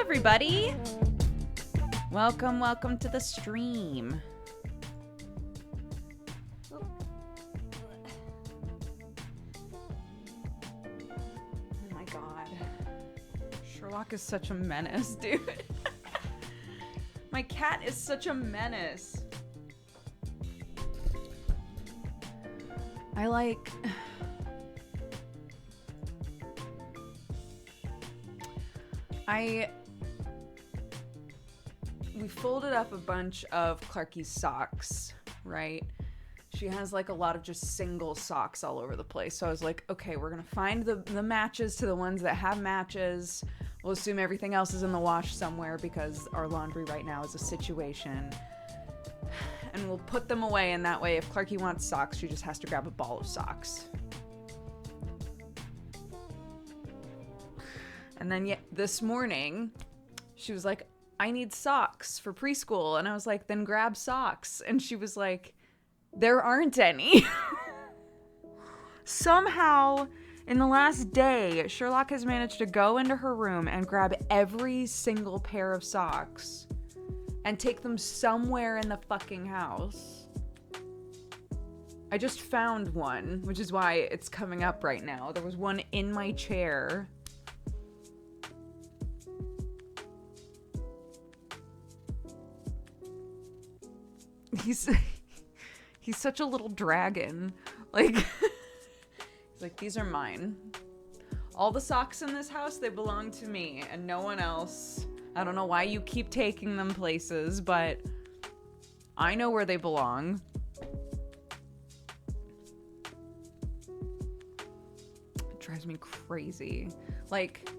everybody. Welcome to the stream. Oh my god. Sherlock is such a menace, dude. My cat is such a menace. We folded up a bunch of Clarky's socks, right? She has like a lot of just single socks all over the place. So I was like, okay, we're gonna find the matches to the ones that have matches. We'll assume everything else is in the wash somewhere because our laundry right now is a situation. And we'll put them away, and that way if Clarky wants socks, she just has to grab a ball of socks. And then this morning, she was like, I need socks for preschool. And I was like, then grab socks. And she was like, there aren't any. Somehow, in the last day, Sherlock has managed to go into her room and grab every single pair of socks and take them somewhere in the fucking house. I just found one, which is why it's coming up right now. There was one in my chair. He's such a little dragon. Like, he's like, these are mine. All the socks in this house, they belong to me and no one else. I don't know why you keep taking them places, but I know where they belong. It drives me crazy. Like,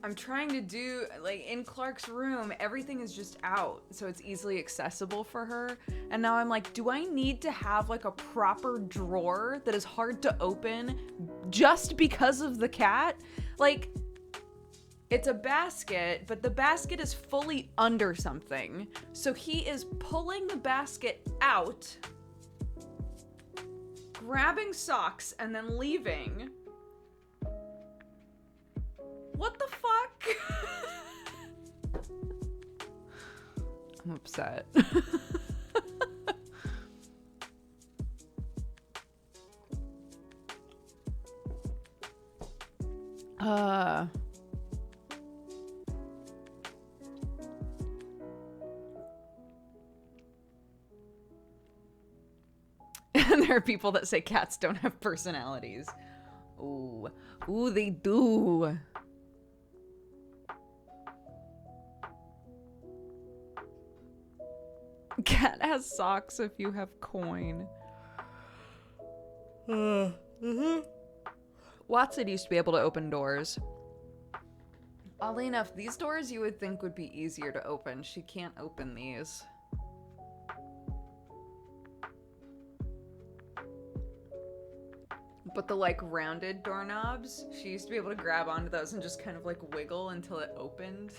I'm trying to do, like, in Clark's room, everything is just out, so it's easily accessible for her. And now I'm like, do I need to have, like, a proper drawer that is hard to open just because of the cat? Like, it's a basket, but the basket is fully under something. So he is pulling the basket out, grabbing socks, and then leaving. What the fuck? I'm upset. And there are people that say cats don't have personalities. Ooh, they do. Cat has socks if you have coin. Watson used to be able to open doors. Oddly enough, these doors you would think would be easier to open. She can't open these. But the like rounded doorknobs, she used to be able to grab onto those and just kind of like wiggle until it opened.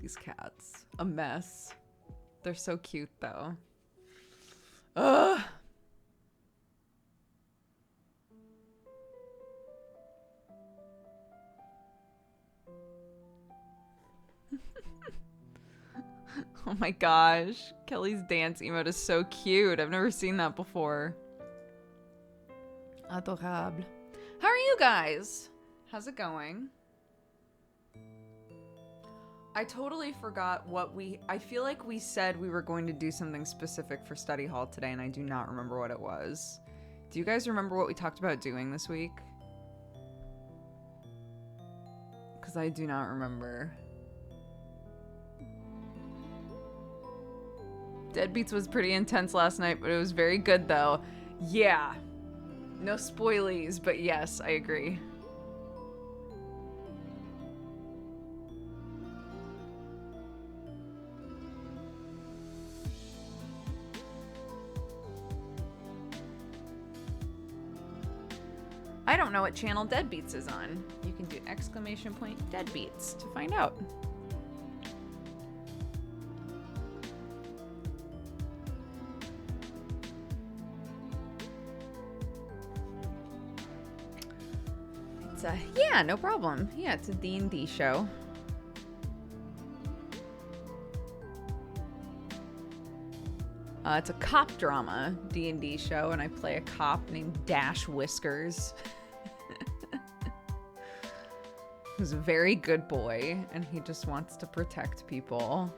These cats. A mess. They're so cute, though. Ugh! Oh my gosh. Kelly's dance emote is so cute. I've never seen that before. Adorable. How are you guys? How's it going? I totally forgot what I feel like we said we were going to do something specific for study hall today, and I do not remember what it was. Do you guys remember what we talked about doing this week? Because I do not remember. Deadbeats was pretty intense last night, but it was very good though. Yeah. No spoilies, but yes, I agree. I don't know what channel Deadbeats is on. You can do !Deadbeats to find out. Yeah, no problem. Yeah, it's a D&D show. It's a cop drama D&D show, and I play a cop named Dash Whiskers. Who's a very good boy, and he just wants to protect people.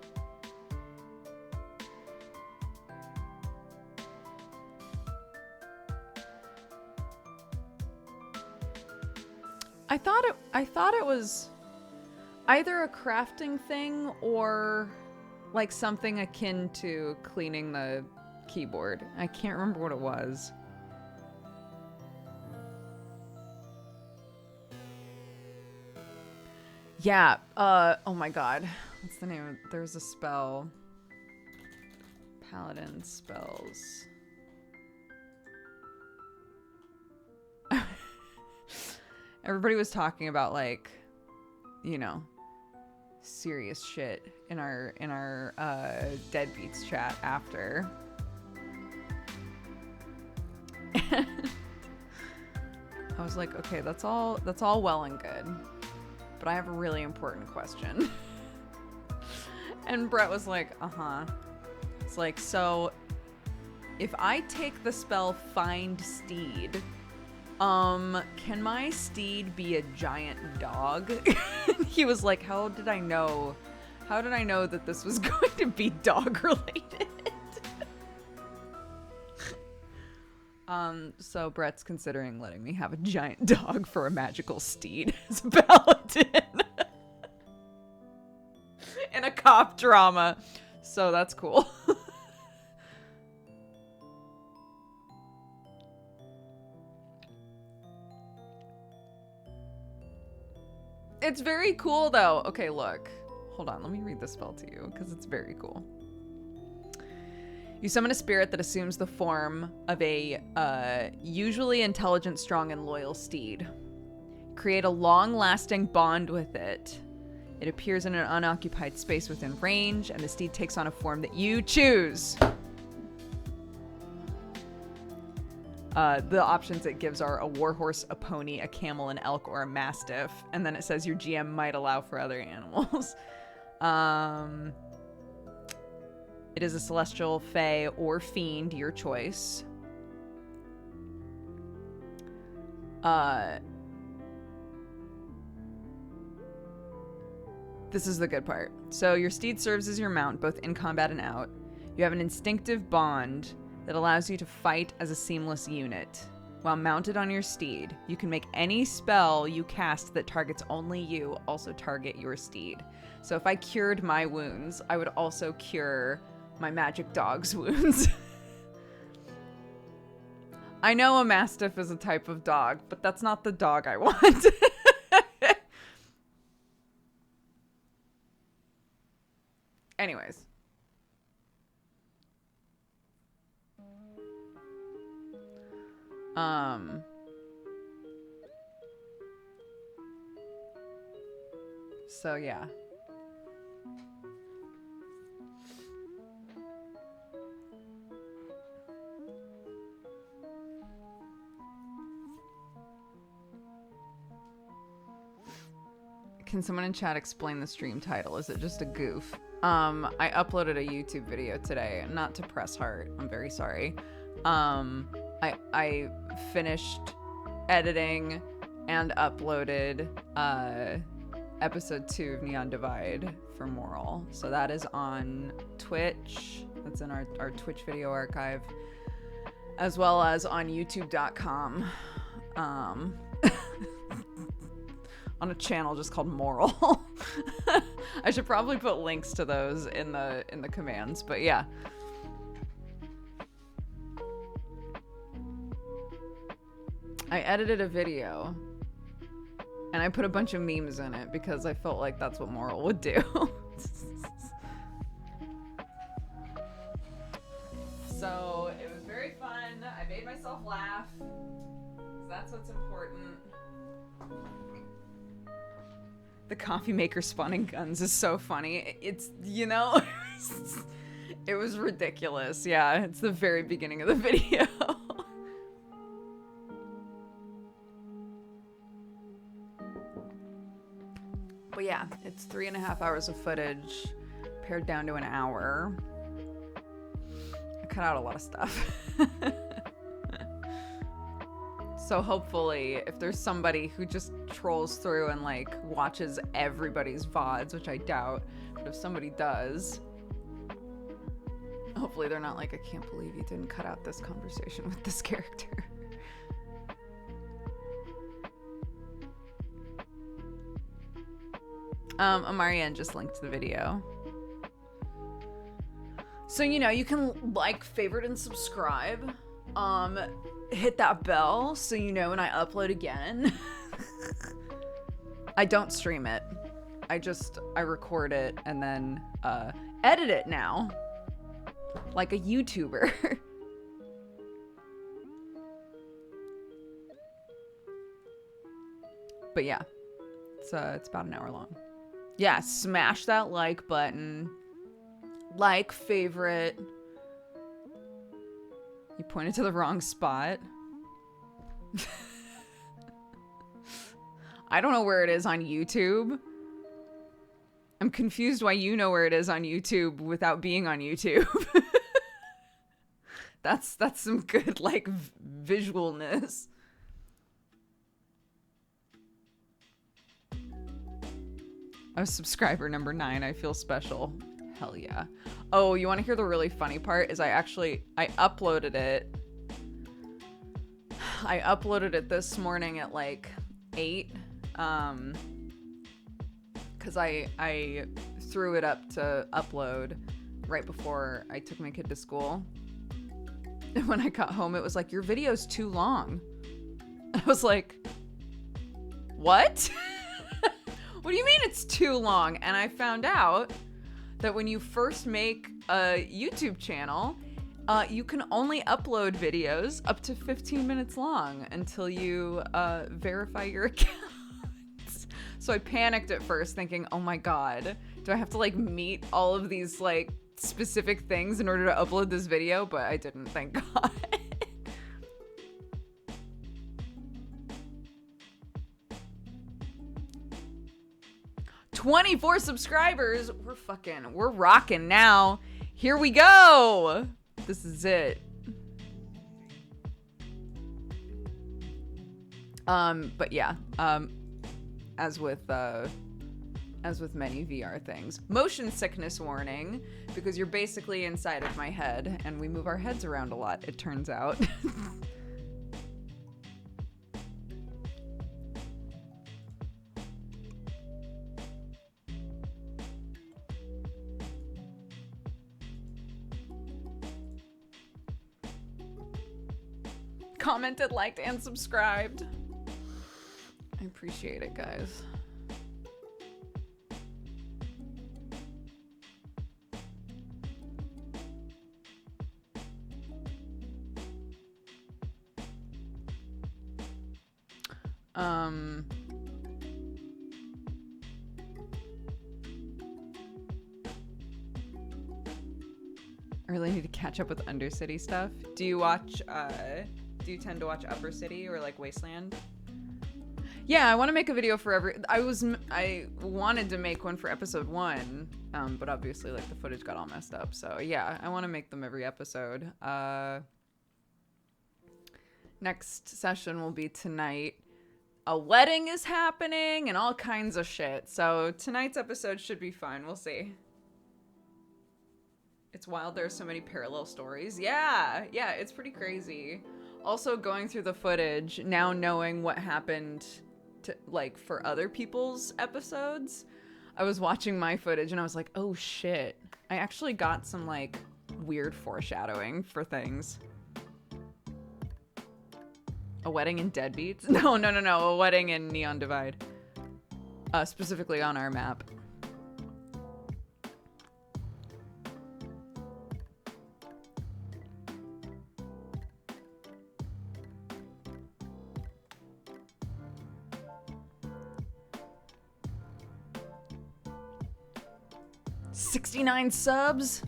I thought it was either a crafting thing or like something akin to cleaning the keyboard. I can't remember what it was. Yeah, oh my god. What's the name of it? There's a spell. Paladin spells. Everybody was talking about, like, you know, serious shit in our Deadbeats chat after. I was like, okay, that's all well and good, but I have a really important question. And Brett was like, it's like, so if I take the spell Find Steed, can my steed be a giant dog? He was like, how did I know that this was going to be dog related? So Brett's considering letting me have a giant dog for a magical steed as a paladin. In a cop drama. So that's cool. It's very cool, though. Okay, look. Hold on, let me read the spell to you, because it's very cool. You summon a spirit that assumes the form of a usually intelligent, strong, and loyal steed. Create a long-lasting bond with it. It appears in an unoccupied space within range, and the steed takes on a form that you choose. The options it gives are a warhorse, a pony, a camel, an elk, or a mastiff. And then it says your GM might allow for other animals. It is a celestial, fae, or fiend, your choice. This is the good part. So your steed serves as your mount, both in combat and out. You have an instinctive bond that allows you to fight as a seamless unit. While mounted on your steed, you can make any spell you cast that targets only you also target your steed. So if I cured my wounds, I would also cure my magic dog's wounds. I know a mastiff is a type of dog, but that's not the dog I want. Anyways. So yeah. Can someone in chat explain the stream title? Is it just a goof? I uploaded a YouTube video today, not to press heart. I'm very sorry. I finished editing and uploaded episode 2 of Neon Divide for Moral. So that is on Twitch. That's in our Twitch video archive, as well as on youtube.com. On a channel just called Moral. I should probably put links to those in the commands, but yeah. I edited a video and I put a bunch of memes in it because I felt like that's what Moral would do. So it was very fun. I made myself laugh, 'cause that's what's important. The coffee maker spawning guns is so funny. It's, you know, it was ridiculous. Yeah, it's the very beginning of the video. yeah, it's 3.5 hours of footage pared down to an hour. I cut out a lot of stuff. So hopefully, if there's somebody who just trolls through and like watches everybody's VODs, which I doubt, but if somebody does, hopefully they're not like, I can't believe you didn't cut out this conversation with this character. Amarian just linked the video. So, you know, you can like, favorite, and subscribe. Hit that bell so you know when I upload again. I don't stream it. I record it and then edit it now. Like a YouTuber. But yeah, it's about an hour long. Yeah, smash that like button. Like, favorite. You pointed to the wrong spot. I don't know where it is on YouTube. I'm confused why you know where it is on YouTube without being on YouTube. That's some good, like, visualness. Oh, subscriber number 9. I feel special. Hell yeah. Oh, you want to hear the really funny part? Is I uploaded it. I uploaded it this morning at like 8. Because I threw it up to upload right before I took my kid to school. And when I got home, it was like, your video's too long. I was like, what? What do you mean it's too long? And I found out that when you first make a YouTube channel, you can only upload videos up to 15 minutes long until you verify your account. So I panicked at first thinking, oh my God, do I have to like meet all of these like specific things in order to upload this video? But I didn't, thank God. 24 subscribers. We're rocking now. Here we go. This is it. But yeah, as with many VR things, motion sickness warning, because you're basically inside of my head and we move our heads around a lot, it turns out. Commented, liked, and subscribed. I appreciate it, guys. I really need to catch up with Undercity stuff. Do you tend to watch Upper City or like Wasteland? Yeah, I want to make a video for every. I wanted to make one for episode 1, but obviously like the footage got all messed up. So yeah, I want to make them every episode. Next session will be tonight. A wedding is happening and all kinds of shit. So tonight's episode should be fun. We'll see. It's wild. There's so many parallel stories. Yeah, it's pretty crazy. Also, going through the footage, now knowing what happened to, like, for other people's episodes, I was watching my footage and I was like, oh shit. I actually got some, like, weird foreshadowing for things. A wedding in Deadbeats? No. A wedding in Neon Divide. Specifically on our map. $69 subs.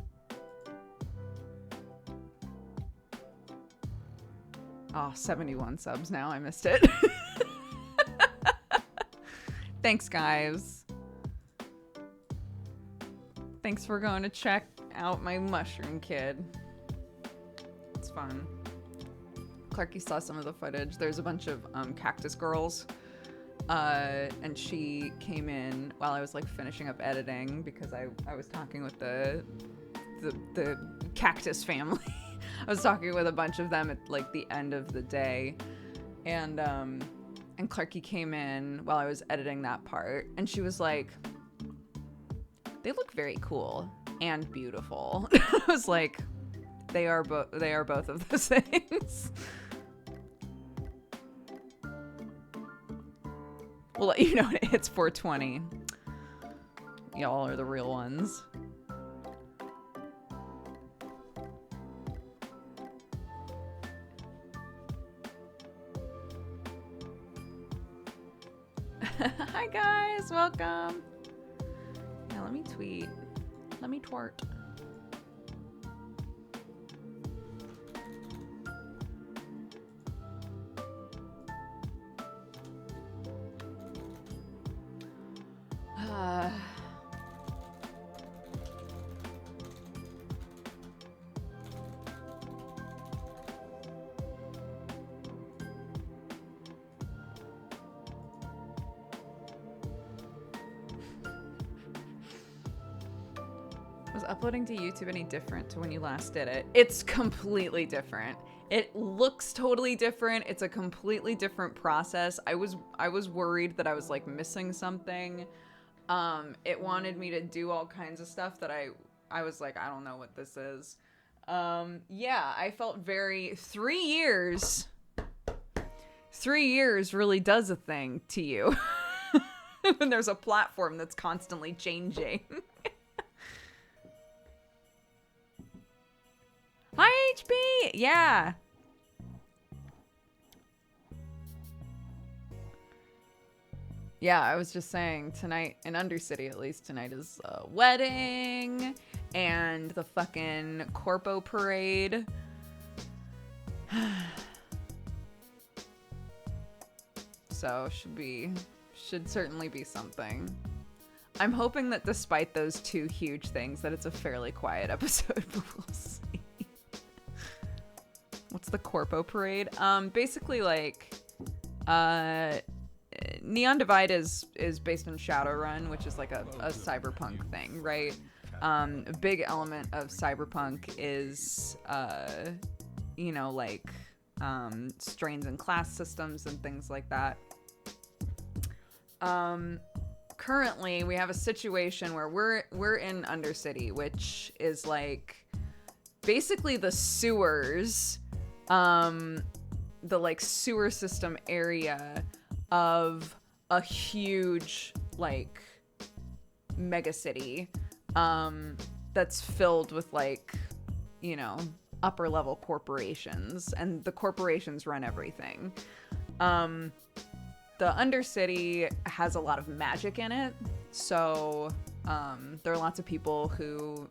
Oh, 71 subs now. I missed it. Thanks, guys. Thanks for going to check out my mushroom kid. It's fun. Clarky saw some of the footage. There's a bunch of cactus girls. And she came in while I was like finishing up editing because I was talking with the cactus family. I was talking with a bunch of them at like the end of the day. And Clarky came in while I was editing that part, and she was like, they look very cool and beautiful. I was like, they are both of those things. We'll let you know when it hits 420. Y'all are the real ones. Hi guys, welcome. Yeah, let me tweet. Let me twart. Was uploading to YouTube any different to when you last did it? It's completely different. It looks totally different. It's a completely different process. I was worried that I was like missing something. It wanted me to do all kinds of stuff that I was like, I don't know what this is. Yeah, I felt very 3 years. 3 years really does a thing to you. When there's a platform that's constantly changing. Hi, HB! Yeah. Yeah, I was just saying, tonight, in Undercity at least, tonight is a wedding and the fucking Corpo Parade. So, should certainly be something. I'm hoping that despite those two huge things, that it's a fairly quiet episode, but we'll see. What's the Corpo Parade? Basically, like, Neon Divide is based on Shadowrun, which is like a cyberpunk thing, right? A big element of cyberpunk is, you know, like, strains and class systems and things like that. Currently, we have a situation where we're in Undercity, which is like basically the sewers, the like sewer system area of a huge like mega city that's filled with like, you know, upper level corporations, and the corporations run everything. The Undercity has a lot of magic in it, so there are lots of people who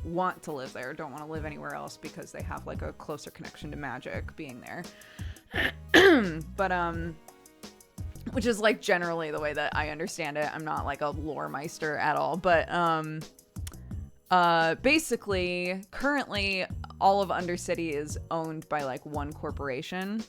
want to live there, don't want to live anywhere else because they have like a closer connection to magic being there. But which is like generally the way that I understand it. I'm not like a lore meister at all, but basically currently all of Undercity is owned by like one corporation.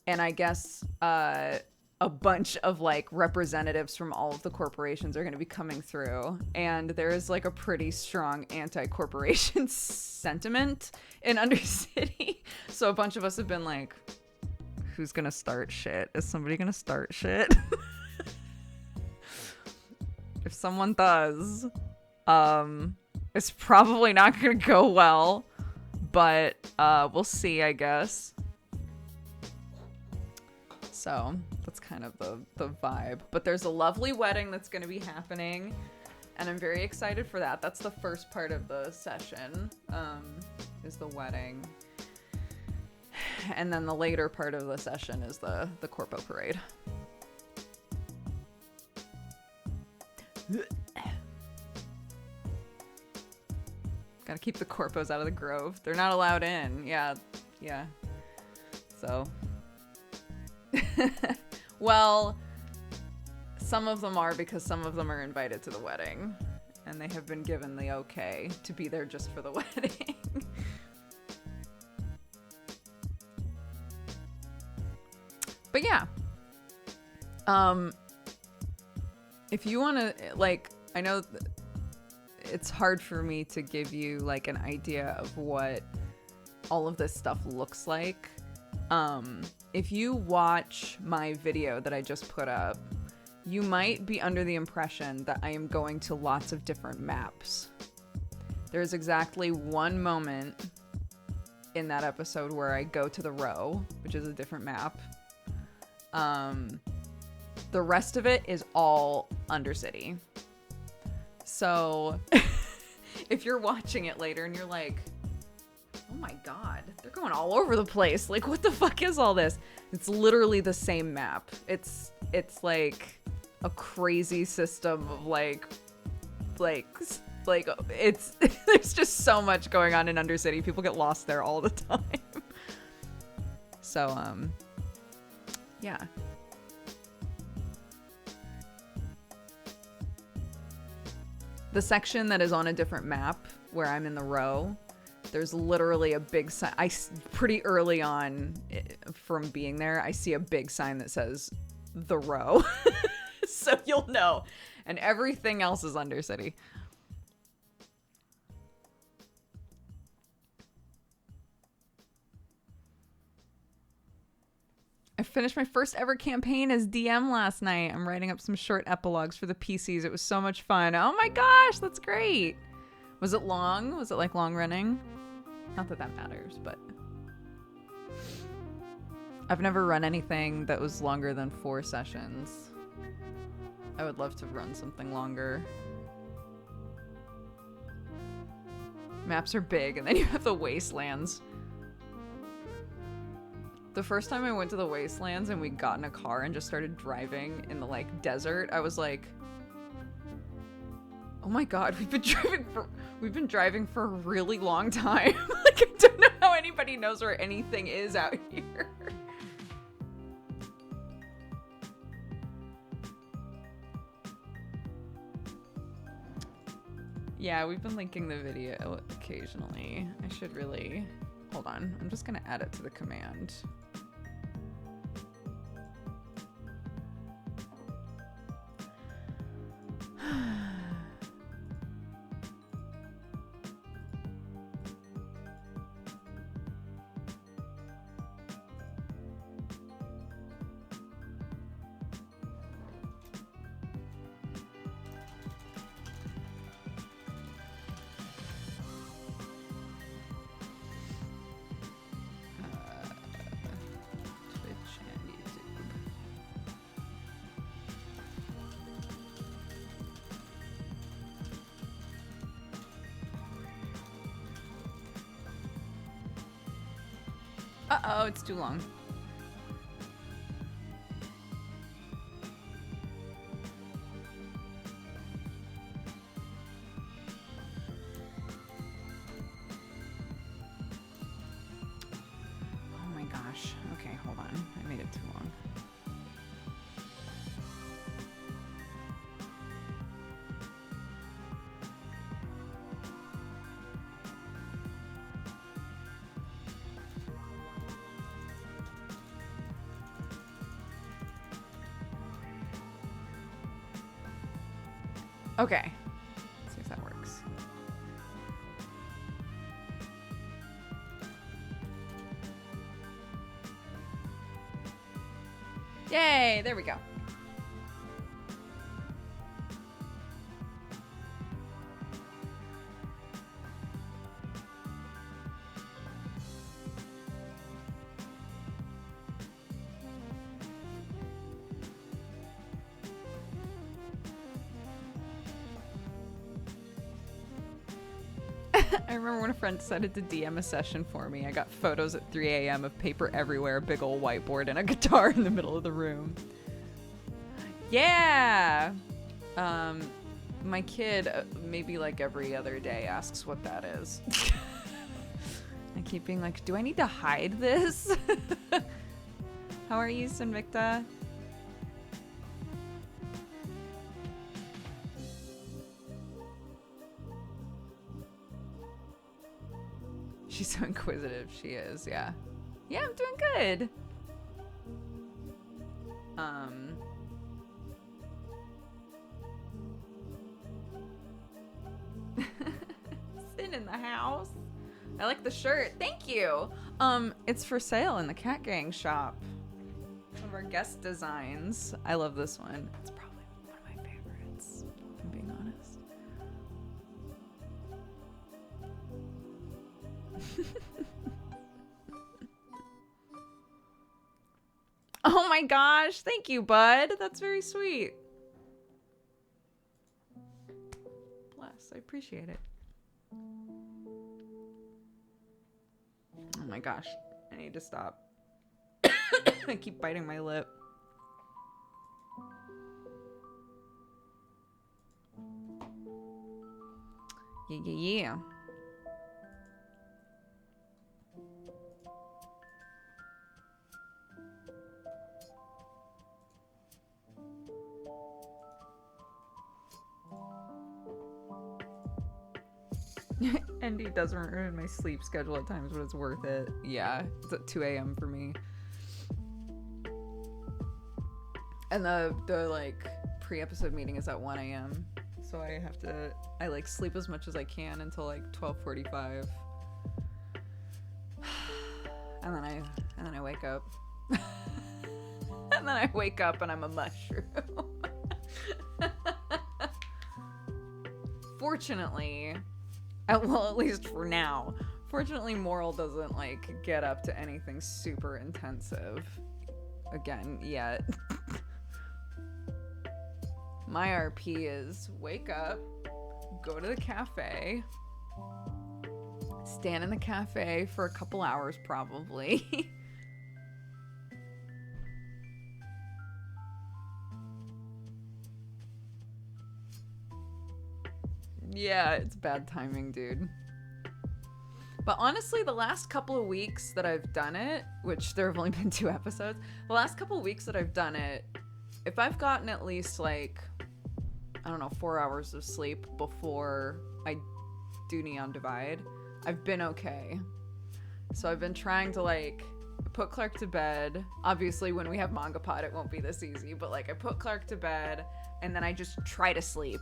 And I guess a bunch of like representatives from all of the corporations are going to be coming through, and there is like a pretty strong anti-corporation sentiment in Undercity. So a bunch of us have been like, who's going to start shit? Is somebody going to start shit? If someone does, it's probably not going to go well, but we'll see, I guess. So that's kind of the vibe. But there's a lovely wedding that's going to be happening, and I'm very excited for that. That's the first part of the session, is the wedding. And then the later part of the session is the Corpo Parade. Gotta keep the corpos out of the grove. They're not allowed in. Yeah. So... Well, some of them are, because some of them are invited to the wedding, and they have been given the okay to be there just for the wedding. But yeah. If you want to, like, I know it's hard for me to give you like an idea of what all of this stuff looks like. If you watch my video that I just put up, you might be under the impression that I am going to lots of different maps. There's exactly one moment in that episode where I go to the row, which is a different map. The rest of it is all Undercity. So if you're watching it later and you're like, oh my god, they're going all over the place. Like, what the fuck is all this? It's literally the same map. It's like a crazy system of like it's there's just so much going on in Undercity. People get lost there all the time. So yeah. The section that is on a different map where I'm in the row, there's literally a big sign. Pretty early on from being there, I see a big sign that says the row. So you'll know. And everything else is Undercity. I finished my first ever campaign as DM last night. I'm writing up some short epilogues for the PCs. It was so much fun. Oh my gosh, that's great. Was it long? Was it like long running? Not that that matters, but I've never run anything that was longer than 4 sessions. I would love to run something longer. Maps are big, and then you have the wastelands. The first time I went to the wastelands and we got in a car and just started driving in the like desert, I was like, oh my god, we've been driving for a really long time. Like, I don't know how anybody knows where anything is out here. Yeah, we've been linking the video occasionally. I should really... Hold on. I'm just gonna add it to the command. Uh-oh, it's too long. Oh my gosh. Okay, hold on. I made it too long. Okay, let's see if that works. Yay, there we go. I remember when a friend decided to DM a session for me. I got photos at 3 a.m. of paper everywhere, a big old whiteboard, and a guitar in the middle of the room. Yeah! My kid, maybe like every other day, asks what that is. I keep being like, do I need to hide this? How are you, Sinvicta? She's so inquisitive. She is, yeah. Yeah, I'm doing good. Sin in the house. I like the shirt. Thank you. It's for sale in the Cat Gang shop. One of our guest designs. I love this one. It's probably one of my favorites, if I'm being honest. Oh my gosh, thank you, bud. That's very sweet. Bless, I appreciate it. Oh my gosh, I need to stop. I keep biting my lip. Yeah. Andy doesn't ruin my sleep schedule at times, but it's worth it. Yeah, it's at 2 a.m. for me. And the like pre-episode meeting is at 1 a.m. So I like sleep as much as I can until like 12:45. And then I wake up. And then I wake up and I'm a mushroom. Fortunately, well, at least for now. Fortunately, Moral doesn't like get up to anything super intensive again yet. My RP is wake up, go to the cafe, stand in the cafe for a couple hours probably. Yeah, it's bad timing, dude. But honestly, the last couple of weeks that I've done it, which there have only been 2 episodes, the last couple of weeks that I've done it, if I've gotten at least like, I don't know, 4 hours of sleep before I do Neon Divide, I've been okay. So I've been trying to like put Clark to bed. Obviously, when we have Manga Pod, it won't be this easy, but like I put Clark to bed and then I just try to sleep.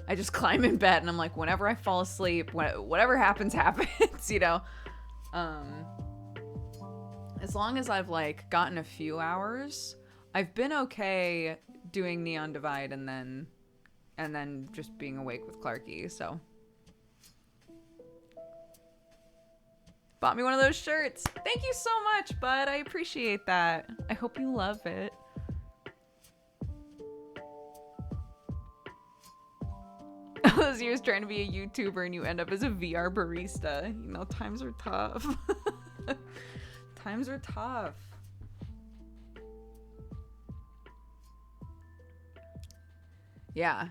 I just climb in bed and I'm like, whenever I fall asleep, whatever happens, you know? As long as I've like gotten a few hours, I've been okay doing Neon Divide and then just being awake with Clarky, so. Bought me one of those shirts. Thank you so much, bud. I appreciate that. I hope you love it. All those years trying to be a YouTuber and you end up as a VR barista. You know, times are tough. Times are tough. Yeah.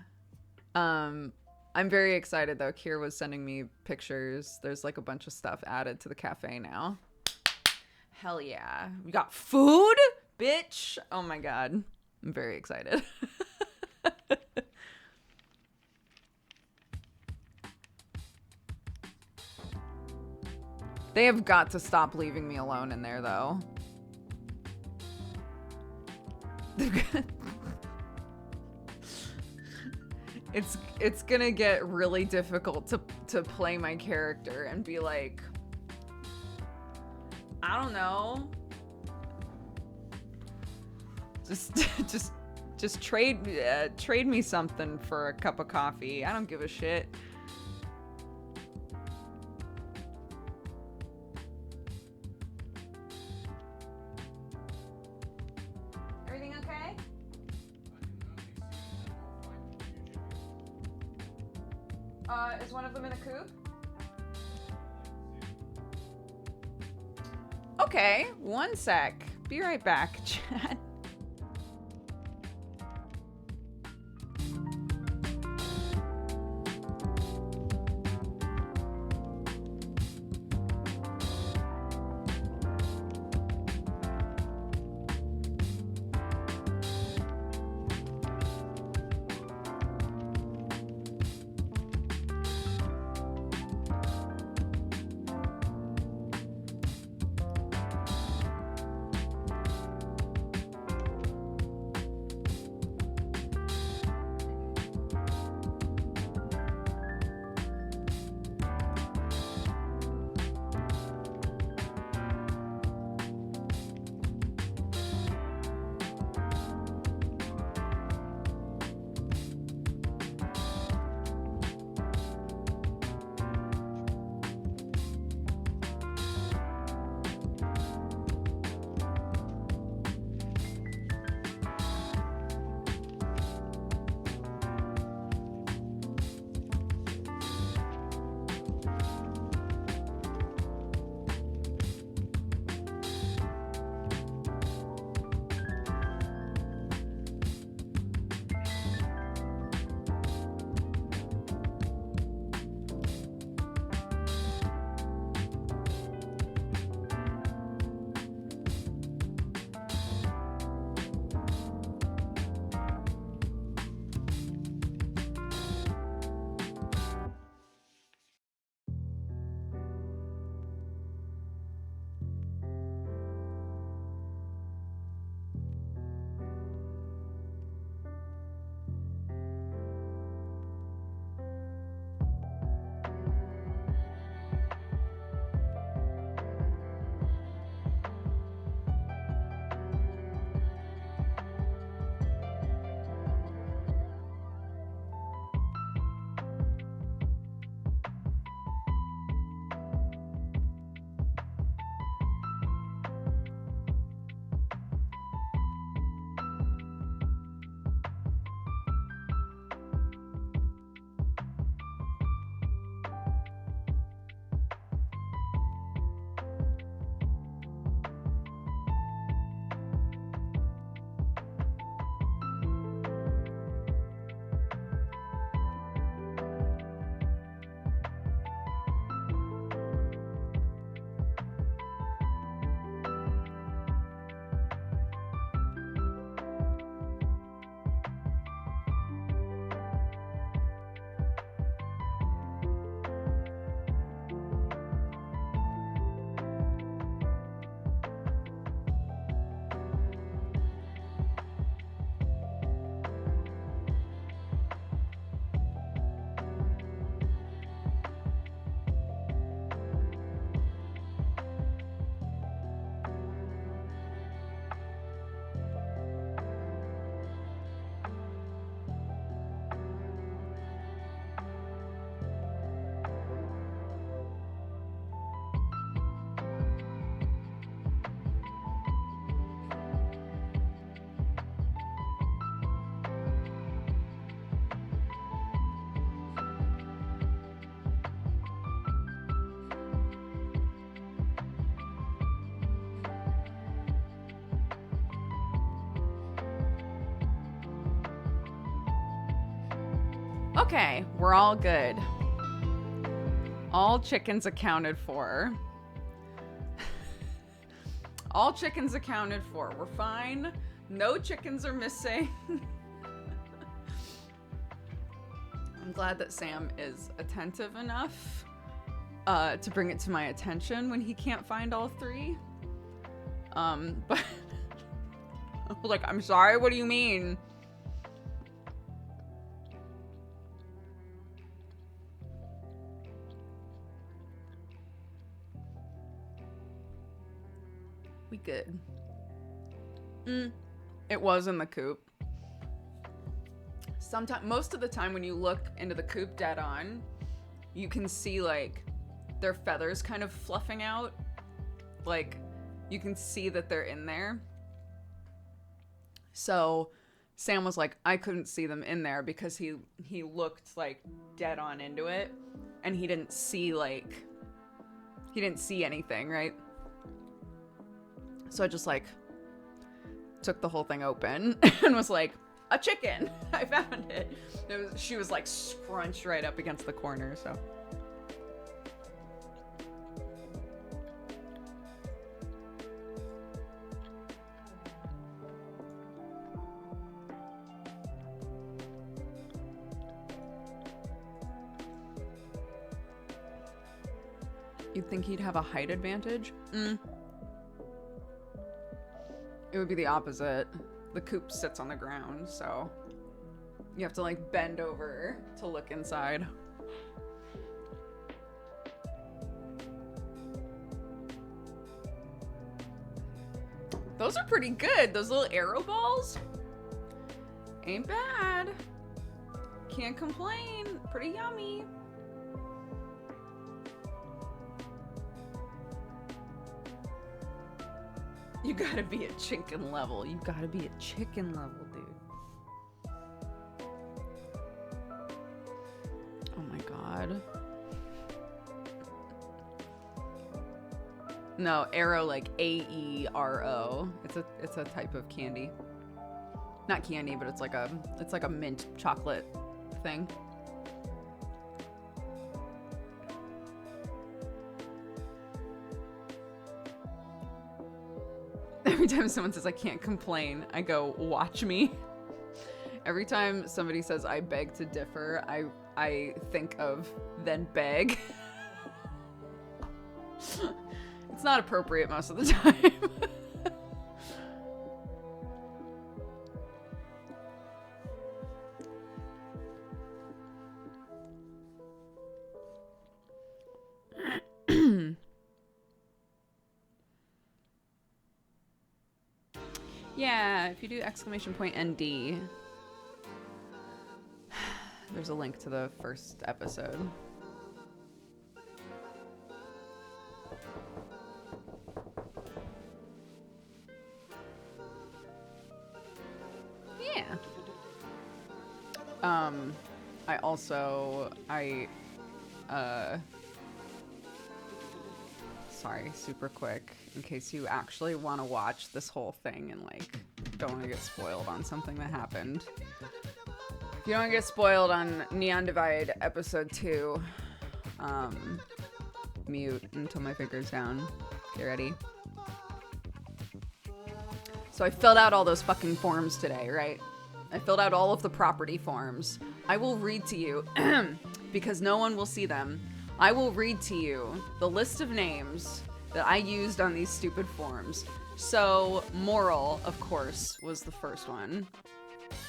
I'm very excited though. Kier was sending me pictures. There's like a bunch of stuff added to the cafe now. Hell yeah. We got food, bitch. Oh my god. I'm very excited. They have got to stop leaving me alone in there, though. It's gonna get really difficult to play my character and be like, I don't know, just trade me something for a cup of coffee. I don't give a shit. Is one of them in a coop? Okay, one sec. Be right back, chat. Okay, we're all good. All chickens accounted for. All chickens accounted for. We're fine. No chickens are missing. I'm glad that Sam is attentive enough to bring it to my attention when he can't find all three. But like, I'm sorry, what do you mean? We good. It was in the coop. Most of the time when you look into the coop dead on, you can see like their feathers kind of fluffing out. Like you can see that they're in there. So Sam was like, I couldn't see them in there because he looked like dead on into it and he didn't see anything, right? So I just like took the whole thing open and was like, a chicken! I found it. She was like scrunched right up against the corner, so. You'd think he'd have a height advantage? It would be the opposite. The coop sits on the ground, so you have to like bend over to look inside. Those are pretty good. Those little arrow balls ain't bad. Can't complain. Pretty yummy. You gotta be at chicken level. You gotta be at chicken level, dude. Oh my god. No, Aero, like A-E-R-O. It's a type of candy. Not candy, but it's like a mint chocolate thing. Every time someone says I can't complain, I go, watch me. Every time somebody says I beg to differ, I think of then beg. It's not appropriate most of the time. Yeah, if you do !ND, there's a link to the first episode. Yeah. Sorry, super quick, in case you actually want to watch this whole thing and like don't want to get spoiled on something that happened. If you don't want to get spoiled on Neon Divide episode 2, mute until my finger's down. Get ready. So I filled out all those fucking forms today, right? I filled out all of the property forms. I will read to you, because no one will see them. I will read to you the list of names that I used on these stupid forms. So, Moral, of course, was the first one,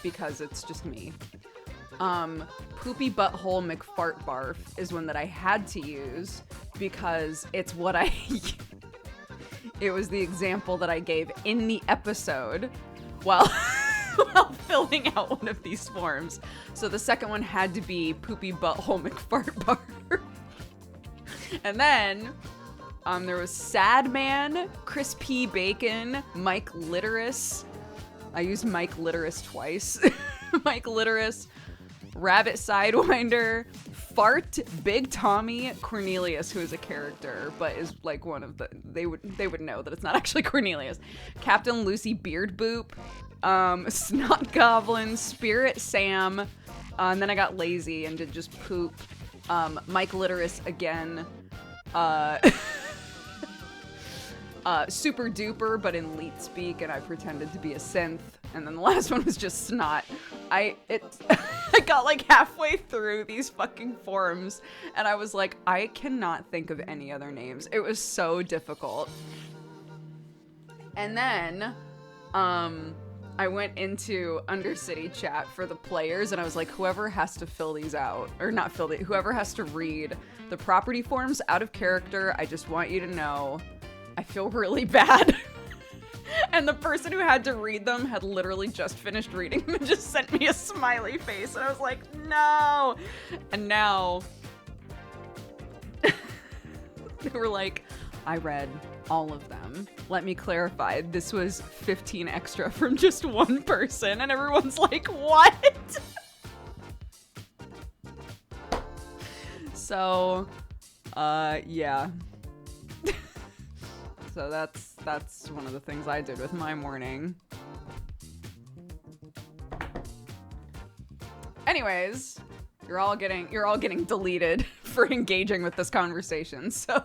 because it's just me. Poopy Butthole McFart Barf is one that I had to use, because it's what it was the example that I gave in the episode while filling out one of these forms. So the second one had to be Poopy Butthole McFart Barf. And then there was Sad Man, Chris P. Bacon, Mike Litteris. I used Mike Litteris twice. Mike Litteris, Rabbit Sidewinder, Fart, Big Tommy, Cornelius, who is a character, but is like one of the... They would know that it's not actually Cornelius. Captain Lucy Beard Boop, Snot Goblin, Spirit Sam, And then I got lazy and did just poop. Mike Litteris again. Super duper, but in leet speak, and I pretended to be a synth. And then the last one was just snot. I got like halfway through these fucking forums, and I was like, I cannot think of any other names. It was so difficult. And then, I went into Undercity chat for the players, and I was like, whoever has to fill these out, or not fill these, whoever has to read the property forms out of character, I just want you to know, I feel really bad. And the person who had to read them had literally just finished reading them and just sent me a smiley face, and I was like, no! And now, they were like, I read all of them. Let me clarify, this was 15 extra from just one person, and everyone's like, what? So, yeah. So that's one of the things I did with my morning. Anyways, you're all getting deleted for engaging with this conversation, so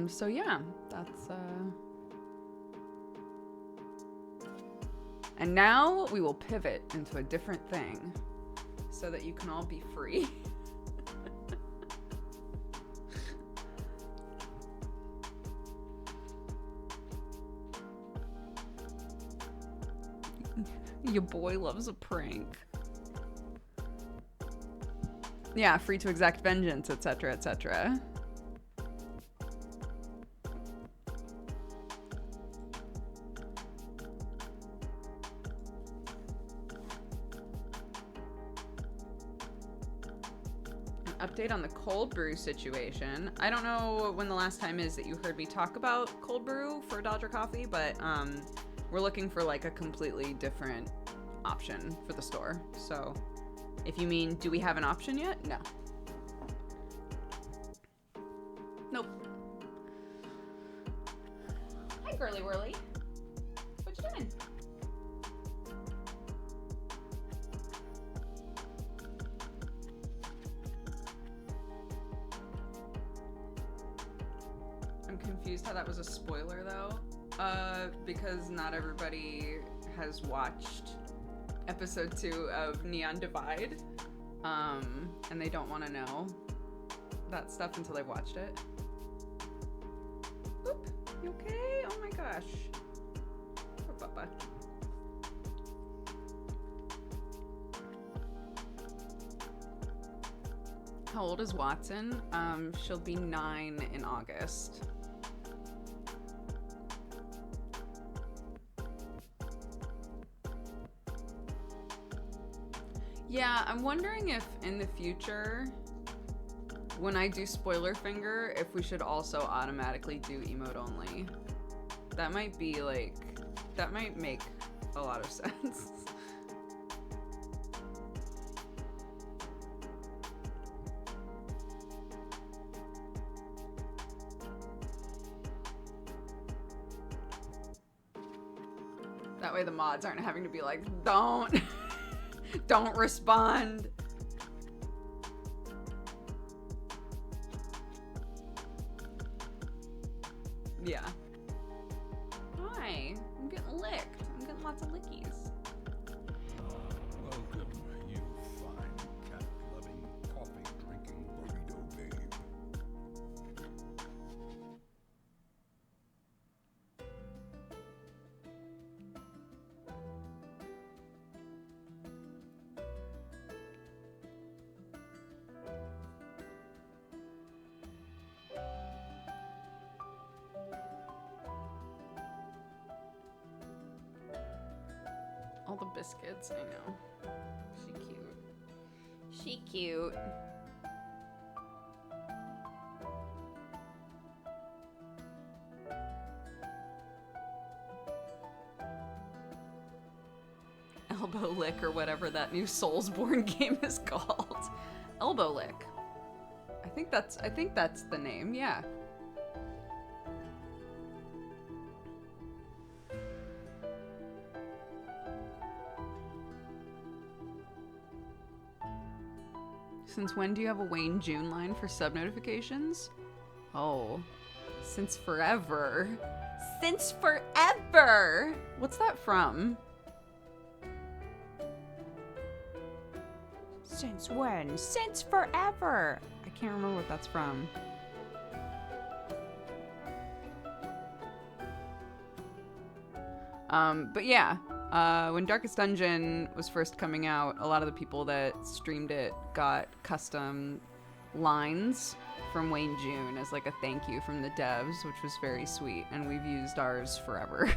so yeah, that's and now we will pivot into a different thing so that you can all be free. Your boy loves a prank. Yeah, free to exact vengeance, etc., etc. An update on the cold brew situation. I don't know when the last time is that you heard me talk about cold brew for Dodger Coffee, but we're looking for like a completely different option for the store. So if you mean, do we have an option yet? No. Nope. Hi, Girly Whirly. What you doing? I'm confused how that was a spoiler though. Because not everybody has watched episode 2 of Neon Divide, and they don't want to know that stuff until they've watched it. Oop, you okay? Oh my gosh. Poor Papa. How old is Watson? She'll be 9 in August. Yeah, I'm wondering if in the future, when I do spoiler finger, if we should also automatically do emote only. That might be like, that might make a lot of sense. That way the mods aren't having to be like, don't respond. Yeah. Hi. I'm getting licked. I'm getting lots of lickies. Welcome, you fine cat-loving, coffee-drinking burrito babe. All the biscuits, I know. She cute. She cute. Elbow Lick or whatever that new Soulsborne game is called. Elbow Lick. I think that's the name, yeah. Since when do you have a Wayne June line for sub notifications? Oh, since forever. Since forever! What's that from? Since when? Since forever! I can't remember what that's from. But yeah, when Darkest Dungeon was first coming out, a lot of the people that streamed it got custom lines from Wayne June as like a thank you from the devs, which was very sweet, and we've used ours forever.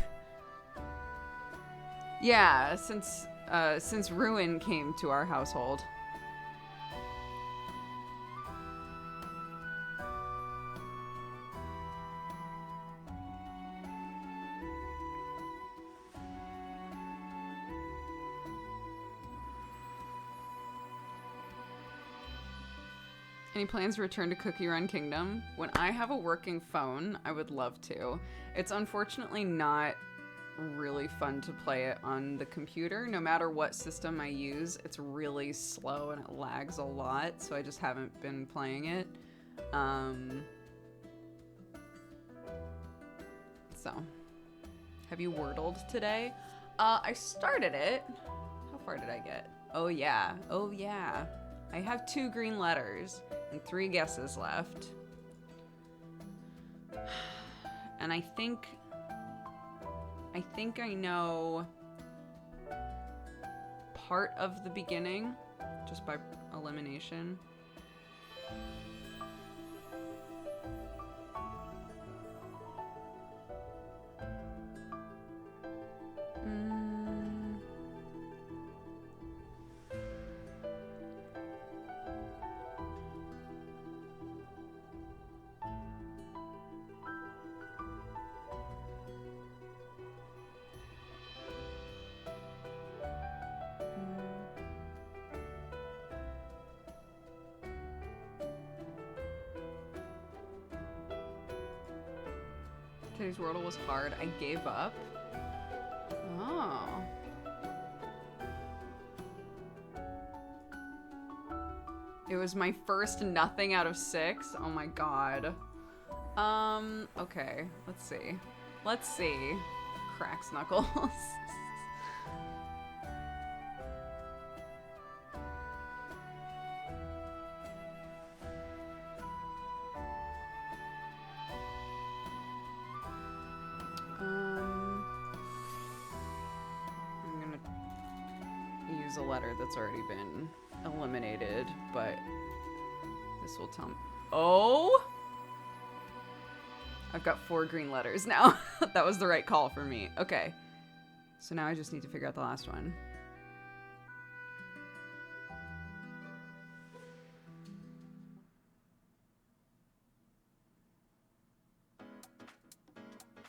Yeah, since Ruin came to our household. Any plans to return to Cookie Run Kingdom? When I have a working phone, I would love to. It's unfortunately not really fun to play it on the computer. No matter what system I use, it's really slow and it lags a lot, so I just haven't been playing it. So, have you Wordled today? I started it. How far did I get? Oh yeah, oh yeah. I have 2 green letters and 3 guesses left. And I think I know part of the beginning just by elimination. Today's Wordle was hard. I gave up. Oh. It was my first nothing out of 6. Oh my god. Okay. Let's see. Let's see. Cracks Knuckles. A letter that's already been eliminated, but this will tell me. Oh! I've got 4 green letters now. That was the right call for me. Okay. So now I just need to figure out the last one.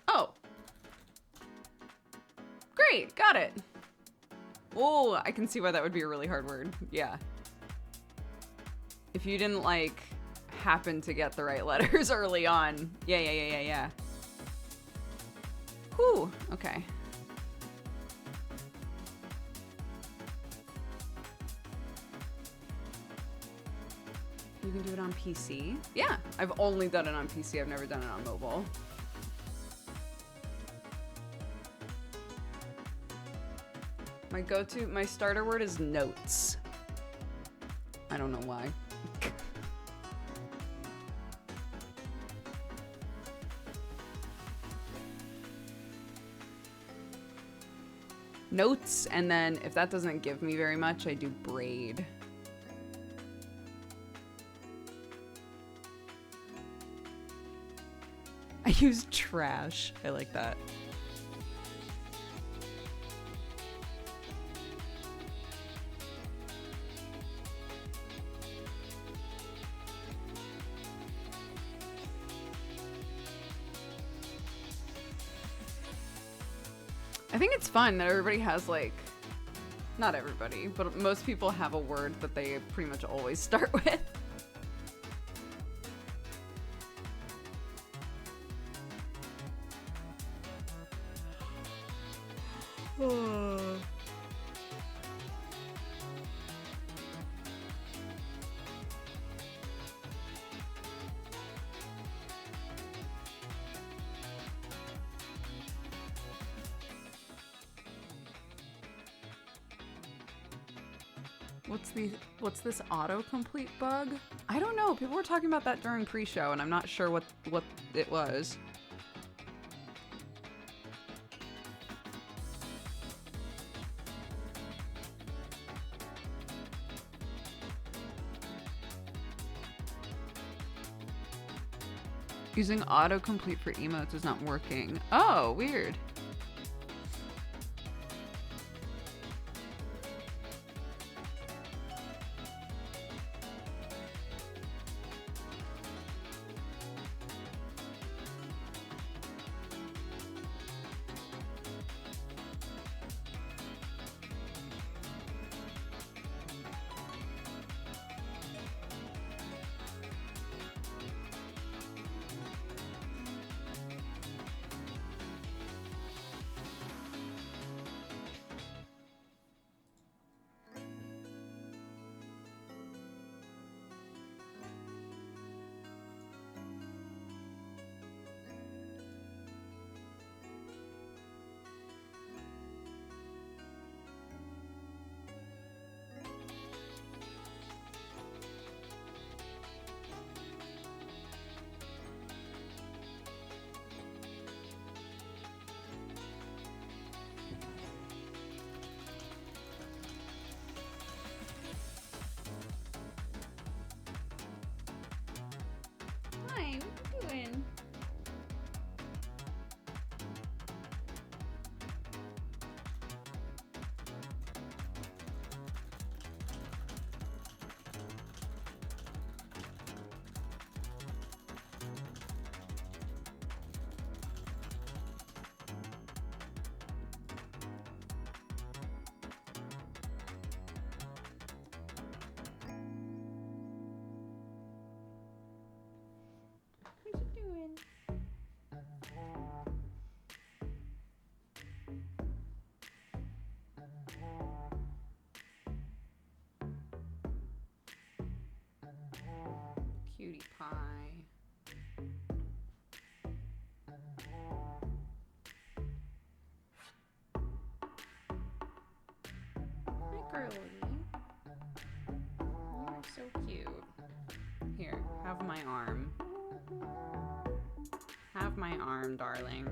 Oh! Great! Got it! Oh, I can see why that would be a really hard word. Yeah. If you didn't, like, happen to get the right letters early on. Yeah. Whew, okay. You can do it on PC? Yeah, I've only done it on PC. I've never done it on mobile. My starter word is notes. I don't know why. Notes, and then if that doesn't give me very much, I do braid. I use trash. I like that. I think it's fun that everybody has, like, not everybody, but most people have a word that they pretty much always start with. What's this autocomplete bug? I don't know. People were talking about that during pre-show, and I'm not sure what it was. Using autocomplete for emotes is not working. Oh, weird. Hi, what are you doing? What you doing? Cutie pie. Hi, girlie. You're so cute. Here, have my arm. Have my arm, darling.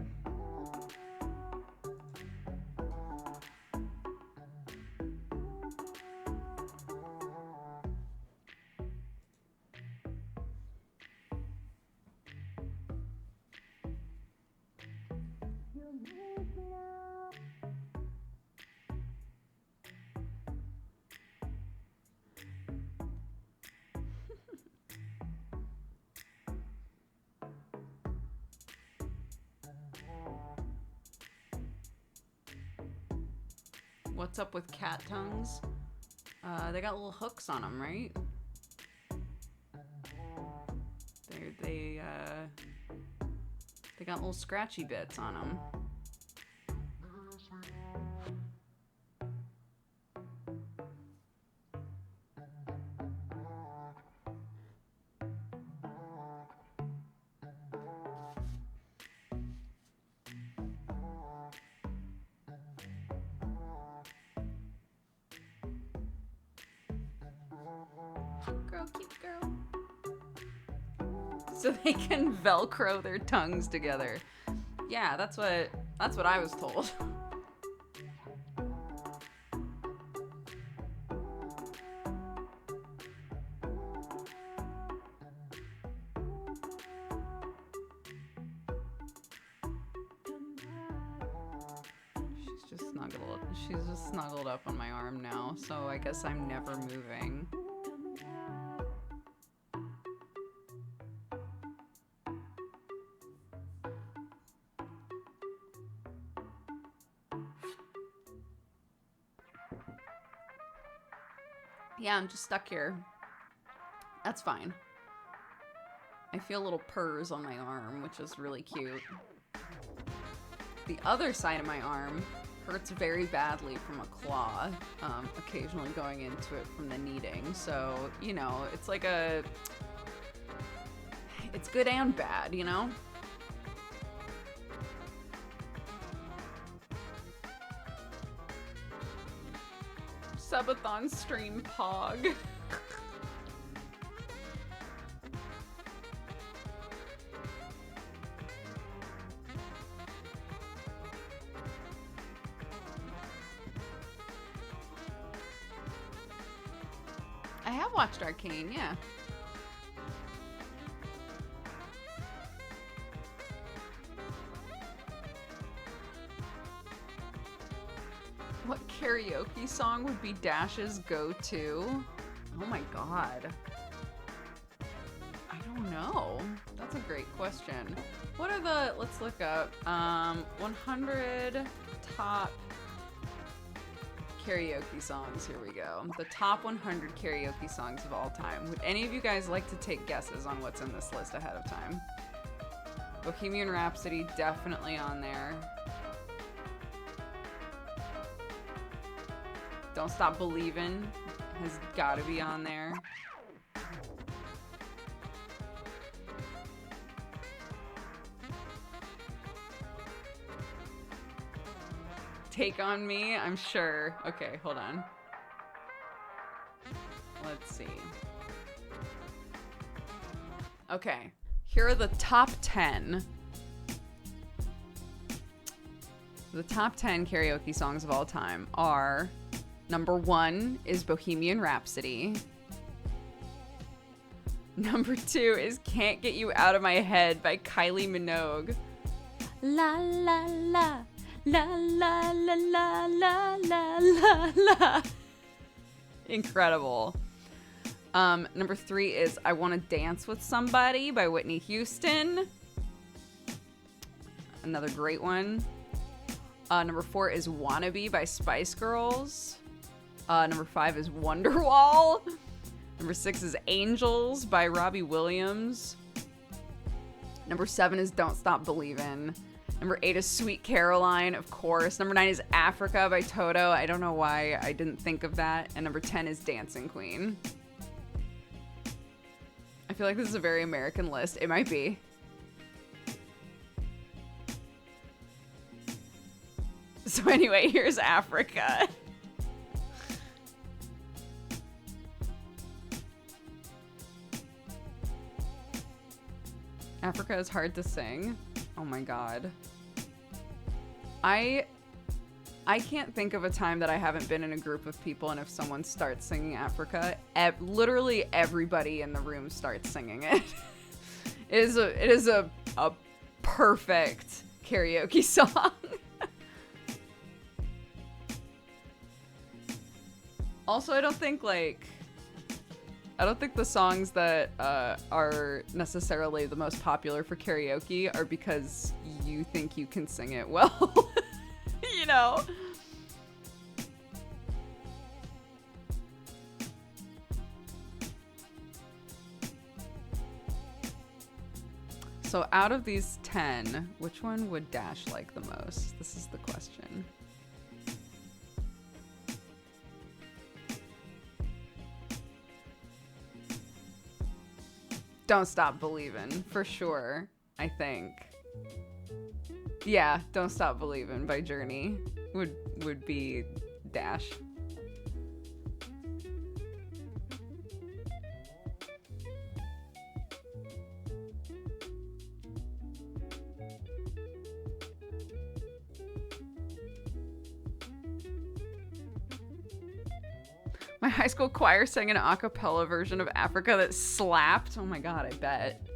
What's up with cat tongues? They got little hooks on them, right? They got little scratchy bits on them. Girl, cute girl. So they can Velcro their tongues together. Yeah, that's what I was told. She's just snuggled up on my arm now, so I guess I'm never moving. Yeah, I'm just stuck here. That's fine. I feel little purrs on my arm, which is really cute. The other side of my arm hurts very badly from a claw, occasionally going into it from the kneading. So, you know, it's like it's good and bad, you know? Subathon stream Pog. I have watched Arcane, yeah. What karaoke song would be Dash's go-to? Oh my god. I don't know. That's a great question. What are the, let's look up, 100 top karaoke songs. Here we go. The top 100 karaoke songs of all time. Would any of you guys like to take guesses on what's in this list ahead of time? Bohemian Rhapsody, definitely on there. Don't Stop Believin' has got to be on there. Take On Me, I'm sure. Okay, hold on. Let's see. Okay, here are the top 10. The top 10 karaoke songs of all time are... Number 1 is Bohemian Rhapsody. Number 2 is Can't Get You Out of My Head by Kylie Minogue. La la la, la la la la la la la la. Incredible. Number 3 is I Wanna Dance With Somebody by Whitney Houston. Another great one. Number 4 is Wannabe by Spice Girls. Number 5 is Wonderwall. Number 6 is Angels by Robbie Williams. Number 7 is Don't Stop Believin'. Number 8 is Sweet Caroline, of course. Number 9 is Africa by Toto. I don't know why I didn't think of that. And number 10 is Dancing Queen. I feel like this is a very American list. It might be. So anyway, here's Africa. Africa is hard to sing. Oh my god. I can't think of a time that I haven't been in a group of people and if someone starts singing Africa, literally everybody in the room starts singing it. It is a perfect karaoke song. Also, I don't think the songs that are necessarily the most popular for karaoke are because you think you can sing it well. You know? So out of these 10, which one would Dash like the most? This is the question. Don't Stop Believin', for sure, I think. Yeah, Don't Stop Believin' by Journey would be Dash. My high school choir sang an a cappella version of Africa that slapped. Oh my god, I bet.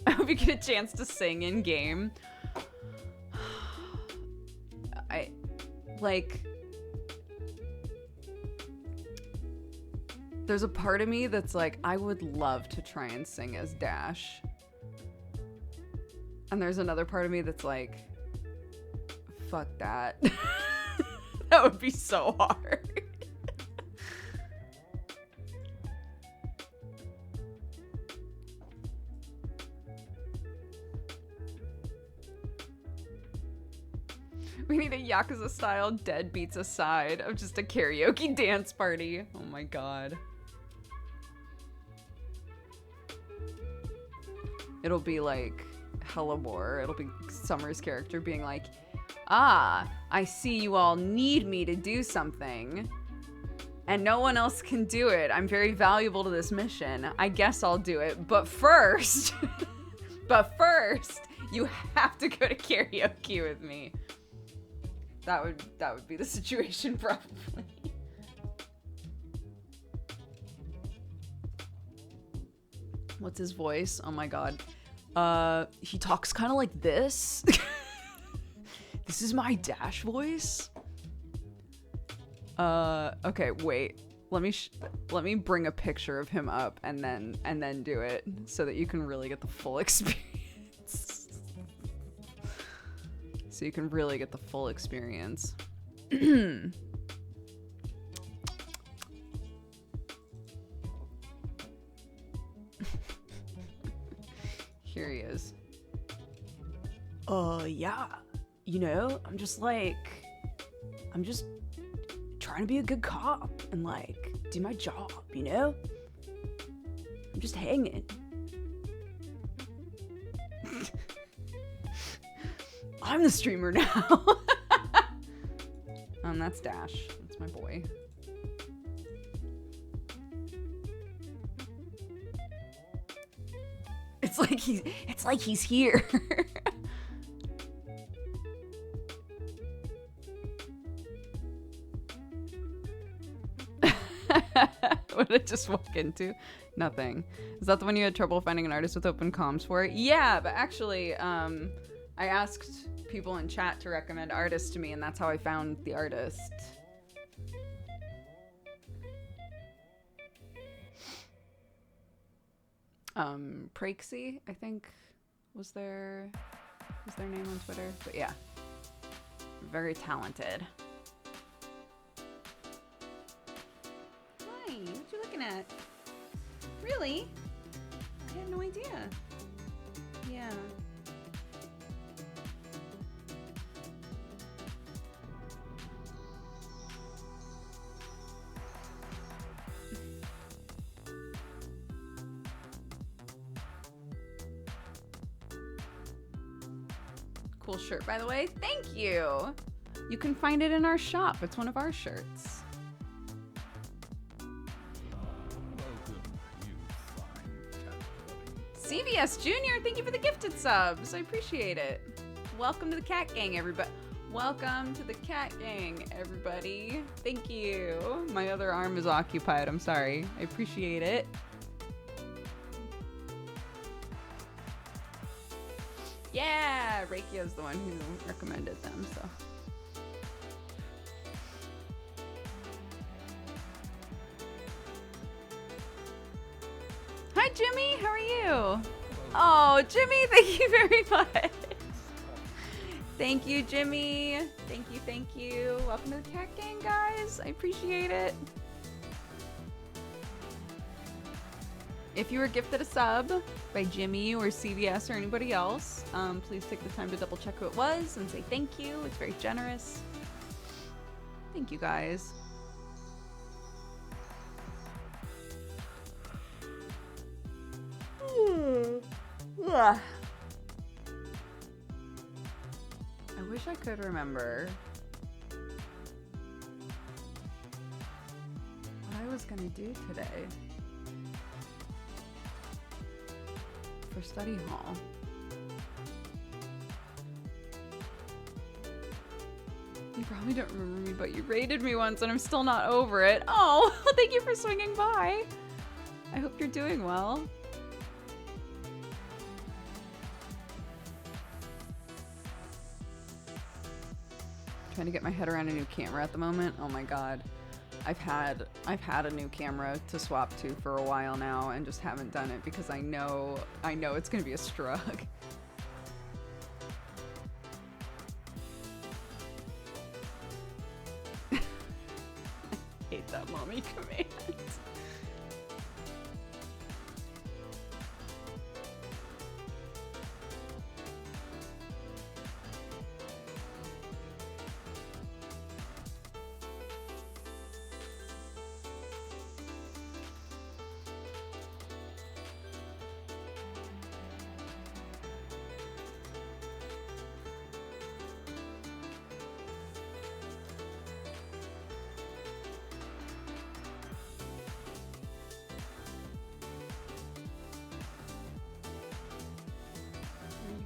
I hope you get a chance to sing in game. There's a part of me that's like, I would love to try and sing as Dash. And there's another part of me that's like, fuck that. That would be so hard. We need a Yakuza-style deadbeats aside of just a karaoke dance party. Oh my god. It'll be like hella more. It'll be Summer's character being like, ah, I see you all need me to do something. And no one else can do it. I'm very valuable to this mission. I guess I'll do it. But first, you have to go to karaoke with me. That would be the situation probably. What's his voice? Oh my god. He talks kind of like this. This is my Dash voice. Okay, wait. Let me bring a picture of him up and then do it so that you can really get the full experience. So you can really get the full experience. Here he is. Yeah. You know, I'm just trying to be a good cop and like do my job, you know? I'm just hanging. I'm the streamer now. That's Dash. That's my boy. It's like he's here. What did I just walk into? Nothing. Is that the one you had trouble finding an artist with open comms for? Yeah, but actually, I asked people in chat to recommend artists to me, and that's how I found the artist. Praxy, I think, was their name on Twitter. But yeah, very talented. Hi, what you looking at? Really? I had no idea. Yeah. Cool shirt, by the way. Thank you. You can find it in our shop. It's one of our shirts. CVS Jr., thank you for the gifted subs. I appreciate it. Welcome to the Cat Gang, everybody. Welcome to the Cat Gang, everybody. Thank you. My other arm is occupied. I'm sorry. I appreciate it. Yeah, Reikio's the one who recommended them, so. Hi, Jimmy. How are you? Oh, Jimmy, thank you very much. Thank you, Jimmy. Thank you. Welcome to the Cat Gang, guys. I appreciate it. If you were gifted a sub by Jimmy or CVS or anybody else, please take the time to double check who it was and say thank you. It's very generous. Thank you, guys. I wish I could remember what I was gonna do today for study hall. You probably don't remember me, but you raided me once and I'm still not over it. Oh, thank you for swinging by. I hope you're doing well. Trying to get my head around a new camera at the moment. Oh my god. I've had a new camera to swap to for a while now and just haven't done it because I know it's gonna be a struggle. I hate that mommy command.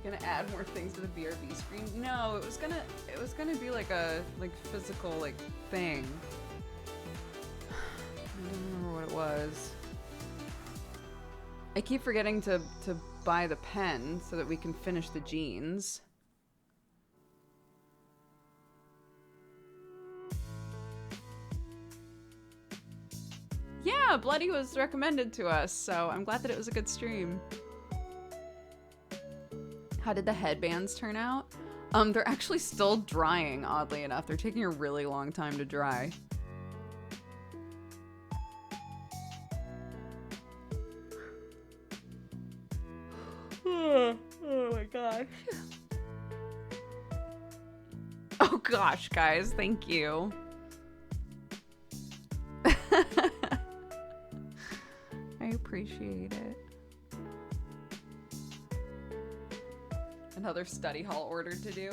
gonna add more things to the BRB screen? No, it was gonna be like a physical thing. I don't remember what it was. I keep forgetting to buy the pen so that we can finish the jeans. Yeah, Bloody was recommended to us, so I'm glad that it was a good stream. How did the headbands turn out? They're actually still drying, oddly enough. They're taking a really long time to dry. Oh my gosh. Oh gosh, guys, thank you. I appreciate it. Another study hall order to do.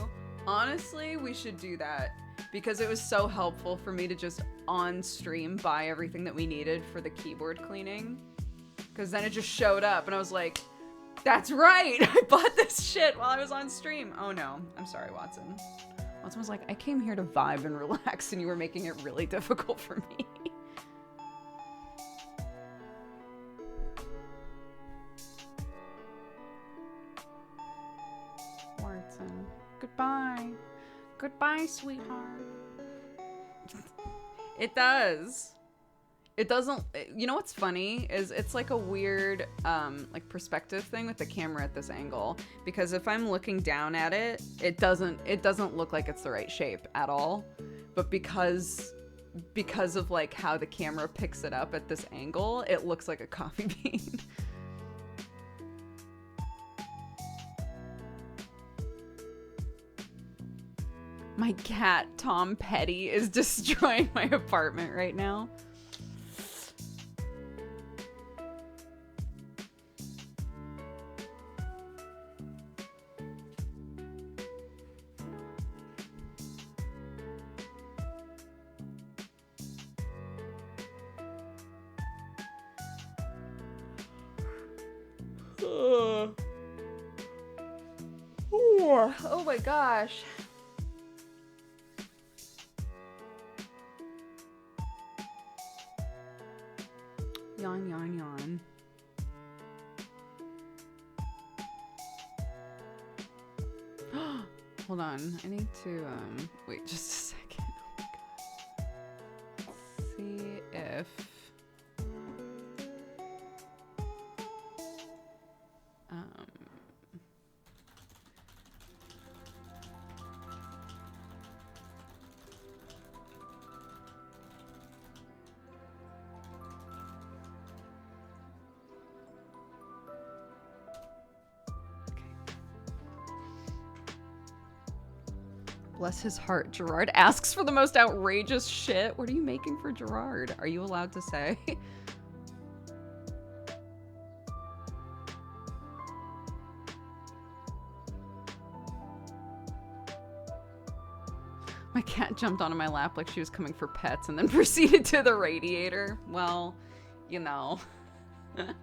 Honestly, we should do that because it was so helpful for me to just on stream buy everything that we needed for the keyboard cleaning. Because then it just showed up and I was like, that's right! I bought this shit while I was on stream. Oh no, I'm sorry, Watson. Watson was like, I came here to vibe and relax and you were making it really difficult for me. Watson, goodbye. Goodbye, sweetheart. It does. It doesn't, you know what's funny is it's like a weird like perspective thing with the camera at this angle, because if I'm looking down at it, it doesn't look like it's the right shape at all. But because of like how the camera picks it up at this angle, it looks like a coffee bean. My cat, Tom Petty, is destroying my apartment right now. Oh my gosh. Yawn, yawn, yawn. Hold on. I need to, wait just a second. Oh my God. See if... Bless his heart. Gerard asks for the most outrageous shit. What are you making for Gerard? Are you allowed to say? My cat jumped onto my lap like she was coming for pets and then proceeded to the radiator. Well, you know. I'm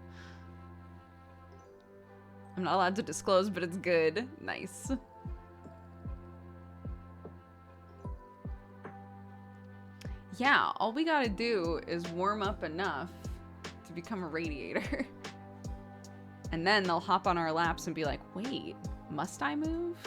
not allowed to disclose, but it's good. Nice. Yeah, all we gotta do is warm up enough to become a radiator. And then they'll hop on our laps and be like, wait, must I move?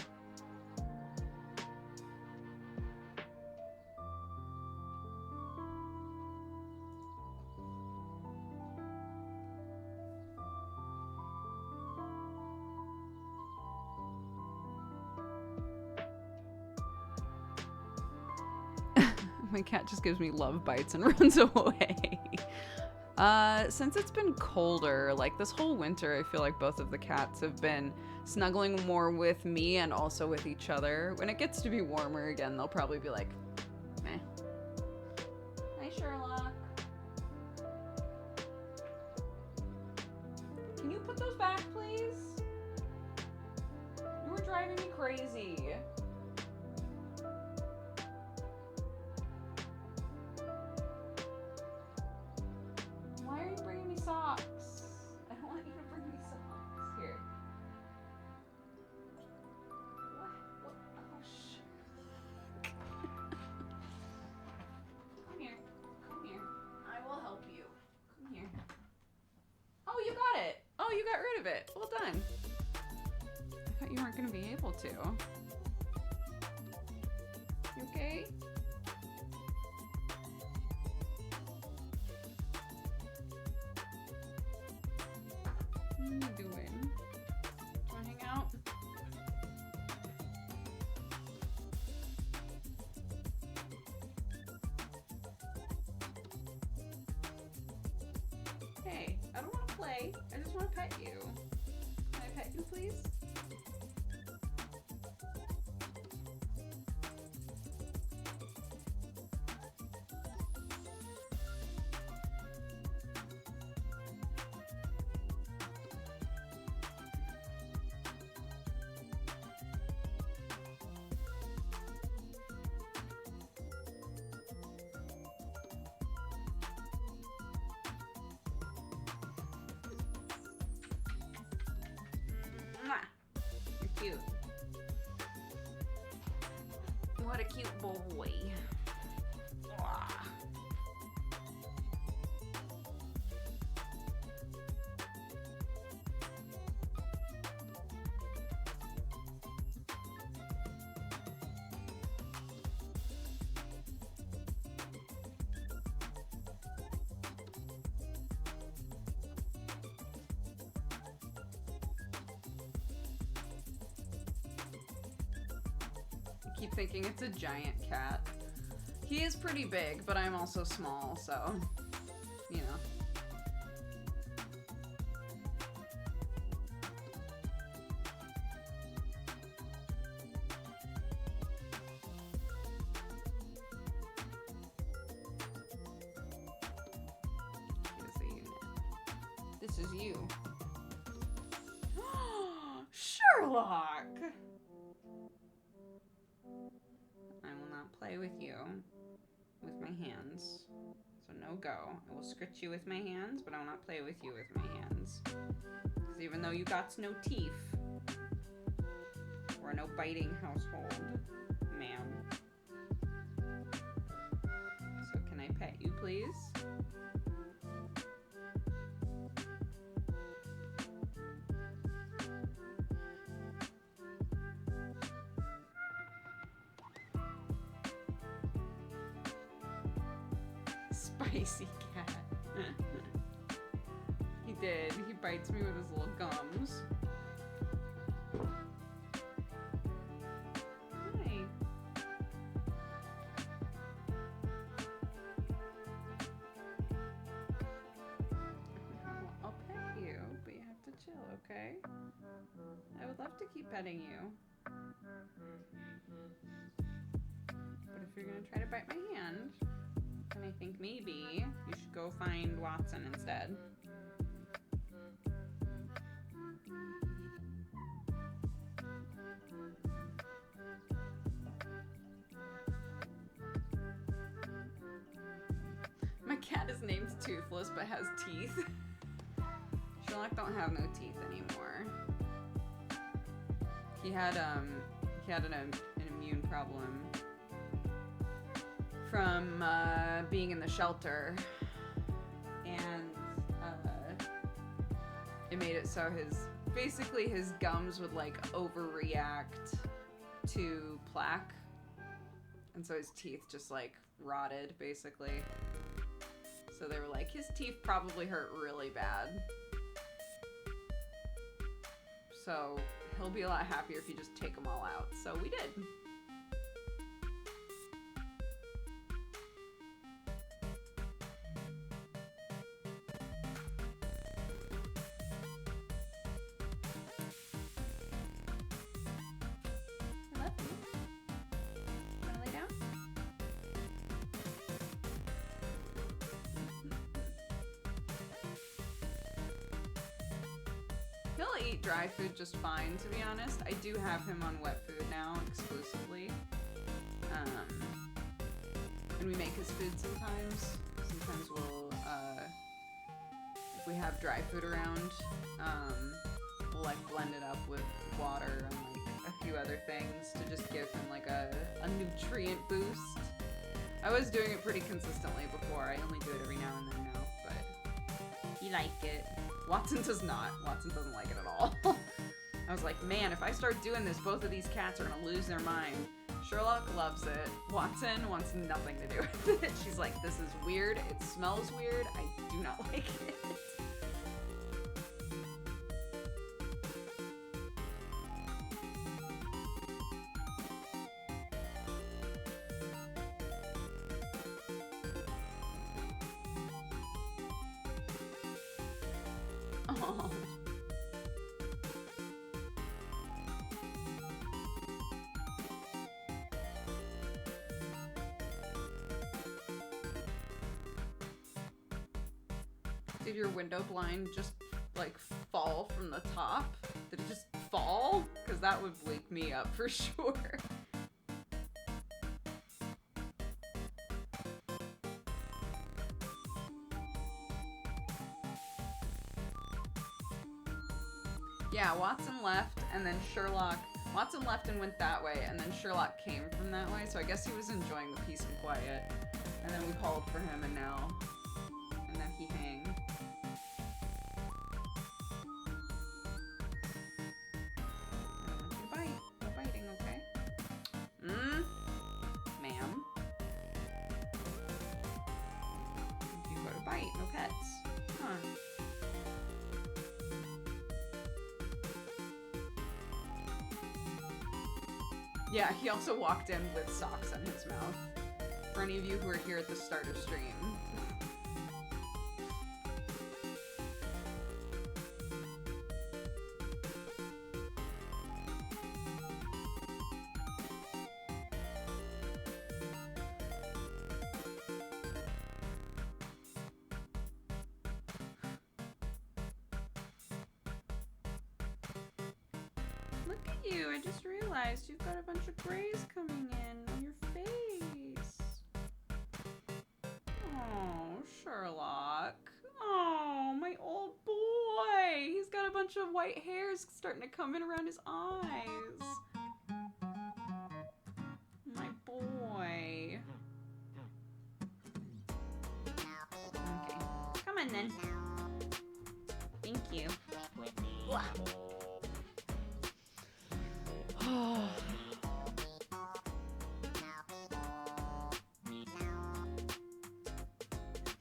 My cat just gives me love bites and runs away. Since it's been colder, like this whole winter, I feel like both of the cats have been snuggling more with me and also with each other. When it gets to be warmer again, they'll probably be like, meh. Hi, Sherlock. Can you put those back, please? You were driving me crazy. Why are you bringing me socks? I don't want you to bring me socks. Here. weren't gonna be able to. You okay? What are you doing? Do you wanna hang out? Hey, I don't want to play. I just want to pet you. Can I pet you, please? Mwah. You're cute. What a cute boy. Mwah. I keep thinking it's a giant cat. He is pretty big, but I'm also small, so, you know. He is a unit. This is you. Sherlock! I will not play with you with my hands. So no go. I will scratch you with my hands, but I will not play with you with my hands. Because even though you got no teeth, we're no biting household, ma'am. So can I pet you, please? Spicy cat. He did. He bites me with his little gums. Hi. I'll pet you, but you have to chill, okay? I would love to keep petting you. But if you're gonna try to bite my hand, and I think maybe you should go find Watson instead. My cat is named Toothless but has teeth. Sherlock don't have no teeth anymore. He had an immune problem from being in the shelter, and it made it so basically his gums would like overreact to plaque, and so his teeth just like rotted basically. So they were like, his teeth probably hurt really bad. So he'll be a lot happier if you just take them all out. So we did. He'll eat dry food just fine, to be honest. I do have him on wet food now, exclusively. And we make his food sometimes. Sometimes we'll, if we have dry food around, we'll like blend it up with water and like a few other things to just give him like a nutrient boost. I was doing it pretty consistently before. I only do it every now and then now, but he liked it. Watson does not. Watson doesn't like it at all. I was like, man, if I start doing this, both of these cats are gonna lose their mind. Sherlock loves it. Watson wants nothing to do with it. She's like, this is weird. It smells weird. I do not like it. Oh. Did your window blind just like fall from the top? Did it just fall? Because that would wake me up for sure. Yeah, Watson left and then Watson left and went that way, and then Sherlock came from that way, so I guess he was enjoying the peace and quiet. And then we called for him, and now he hangs. I don't want you to bite. No biting, okay? Ma'am. You go to bite, no pets. Huh. Yeah, he also walked in with socks in his mouth. For any of you who are here at the start of stream. Look at you, I just realized you've got a bunch of grays coming in on your face. Oh, Sherlock. Oh, my old boy. He's got a bunch of white hairs starting to come in around his eyes. My boy. Okay, come on then. Thank you. Oh.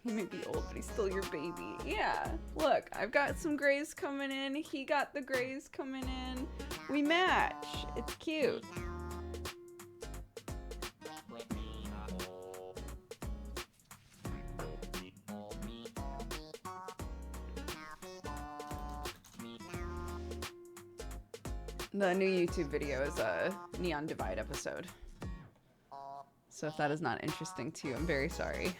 He may be old, but he's still your baby. Yeah, look, I've got some grays coming in. He got the grays coming in. We match. It's cute. The new YouTube video is a Neon Divide episode. So if that is not interesting to you, I'm very sorry.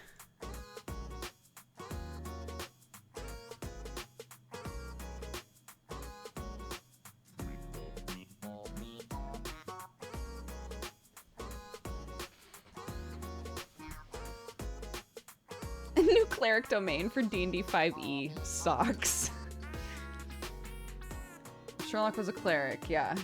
A new cleric domain for D&D 5e socks. Sherlock was a cleric, yeah.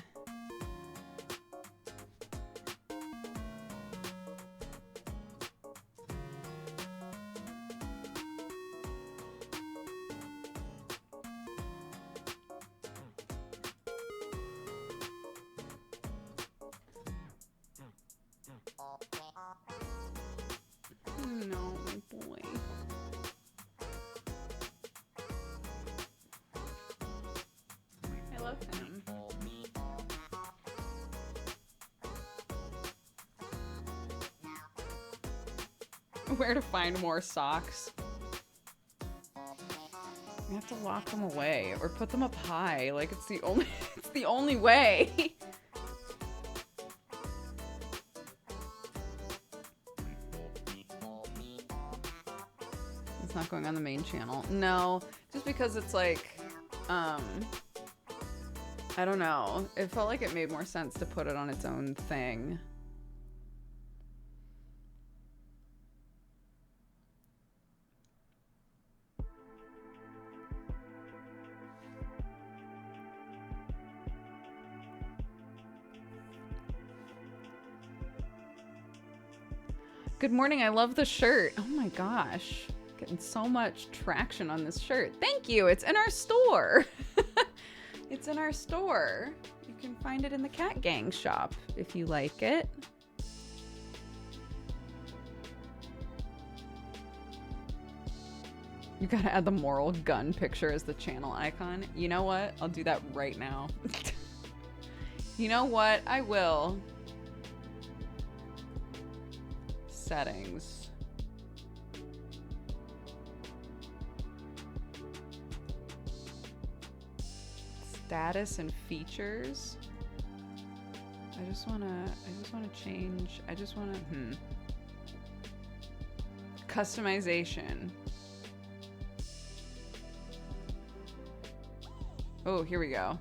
No, my boy. I love him. Where to find more socks? We have to lock them away or put them up high. Like it's the only way. It's not going on the main channel. No, just because it's like, I don't know. It felt like it made more sense to put it on its own thing. Good morning. I love the shirt. Oh my gosh. Getting so much traction on this shirt. Thank you. It's in our store. It's in our store. You can find it in the Cat Gang shop if you like it. You gotta add the moral gun picture as the channel icon. You know what? I'll do that right now. You know what? I will. Settings. Status and features. I just wanna change. Customization. Oh, here we go.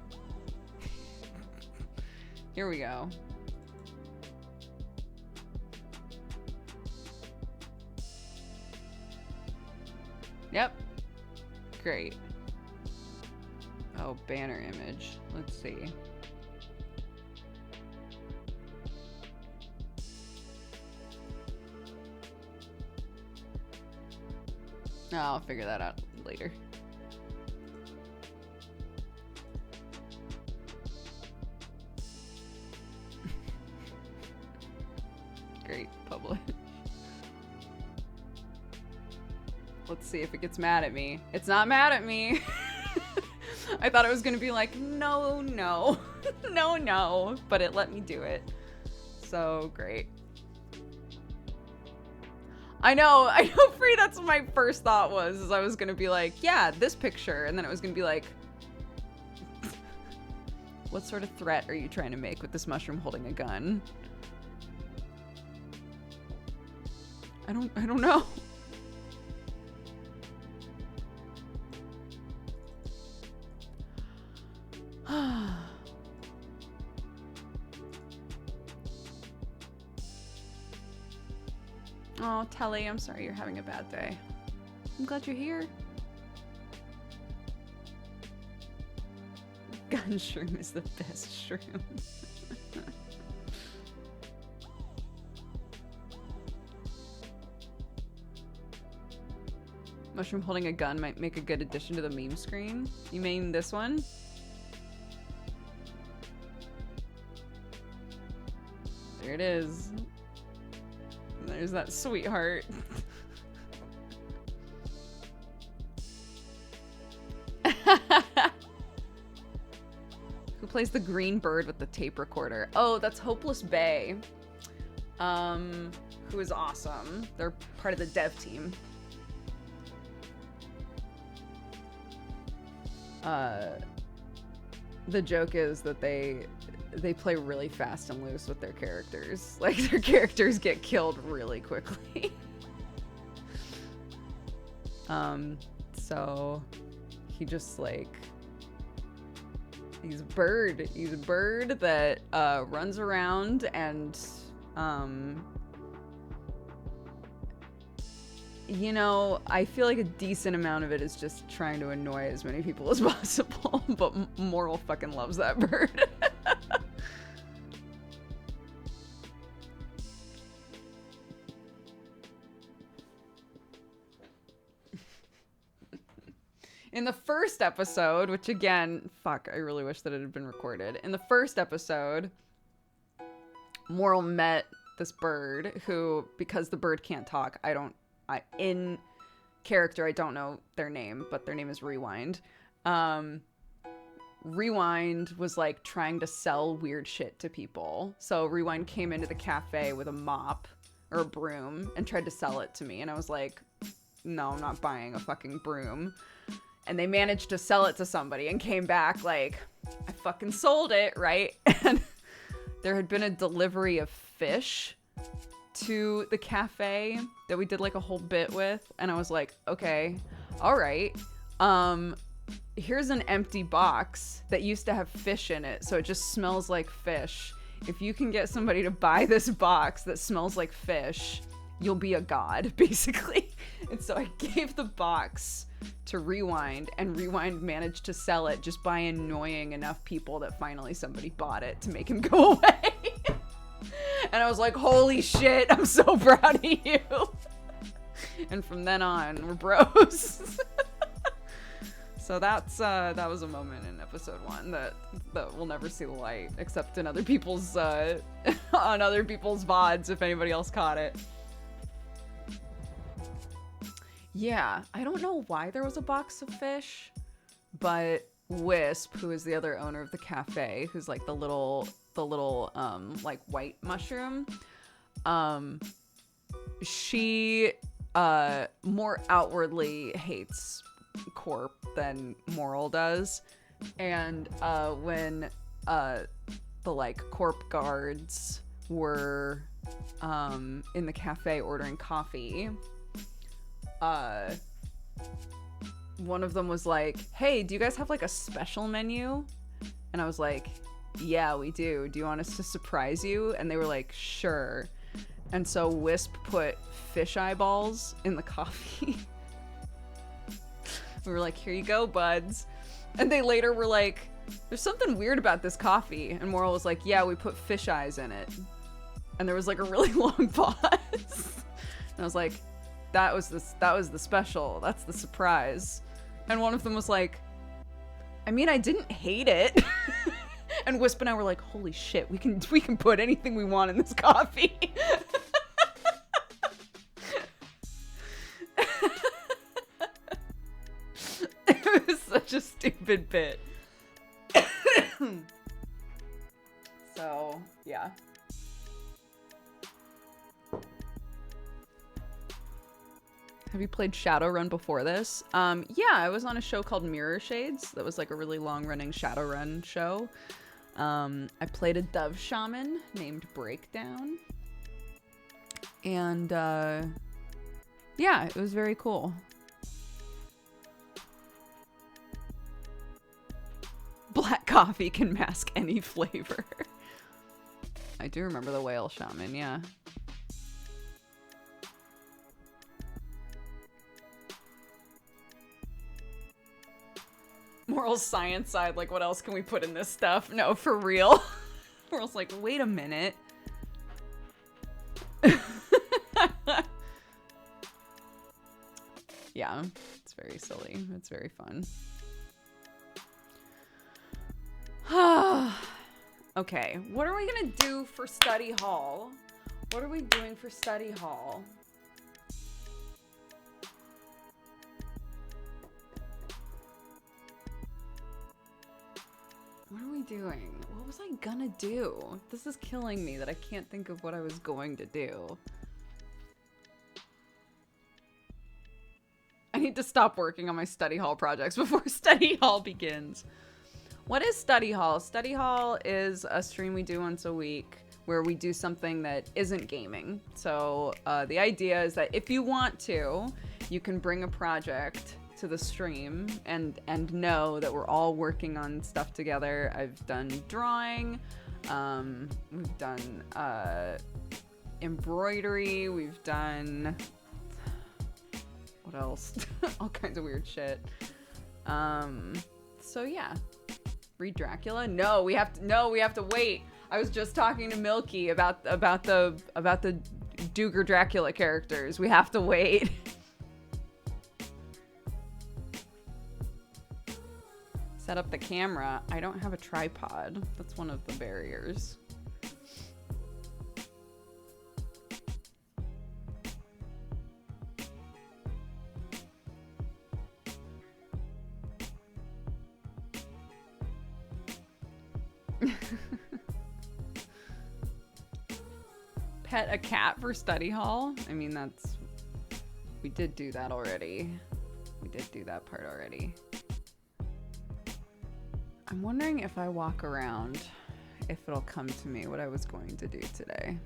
Here we go. Yep. Great. Oh, banner image. Let's see. Oh, I'll figure that out later. Great, publish. Let's see if it gets mad at me. It's not mad at me. I thought it was gonna be like, no, no, no, no, but it let me do it. So great. I know, Free, that's what my first thought was, is I was gonna be like, yeah, this picture, and then it was gonna be like, what sort of threat are you trying to make with this mushroom holding a gun? I don't know. Oh, Telly, I'm sorry you're having a bad day. I'm glad you're here. Gun shroom is the best shroom. Mushroom holding a gun might make a good addition to the meme screen. You mean this one? There it is. There's that sweetheart. Who plays the green bird with the tape recorder? Oh, that's Hopeless Bay. Who is awesome. They're part of the dev team. The joke is that they play really fast and loose with their characters. Like, their characters get killed really quickly. So he just, like, he's a bird. He's a bird that runs around and you know, I feel like a decent amount of it is just trying to annoy as many people as possible, but Moral fucking loves that bird. In the first episode, which again, fuck, I really wish that it had been recorded. In the first episode, Moral met this bird who, because the bird can't talk, in character, I don't know their name, but their name is Rewind. Rewind was like trying to sell weird shit to people. So Rewind came into the cafe with a mop or a broom and tried to sell it to me. And I was like, no, I'm not buying a fucking broom. And they managed to sell it to somebody and came back like, I fucking sold it, right? And there had been a delivery of fish to the cafe that we did like a whole bit with, and I was like, okay, all right, here's an empty box that used to have fish in it, so it just smells like fish. If you can get somebody to buy this box that smells like fish, you'll be a god, basically. And so I gave the box to Rewind, and Rewind managed to sell it just by annoying enough people that finally somebody bought it to make him go away. And I was like, holy shit, I'm so proud of you. And from then on, we're bros. So that's that was a moment in episode 1 that will never see the light, except in other people's on other people's VODs if anybody else caught it. Yeah, I don't know why there was a box of fish, but Wisp, who is the other owner of the cafe, who's like the little like white mushroom, she more outwardly hates Corp than Moral does, and when the like Corp guards were in the cafe ordering coffee, one of them was like, hey, do you guys have like a special menu? And I was like, yeah, we do. Do you want us to surprise you? And they were like, sure. And so Wisp put fish eyeballs in the coffee. We were like, here you go, buds. And they later were like, there's something weird about this coffee. And Moral was like, yeah, we put fish eyes in it. And there was like a really long pause. And I was like, that was the special. That's the surprise. And one of them was like, I mean, I didn't hate it. And Wisp and I were like, holy shit, we can put anything we want in this coffee. It was such a stupid bit. So, yeah. Have you played Shadowrun before this? Yeah, I was on a show called Mirror Shades. That was like a really long-running Shadowrun show. I played a dove shaman named Breakdown. And, yeah, it was very cool. Black coffee can mask any flavor. I do remember the whale shaman, yeah. Moral's science side, like, what else can we put in this stuff? No, for real. Moral's like, wait a minute. Yeah, it's very silly. It's very fun. Okay, what are we gonna do for study hall? What are we doing for study hall? What are we doing? What was I gonna do? This is killing me that I can't think of what I was going to do. I need to stop working on my study hall projects before study hall begins. What is study hall? Study hall is a stream we do once a week where we do something that isn't gaming. So the idea is that if you want to, you can bring a project to the stream and know that we're all working on stuff together. I've done drawing, we've done embroidery, we've done what else? All kinds of weird shit. So yeah. Read Dracula? No, we have to wait. I was just talking to Milky about the Duger Dracula characters. We have to wait. Set up the camera. I don't have a tripod. That's one of the barriers. Pet a cat for study hall? I mean, we did do that already. We did do that part already. I'm wondering if I walk around, if it'll come to me what I was going to do today.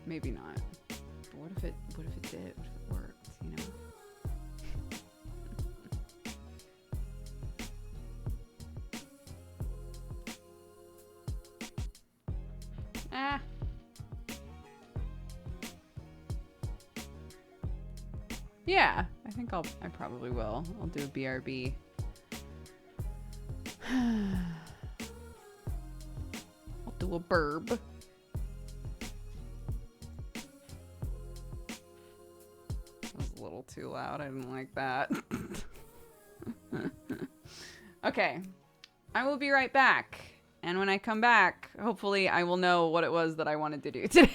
Maybe not. But what if it did? What if it worked, you know? Ah. Yeah, I think I probably will. I'll do a BRB. I'll do a burb. That was a little too loud. I didn't like that. Okay. I will be right back. And when I come back, hopefully I will know what it was that I wanted to do today.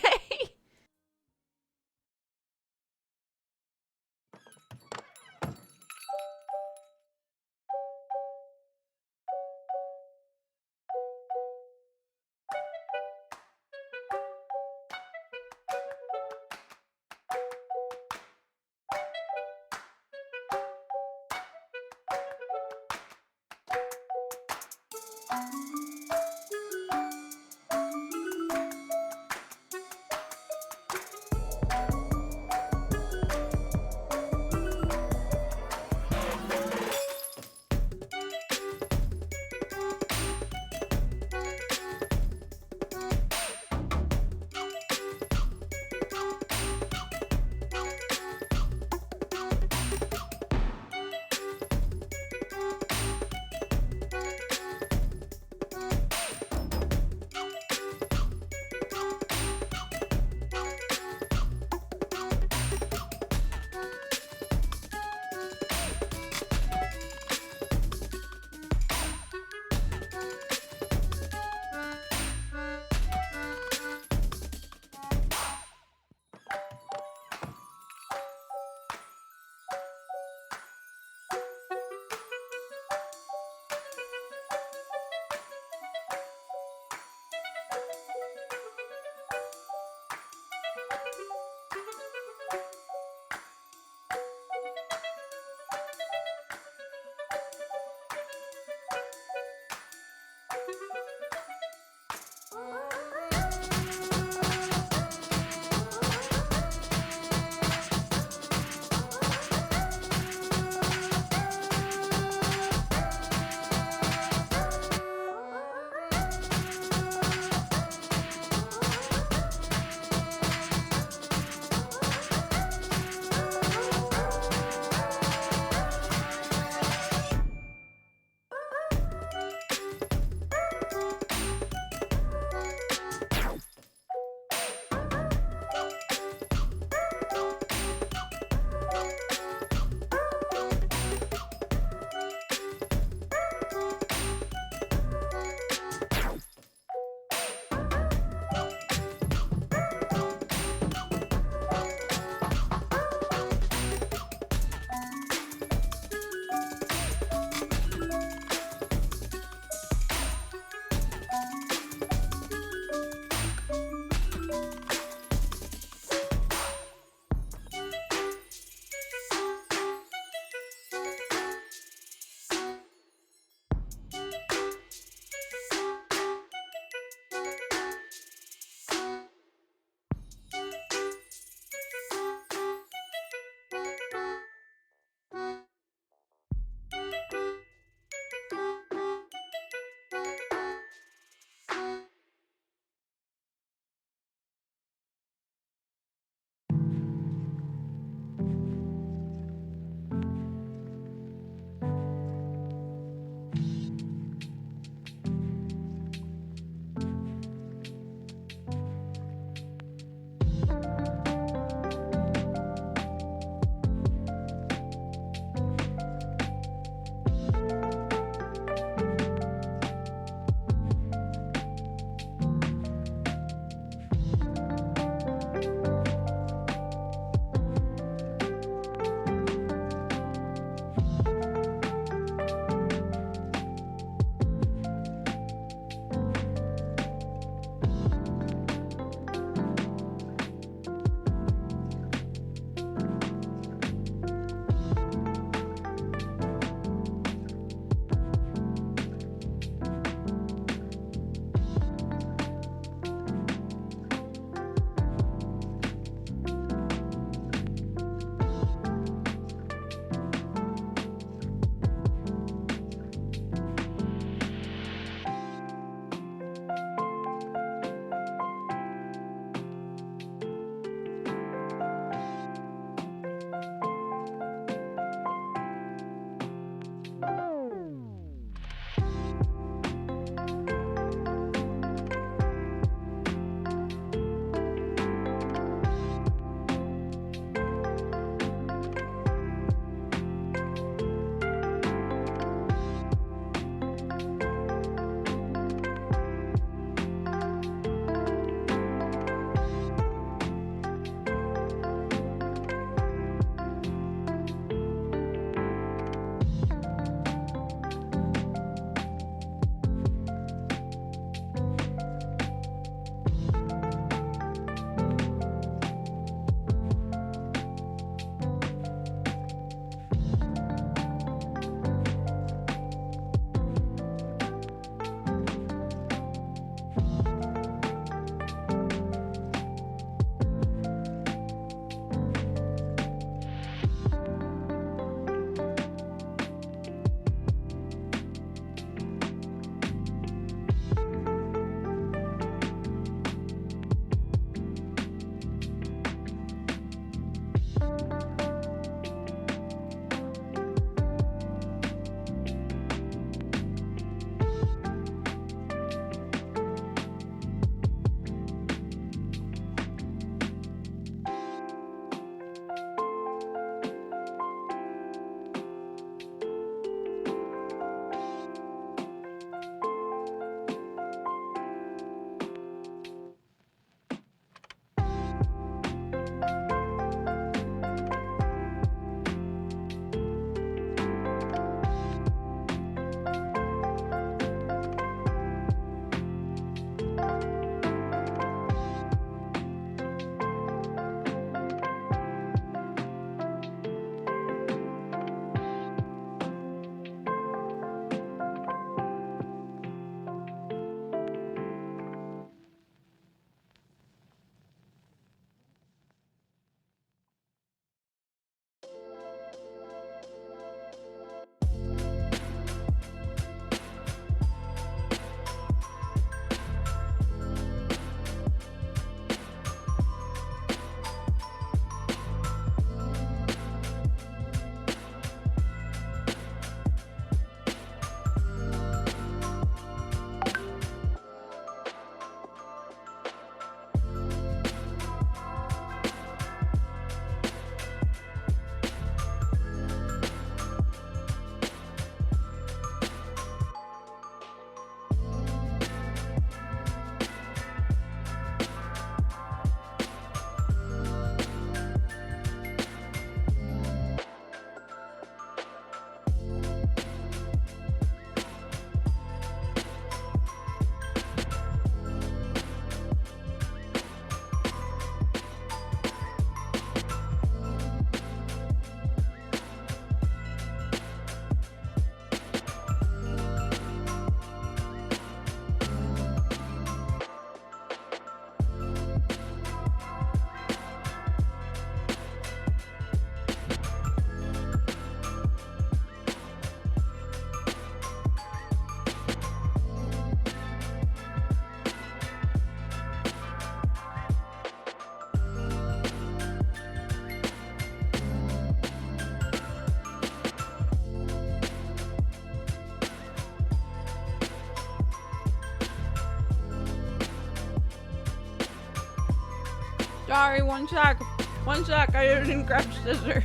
One sec. One sec. I didn't grab scissors.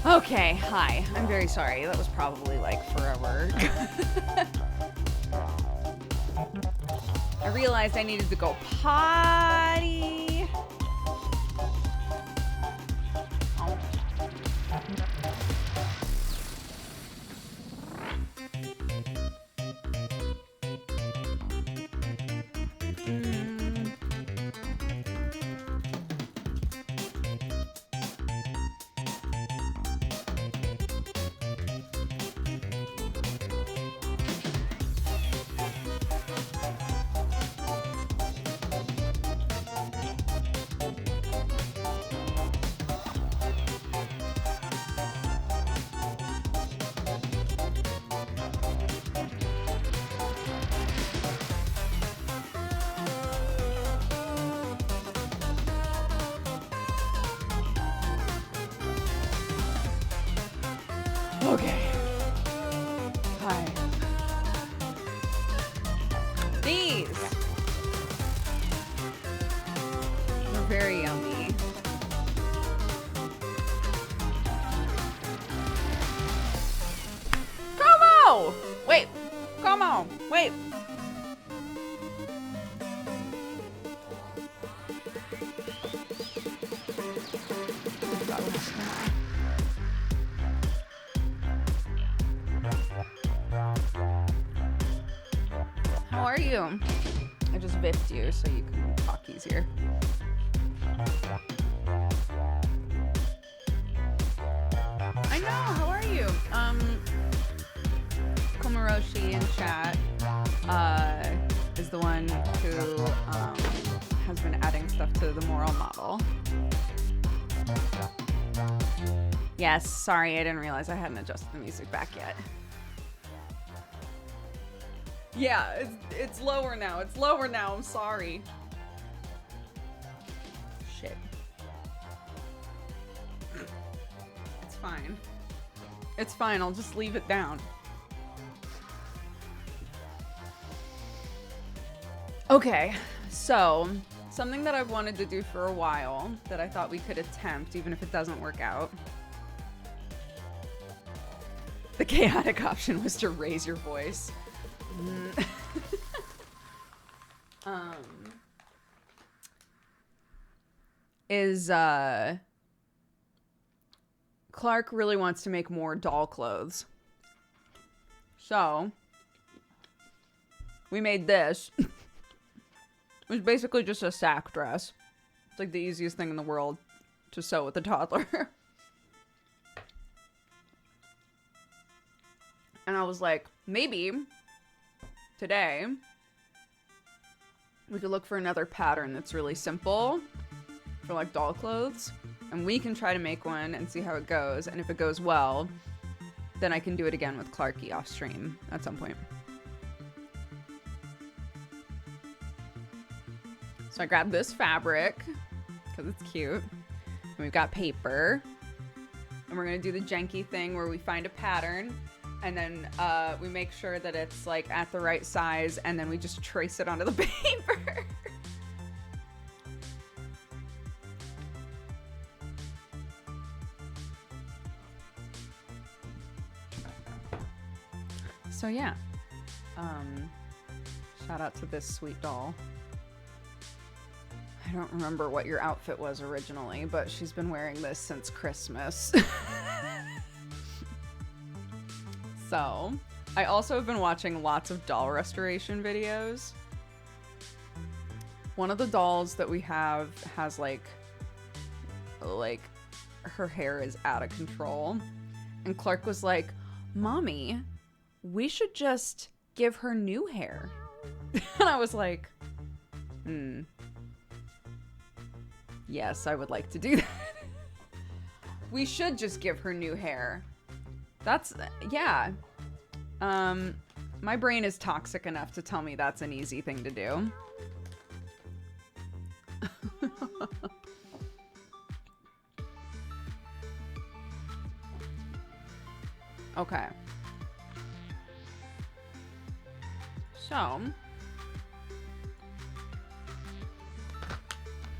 Okay, hi. I'm very sorry. That was probably like forever. I realized I needed to go potty. Oh. Okay. Hi. These are very yummy. Como! Wait. Como! Wait. How are you? I just biffed you so you can talk easier. I know, how are you? Komaroshi in chat is the one who has been adding stuff to the moral model. Yes, sorry, I didn't realize I hadn't adjusted the music back yet. Yeah, it's lower now. It's lower now. I'm sorry. Shit. It's fine. It's fine. I'll just leave it down. Okay, so something that I've wanted to do for a while that I thought we could attempt, even if it doesn't work out. The chaotic option was to raise your voice. Clark really wants to make more doll clothes. So we made this. It was basically just a sack dress. It's like the easiest thing in the world to sew with a toddler. And I was like, maybe today we could look for another pattern that's really simple for like doll clothes, and we can try to make one and see how it goes. And if it goes well, then I can do it again with Clarky off stream at some point. So I grabbed this fabric because it's cute. And we've got paper. And we're going to do the janky thing where we find a pattern and then we make sure that it's like at the right size, and then we just trace it onto the paper. So yeah, shout out to this sweet doll. I don't remember what your outfit was originally, but she's been wearing this since Christmas. So, I also have been watching lots of doll restoration videos. One of the dolls that we have has like her hair is out of control. And Clark was like, "Mommy, we should just give her new hair." And I was like, yes, I would like to do that. We should just give her new hair. That's, yeah. My brain is toxic enough to tell me that's an easy thing to do. Okay. So,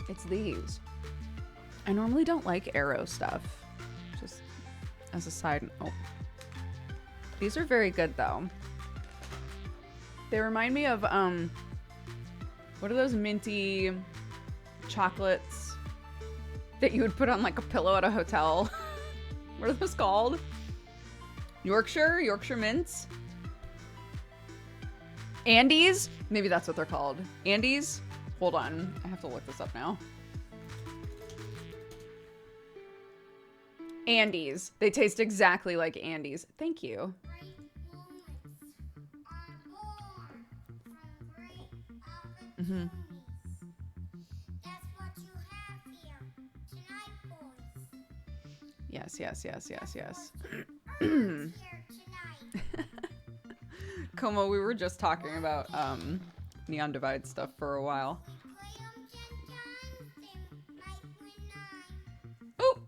it's these. I normally don't like arrow stuff. Just as a side note. These are very good though. They remind me of what are those minty chocolates that you would put on like a pillow at a hotel? What are those called? Yorkshire mints? Andes? Maybe that's what they're called. Andes? Hold on, I have to look this up now. Andes. They taste exactly like Andes. Thank you. Mm-hmm. Yes. Como, we were just talking about Neon Divide stuff for a while. Oh!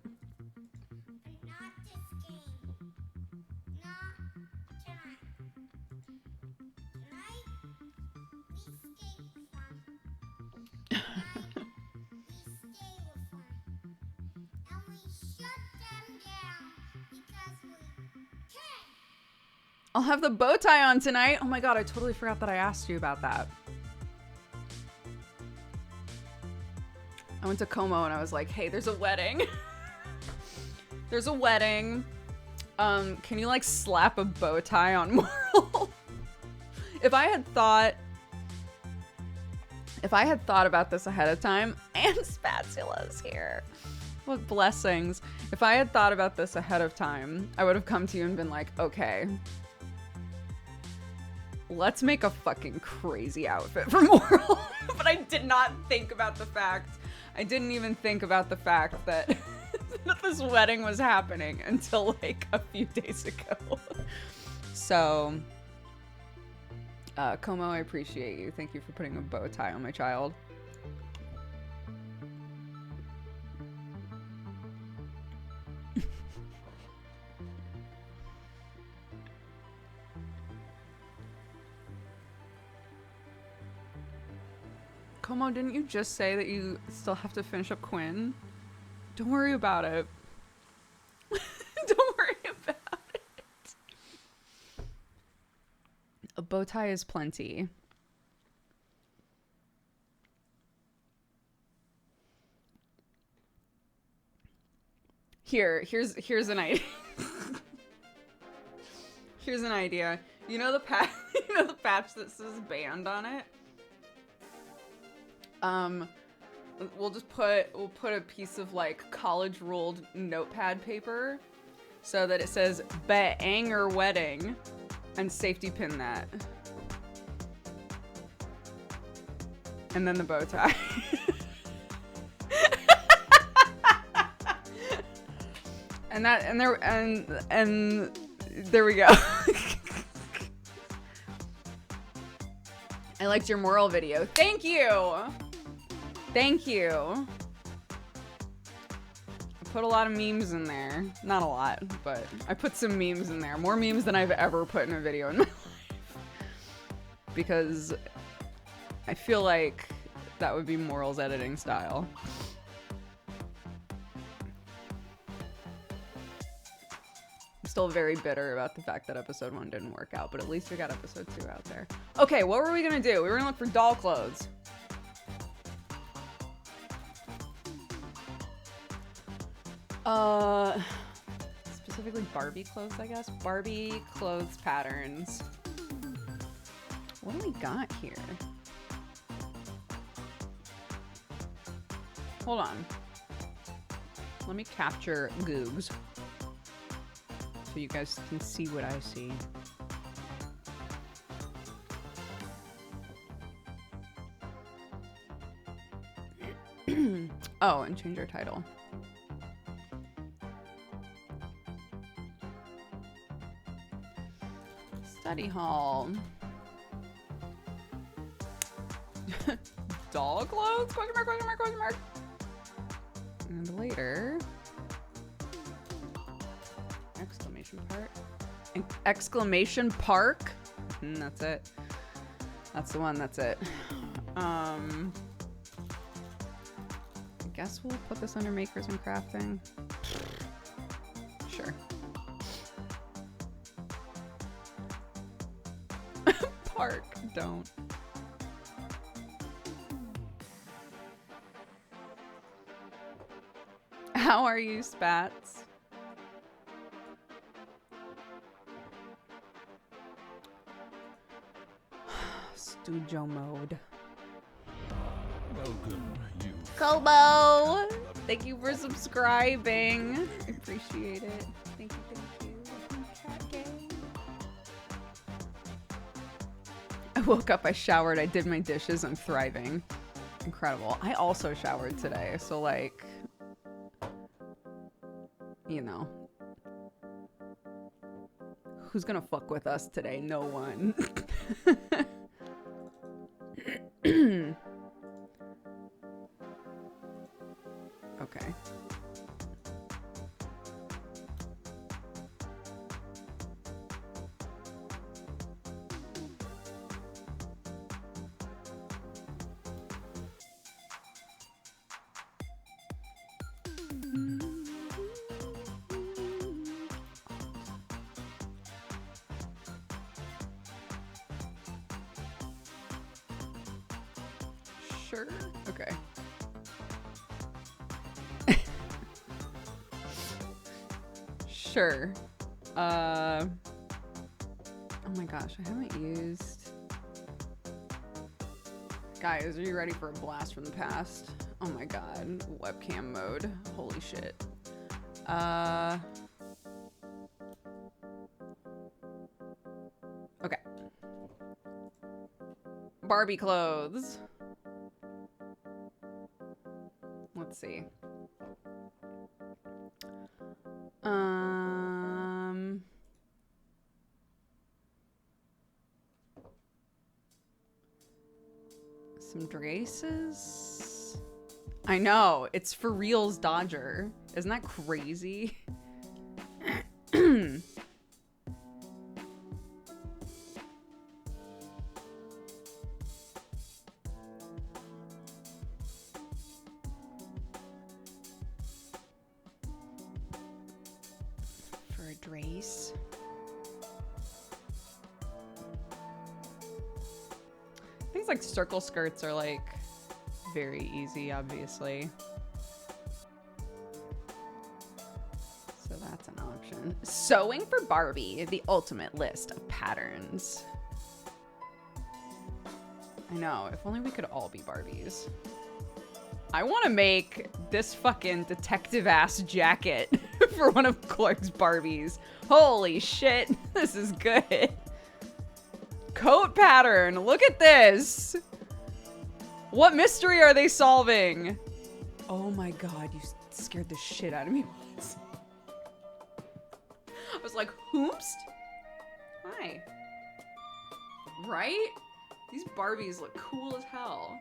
I'll have the bow tie on tonight. Oh my god, I totally forgot that I asked you about that. I went to Como and I was like, hey, there's a wedding. There's a wedding. Can you like slap a bow tie on Moral? If I had thought about this ahead of time, and Spatula's here. What blessings. If I had thought about this ahead of time, I would have come to you and been like, okay, let's make a fucking crazy outfit for Moral. But I did not think about the fact, I didn't even think about the fact that this wedding was happening until like a few days ago. So, Como, I appreciate you. Thank you for putting a bow tie on my child. Como, didn't you just say that you still have to finish up Quinn? Don't worry about it. Don't worry about it. A bow tie is plenty. Here's an idea. Here's an idea. You know the patch that says band on it? We'll put a piece of like college ruled notepad paper so that it says Banger Wedding And safety pin that. And then the bow tie. and there we go. I liked your moral video. Thank you. Thank you. I put a lot of memes in there. Not a lot, but I put some memes in there. More memes than I've ever put in a video in my life. Because I feel like that would be Moral's editing style. I'm still very bitter about the fact that episode 1 didn't work out, but at least we got episode 2 out there. Okay, what were we gonna do? We were gonna look for doll clothes. Specifically Barbie clothes, I guess. Barbie clothes patterns. What do we got here? Hold on. Let me capture Googs so you guys can see what I see. Oh, and change our title. Study hall. Doll clothes? Question mark, question mark, question mark. And later. Exclamation part. Exclamation park? That's it. That's the one, that's it. I guess we'll put this under makers and crafting. Sure. Park, don't. How are you, Spats? Studio mode. Welcome, you. Kobo! Thank you for subscribing. I appreciate it. Thank you, thank you. Cat gang. I woke up, I showered, I did my dishes, I'm thriving. Incredible. I also showered today, so like, you know. Who's gonna fuck with us today? No one. Okay. Sure. Okay. Sure. Oh my gosh, I haven't used... Guys, are you ready for a blast from the past? Oh my god, webcam mode. Holy shit. Okay. Barbie clothes. Let's see. Some Draces? I know, it's for reals Dodger. Isn't that crazy? For a Drace. Things like circle skirts are like very easy, obviously. So that's an option. Sewing for Barbie, the ultimate list of patterns. I know, if only we could all be Barbies. I want to make this fucking detective ass jacket for one of Clark's Barbies. Holy shit, this is good. coat pattern. Look at this. What mystery are they solving? Oh my god, you scared the shit out of me. I was like, whoomst? Hi. Right? These Barbies look cool as hell.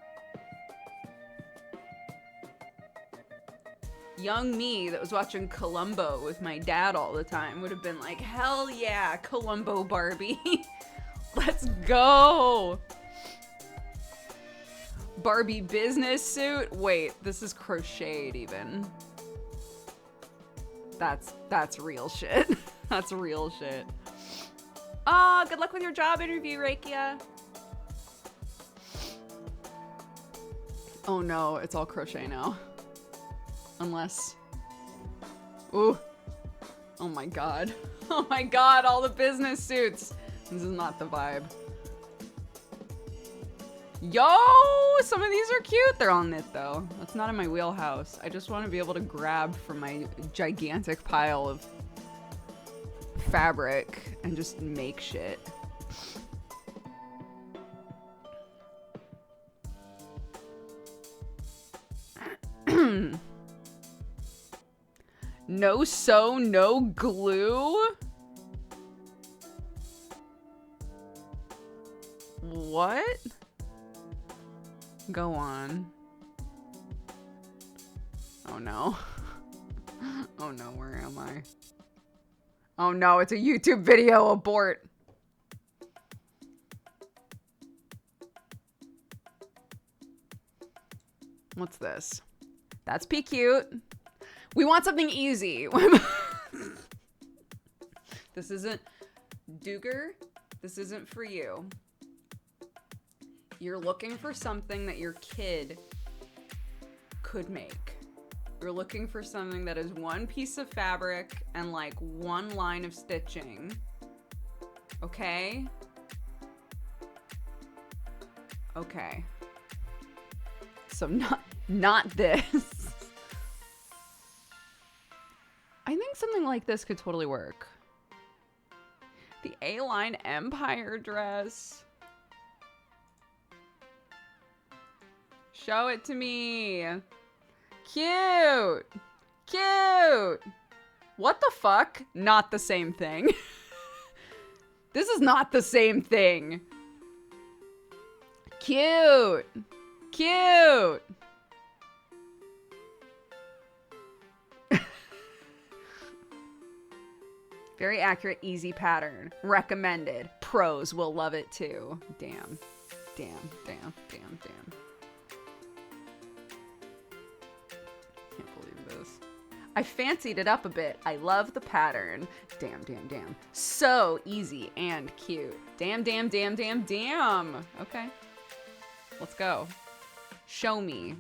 Young me that was watching Columbo with my dad all the time would have been like, hell yeah, Columbo Barbie. Let's go. Barbie business suit. Wait, this is crocheted even. That's real shit. That's real shit. Oh, good luck with your job interview, Rakia. Oh no, it's all crochet now. Unless... Ooh. Oh my god. Oh my god, all the business suits. This is not the vibe. Yo! Some of these are cute. They're all knit though. That's not in my wheelhouse. I just want to be able to grab from my gigantic pile of fabric and just make shit. No sew, no glue? What? Go on. Oh no. Oh no, where am I? Oh no, it's a YouTube video, abort. What's this? That's P cute. We want something easy. This isn't Duger. This isn't for you. You're looking for something that your kid could make. You're looking for something that is one piece of fabric and like one line of stitching. Okay? Okay. So not this. I think something like this could totally work. The A-line Empire dress. Show it to me. Cute. Cute. What the fuck? Not the same thing. This is not the same thing. Cute. Cute. Very accurate, easy pattern. Recommended. Pros will love it too. Damn. Damn, damn, damn, damn. Can't believe this. I fancied it up a bit. I love the pattern. Damn, damn, damn. So easy and cute. Damn, damn, damn, damn, damn. Okay. Let's go. Show me.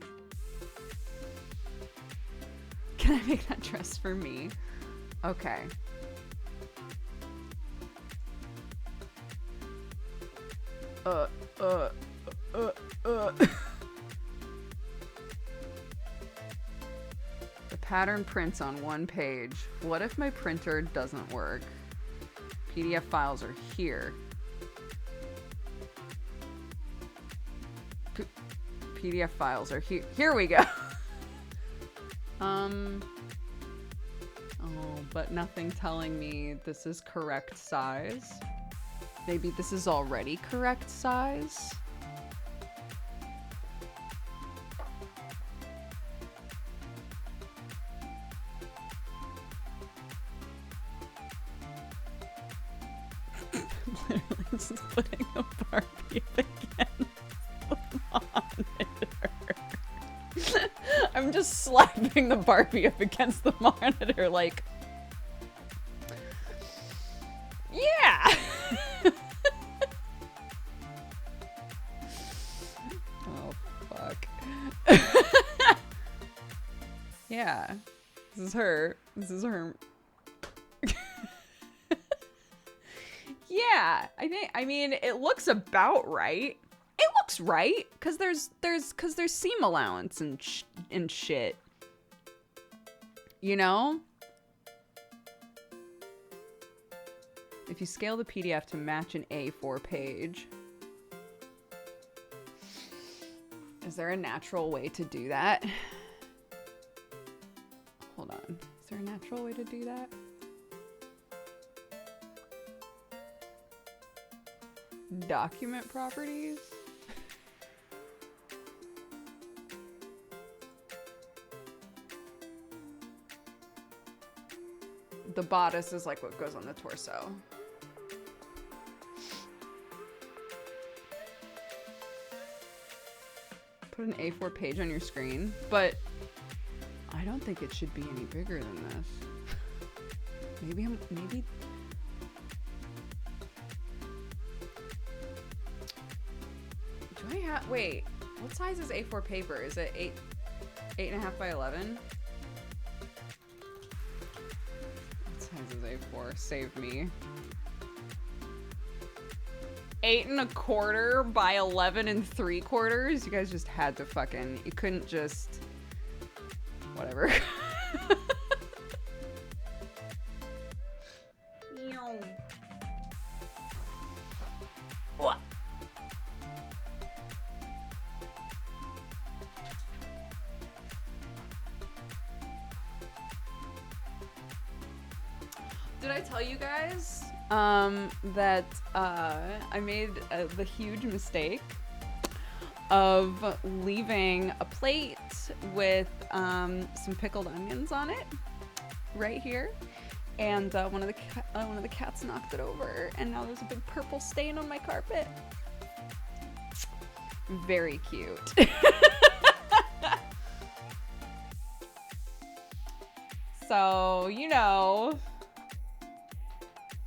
Can I make that dress for me? Okay. The pattern prints on one page. What if my printer doesn't work? PDF files are here. PDF files are here. Here we go. Oh, but nothing telling me this is correct size. Maybe this is already correct size. Literally just putting a Barbie against the monitor. I'm just slapping the Barbie up against the monitor like, yeah. Oh, fuck. Yeah. This is her. This is her. Yeah. I mean, it looks about right. It looks right cuz there's seam allowance and shit. You know? If you scale the PDF to match an A4 page. Is there a natural way to do that? Hold on. Is there a natural way to do that? Document properties? The bodice is like what goes on the torso. Put an A4 page on your screen, but I don't think it should be any bigger than this. Maybe do I have, wait, what size is A4 paper? Is it 8.5 by 11? What size is A4? Save me. 8.25 by 11 3/4. You guys just had to fucking, you couldn't just, whatever. What? Did I tell you guys that I made the huge mistake of leaving a plate with some pickled onions on it right here, and one of the cats knocked it over, and now there's a big purple stain on my carpet. Very cute. So, you know,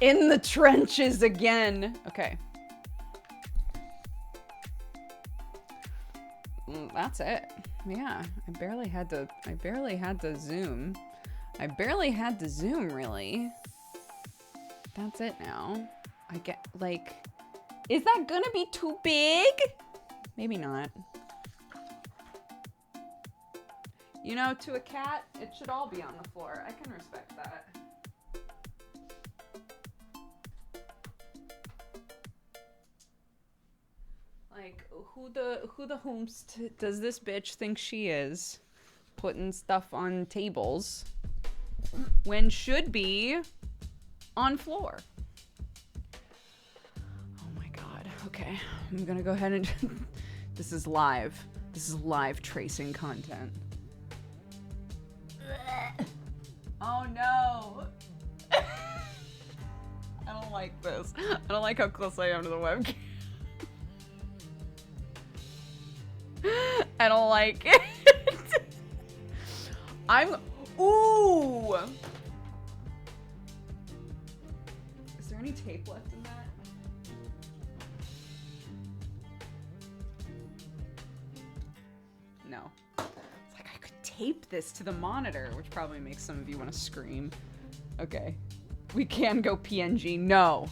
in the trenches again. Okay. That's it. Yeah, I barely had to zoom. I barely had to zoom, really. That's it now. I get, like, is that gonna be too big? Maybe not. You know, to a cat, it should all be on the floor. I can respect that. Like, who the whomst does this bitch think she is? Putting stuff on tables when should be on floor. Oh my god. Okay, I'm gonna go ahead and this is live. This is live tracing content. Oh no. I don't like this. I don't like how close I am to the webcam. I don't like it. Ooh! Is there any tape left in that? No. It's like I could tape this to the monitor, which probably makes some of you want to scream. Okay. We can go PNG. No.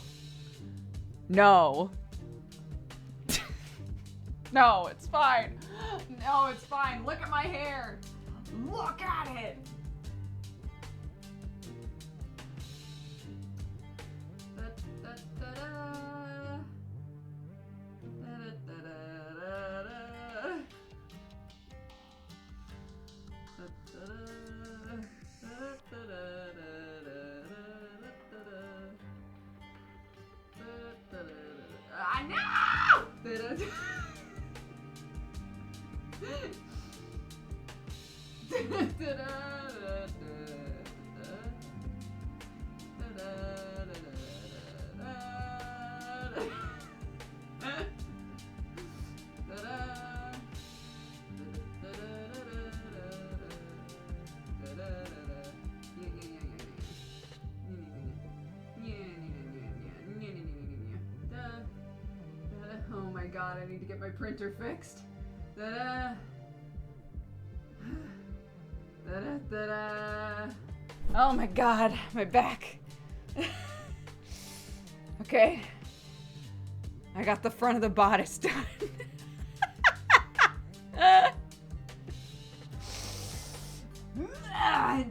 No. No, it's fine. No, it's fine. Look at my hair. Look at it. I know. Oh my god, I need to get my printer fixed. Da-da. Da-da, da-da. Oh my god, my back. Okay. I got the front of the bodice done.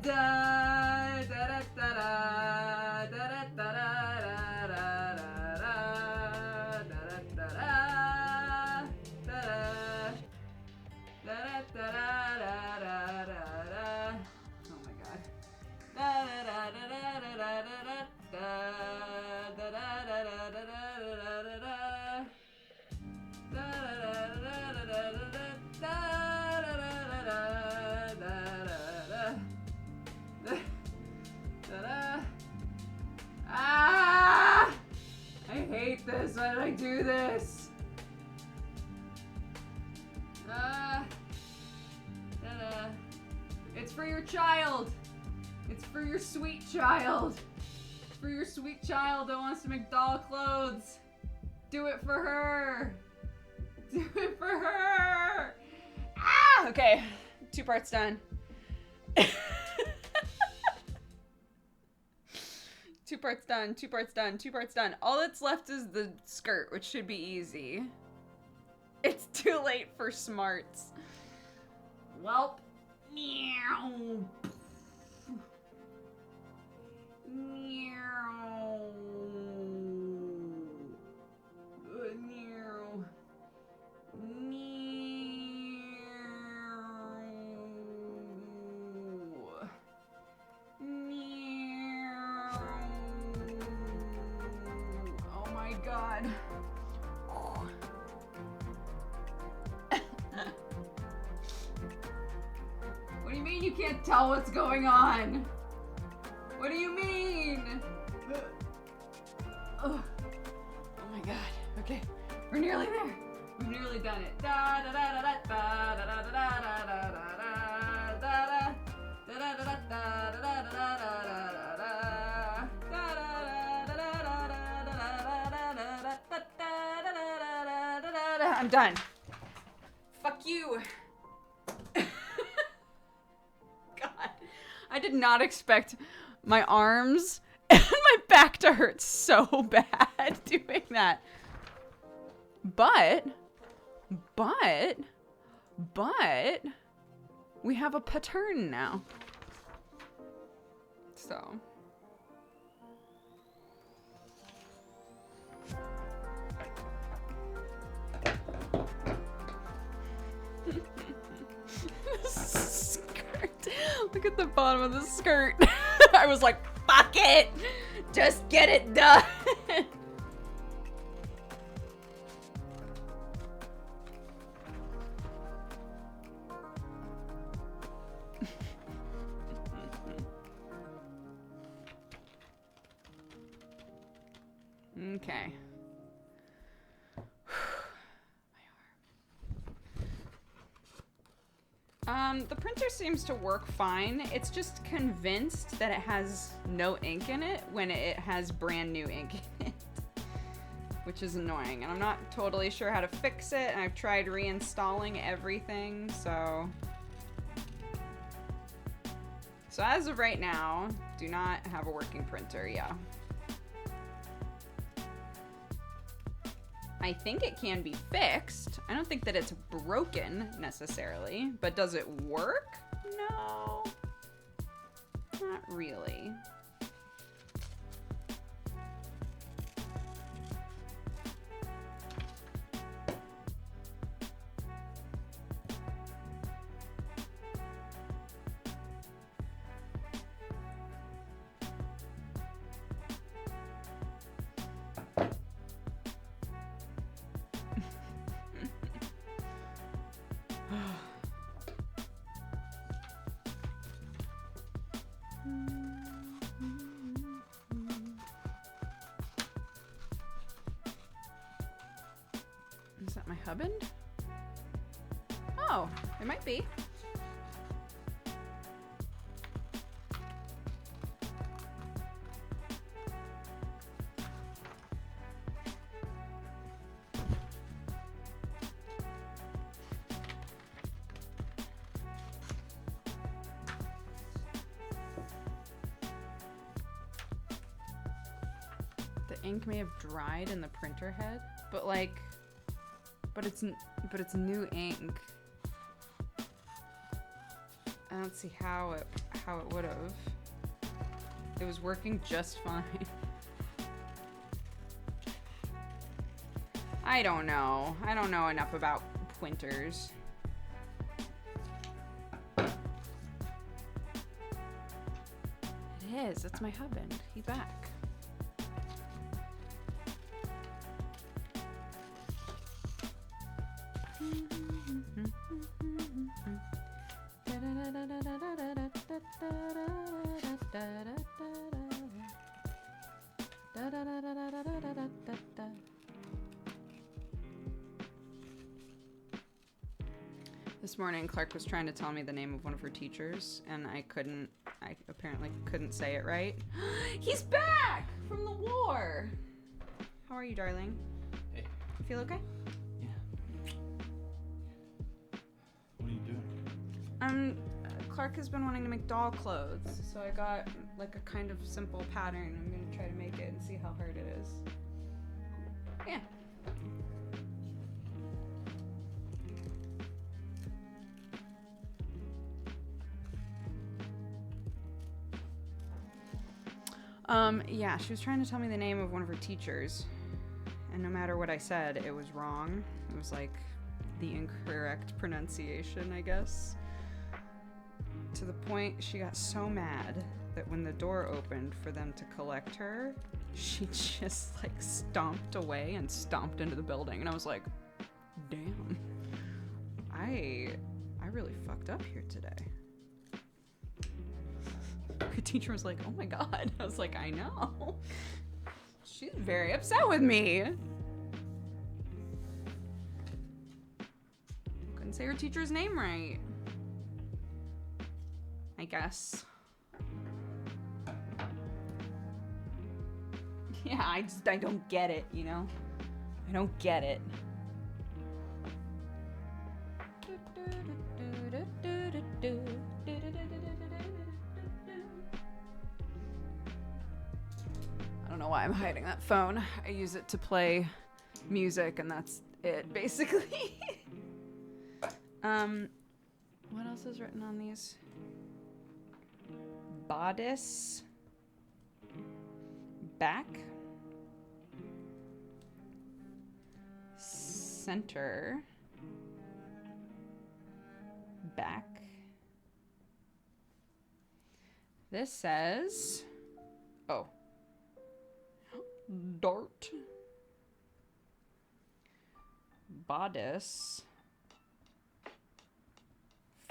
Da-da, da-da, da-da, da-da, da-da, da-da. Why did I do this? It's for your child. It's for your sweet child. It's for your sweet child that wants to make doll clothes. Do it for her. Do it for her. Ah! Okay, 2 parts done. 2 parts done, 2 parts done, 2 parts done. All that's left is the skirt, which should be easy. It's too late for smarts. Welp. Meow. Meow. Meow. Meow. Oh my god. What do you mean you can't tell what's going on? What do you mean? Oh my god. Okay, we're nearly there. We've nearly done it. Da da da da da da da da da da da da da. I'm done. Fuck you. God, I did not expect my arms and my back to hurt so bad doing that. But we have a pattern now. So. Skirt. Look at the bottom of the skirt. I was like, fuck it. Just get it done. Okay. The printer seems to work fine. It's just convinced that it has no ink in it when it has brand new ink in it, which is annoying. And I'm not totally sure how to fix it, and I've tried reinstalling everything, so as of right now, do not have a working printer, yeah. I think it can be fixed. I don't think that it's broken necessarily, but does it work? No, not really. Is that my hubband? Oh, it might be. The ink may have dried in the printer head, but like, but it's new ink. I don't see how it would have. It was working just fine. I don't know. I don't know enough about printers. It is. That's my husband. He's back. This morning, Clark was trying to tell me the name of one of her teachers, and I apparently couldn't say it right. He's back from the war! How are you, darling? Hey. You feel okay? Yeah. What are you doing? Clark has been wanting to make doll clothes, so I got like a kind of simple pattern. I'm gonna try to make it and see how hard it is. Yeah. Yeah, she was trying to tell me the name of one of her teachers, and no matter what I said, it was wrong. It was like the incorrect pronunciation, I guess. To the point she got so mad that when the door opened for them to collect her, she just like stomped away and stomped into the building, and I was like, damn, I really fucked up here today. The teacher was like, oh my god. I was like, I know. She's very upset with me. Couldn't say her teacher's name right, I guess. Yeah, I don't get it, you know? I don't get it. I don't know why I'm hiding that phone. I use it to play music, and that's it, basically. What else is written on these? Bodice. Back. Center. Back. This says, oh, dart, bodice,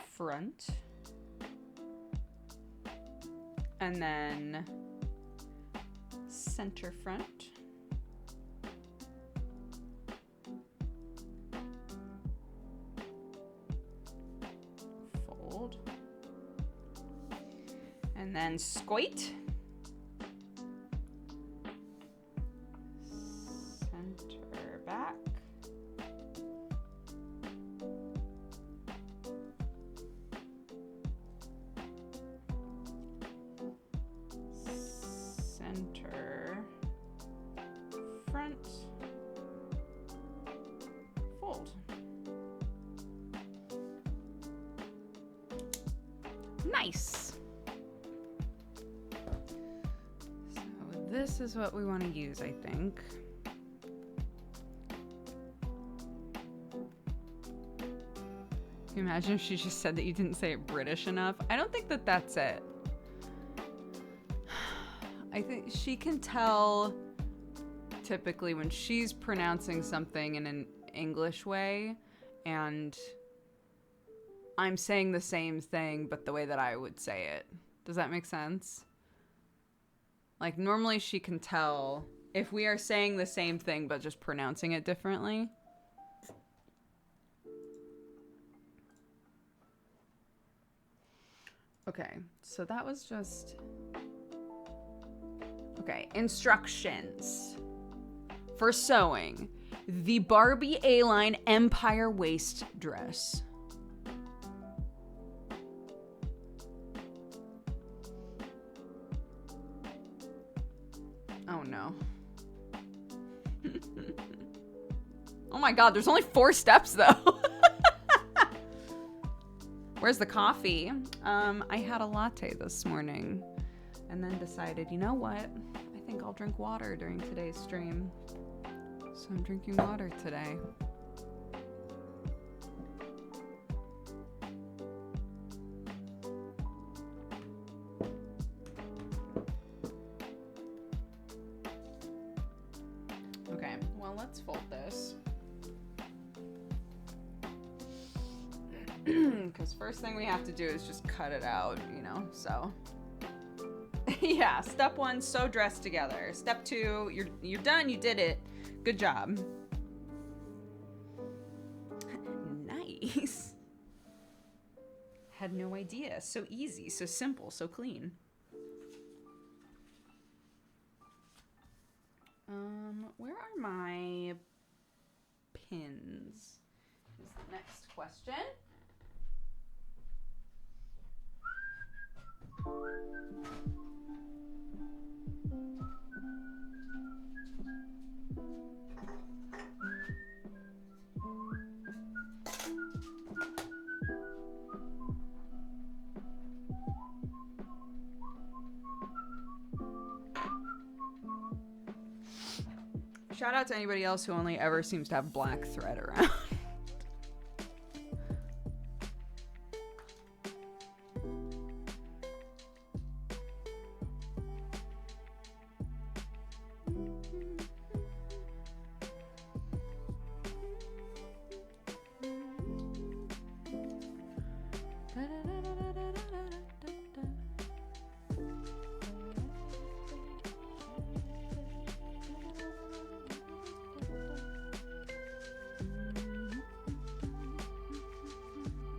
front, and then center front, fold, and then squat, center back, center front, fold. Nice. So this is what we want to use, I think. Can you imagine if she just said that you didn't say it British enough? I don't think that that's it. I think she can tell typically when she's pronouncing something in an English way, and I'm saying the same thing but the way that I would say it. Does that make sense? Like, normally she can tell if we are saying the same thing but just pronouncing it differently. Okay, so that was just... Okay, instructions. For sewing, the Barbie A-line Empire waist dress. Oh no. Oh my god, there's only 4 steps though. Where's the coffee? I had a latte this morning and then decided, you know what? I think I'll drink water during today's stream. So I'm drinking water today. Okay, well, let's fold this. Because first thing we have to do is just cut it out, you know, so. Yeah, step 1, sew dress together. Step 2, you're done, you did it. Good job. Nice. Had no idea. So easy, so simple, so clean. Where are my pins? Is the next question. Shout out to anybody else who only ever seems to have black thread around.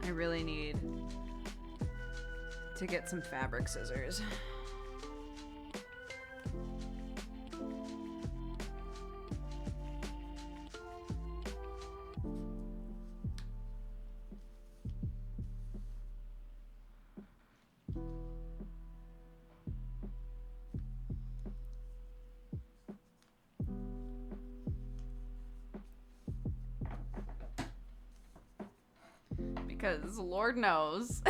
I really need to get some fabric scissors. Because Lord knows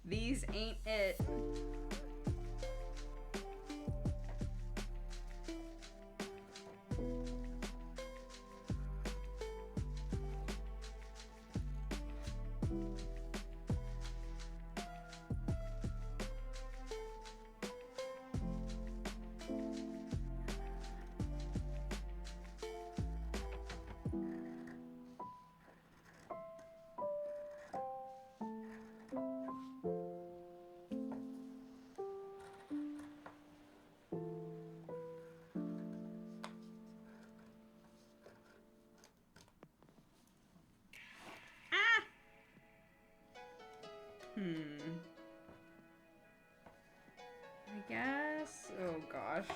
these ain't it. I guess. Oh gosh.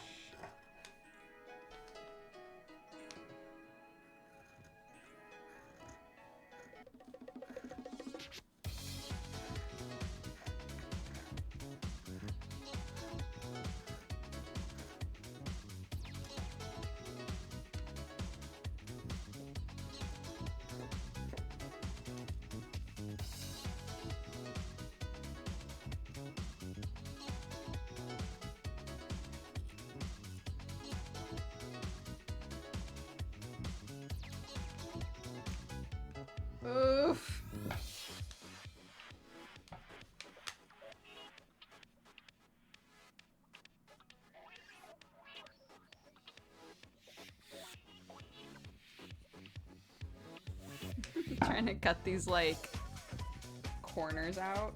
Oof. Trying to cut these like corners out.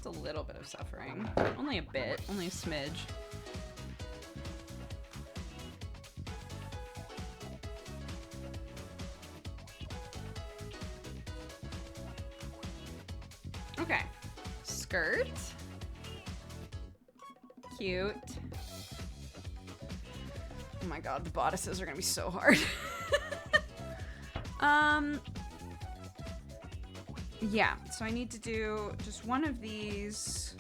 A little bit of suffering. Only a bit, only a smidge. Okay. Skirt. Cute. Oh my god, the bodices are gonna be so hard. Yeah, so I need to do just one of these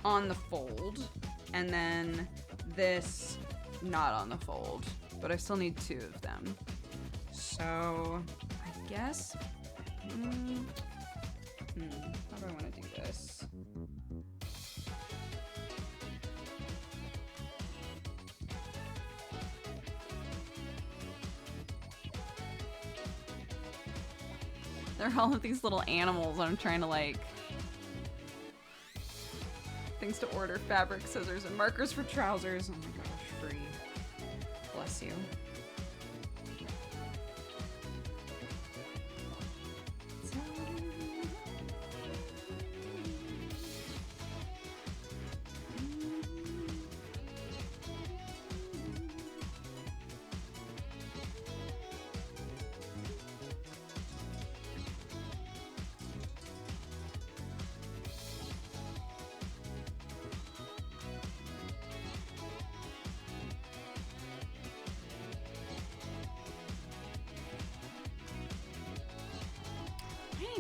on the fold, and then this not on the fold, but I still need two of them. So I guess, how do I want to do this? There are all of these little animals I'm trying to like... Things to order, fabric, scissors, and markers for trousers. Oh my gosh, free. Bless you.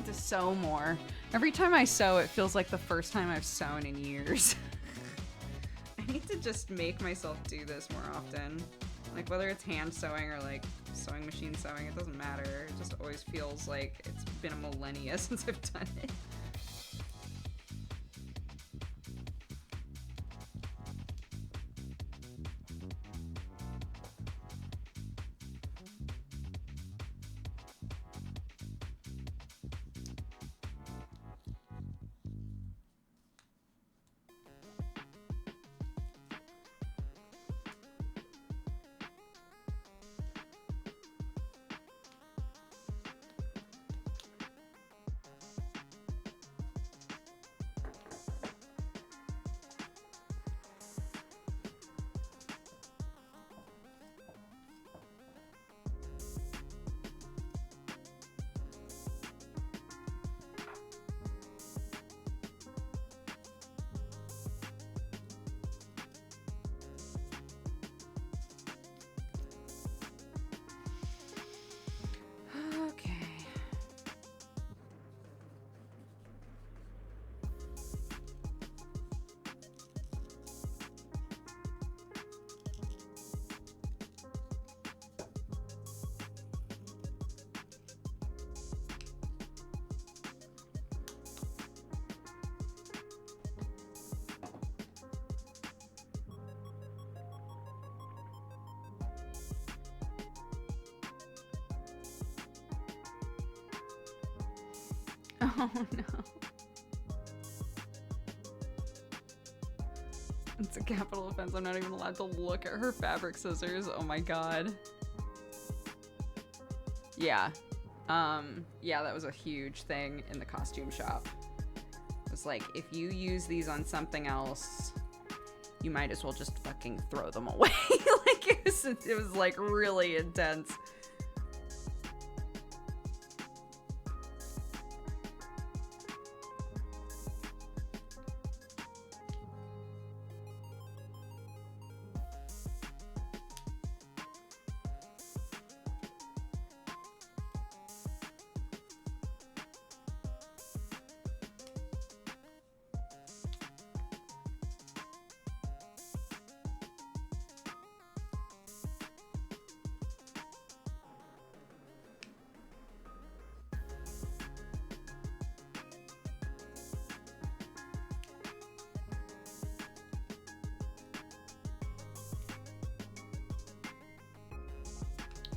need to sew more. Every time I sew, it feels like the first time I've sewn in years. I need to just make myself do this more often. Like, whether it's hand sewing or like sewing machine sewing, it doesn't matter. It just always feels like it's been a millennia since I've done it. Oh no. It's a capital offense. I'm not even allowed to look at her fabric scissors. Oh my god. Yeah. Yeah, that was a huge thing in the costume shop. It was like, if you use these on something else, you might as well just fucking throw them away. Like, it was like really intense.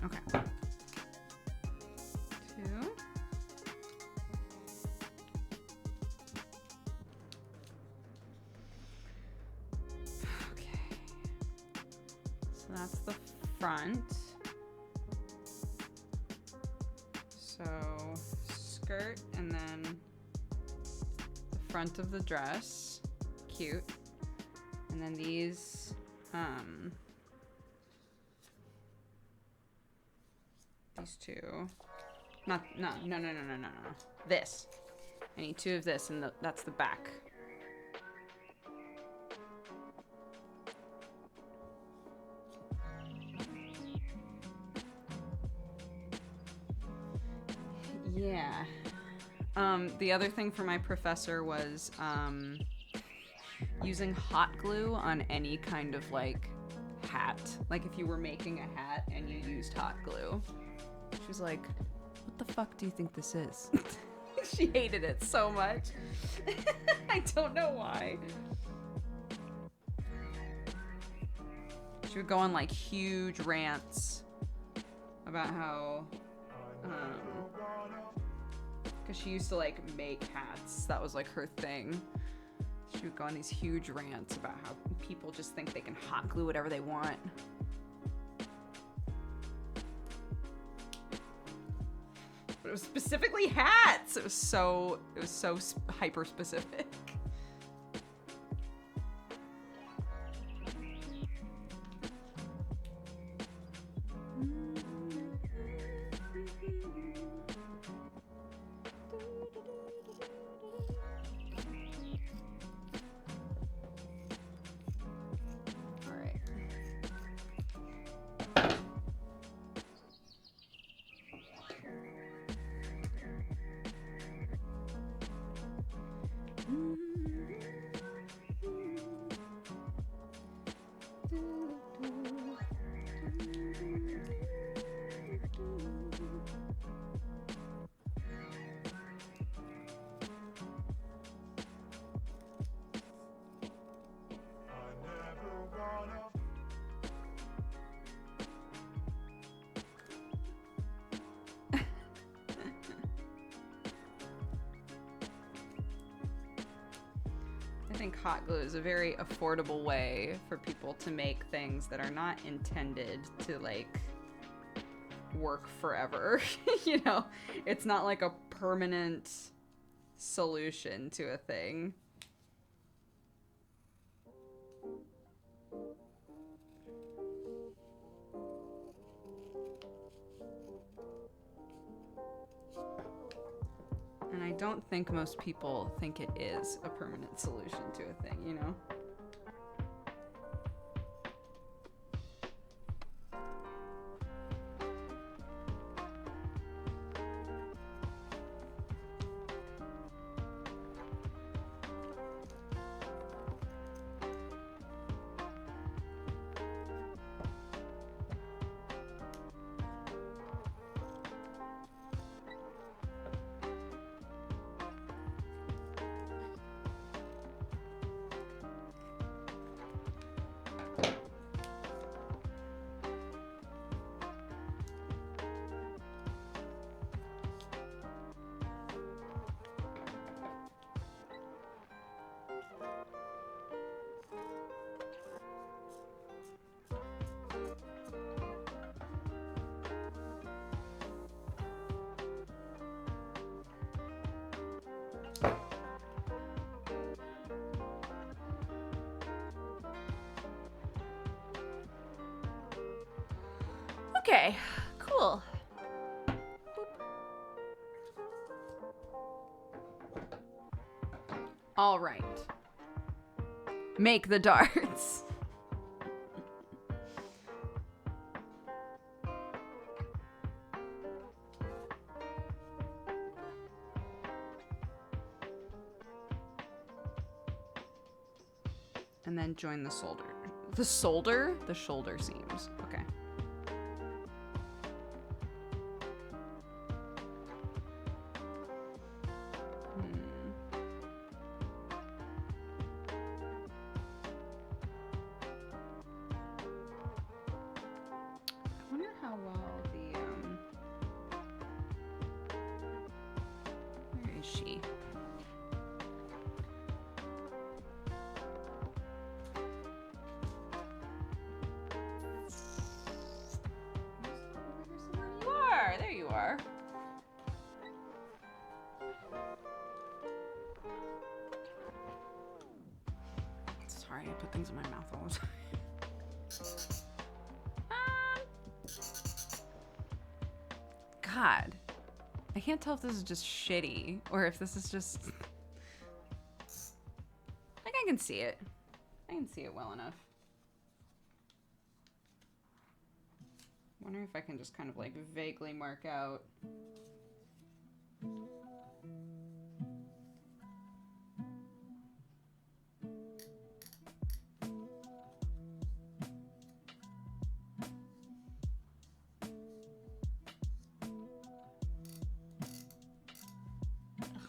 Okay. 2. Okay. So that's the front. So skirt and then the front of the dress. Cute. And then these, these two. No. This. I need 2 of this, and that's the back. Yeah. The other thing for my professor was, using hot glue on any kind of, like, hat. Like, if you were making a hat and you used hot glue. She was like, what the fuck do you think this is? She hated it so much. I don't know why. She would go on, like, huge rants about how, because she used to, like, make hats. That was, like, her thing. She would go on these huge rants about how people just think they can hot glue whatever they want. But it was specifically hats. It was so hyper specific. think hot glue is a very affordable way for people to make things that are not intended to like work forever. You know, it's not like a permanent solution to a thing. And I don't think most people think it is a permanent solution to a thing, you know? Okay, cool. All right. Make the darts. And then join the solder. The solder? The shoulder seams. Okay. I wonder how well the, where is she? You are! There you are. Sorry, I put things in my mouth all the time. God. I can't tell if this is just shitty or if this is just... Like, I can see it. I can see it well enough. Wonder if I can just kind of like vaguely mark out.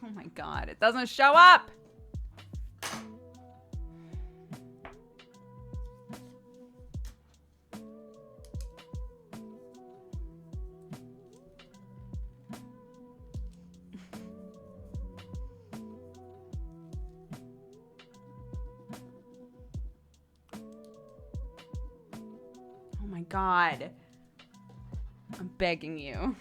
Oh my God, it doesn't show up! Oh my God. I'm begging you.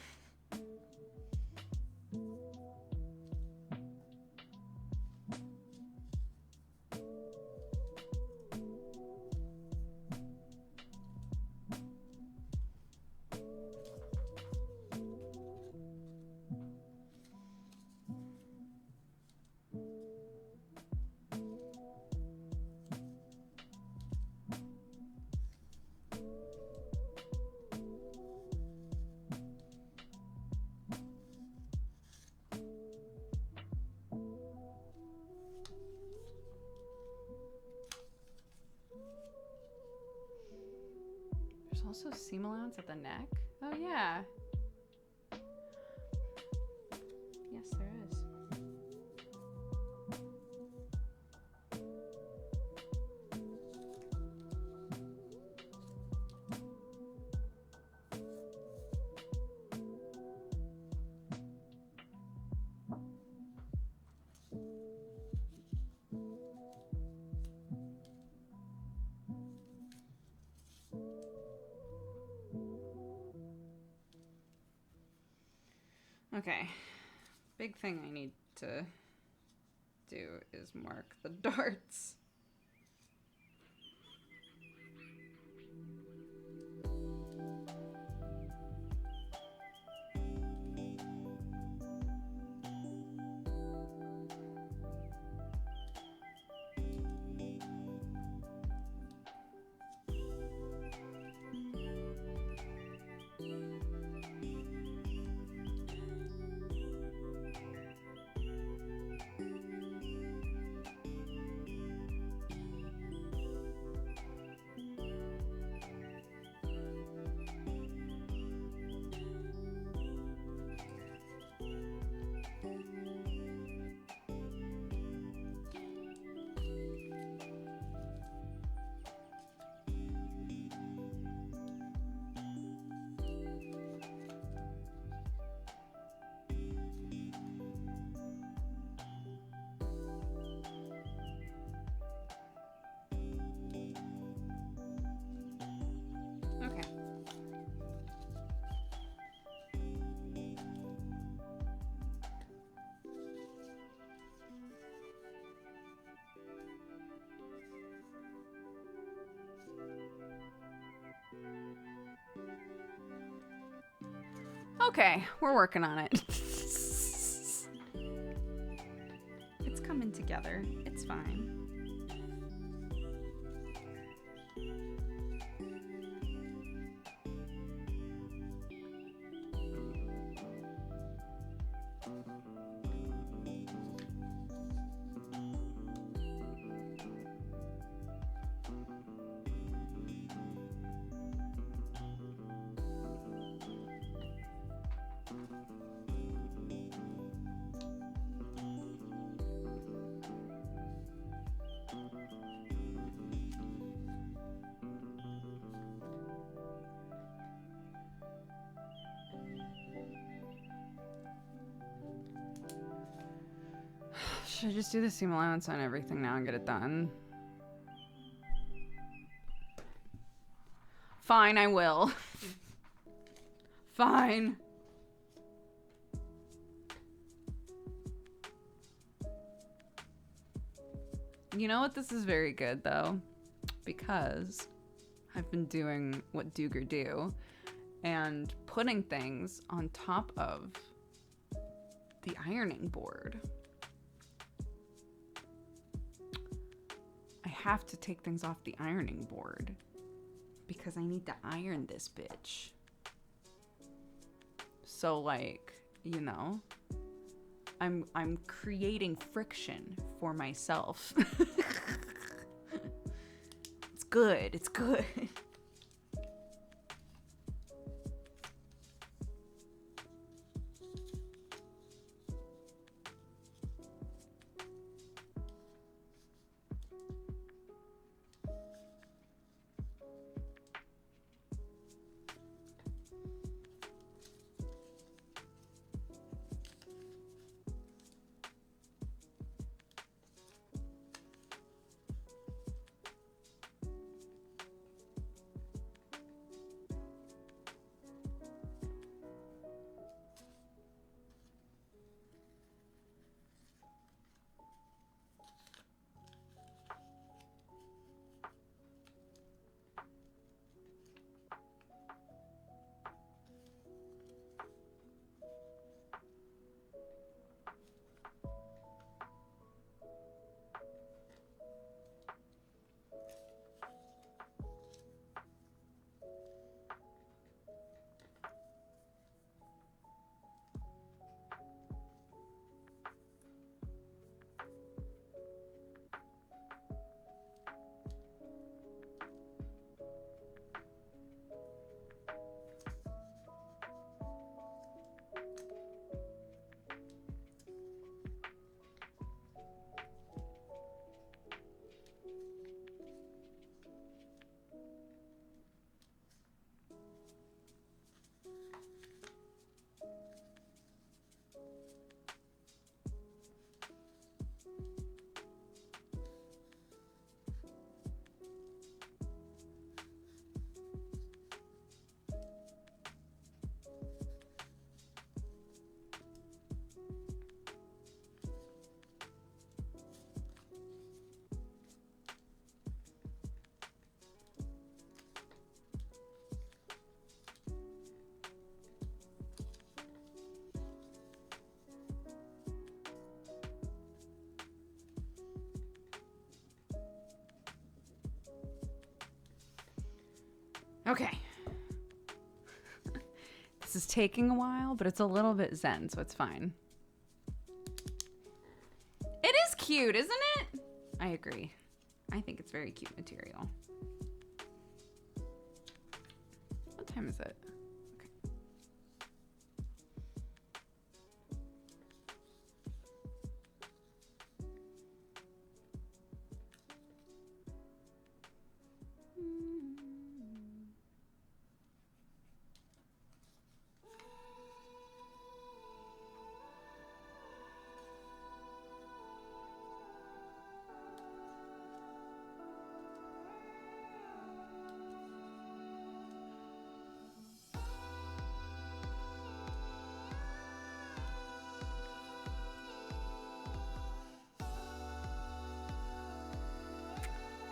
There's also seam allowance at the neck. Oh yeah. Yes, there is. Okay. Big thing I need to do is mark the darts. Okay. Okay, we're working on it. It's coming together. It's fine. Should I just do the seam allowance on everything now and get it done? Fine, I will. Fine. You know what? This is very good, though, because I've been doing what Dooger do and putting things on top of the ironing board. I have to take things off the ironing board because I need to iron this bitch. So, like, you know, I'm creating friction for myself. It's good. It's good. Okay. This is taking a while, but it's a little bit zen, so it's fine. It is cute, isn't it? I agree. I think it's very cute material. What time is it? Okay.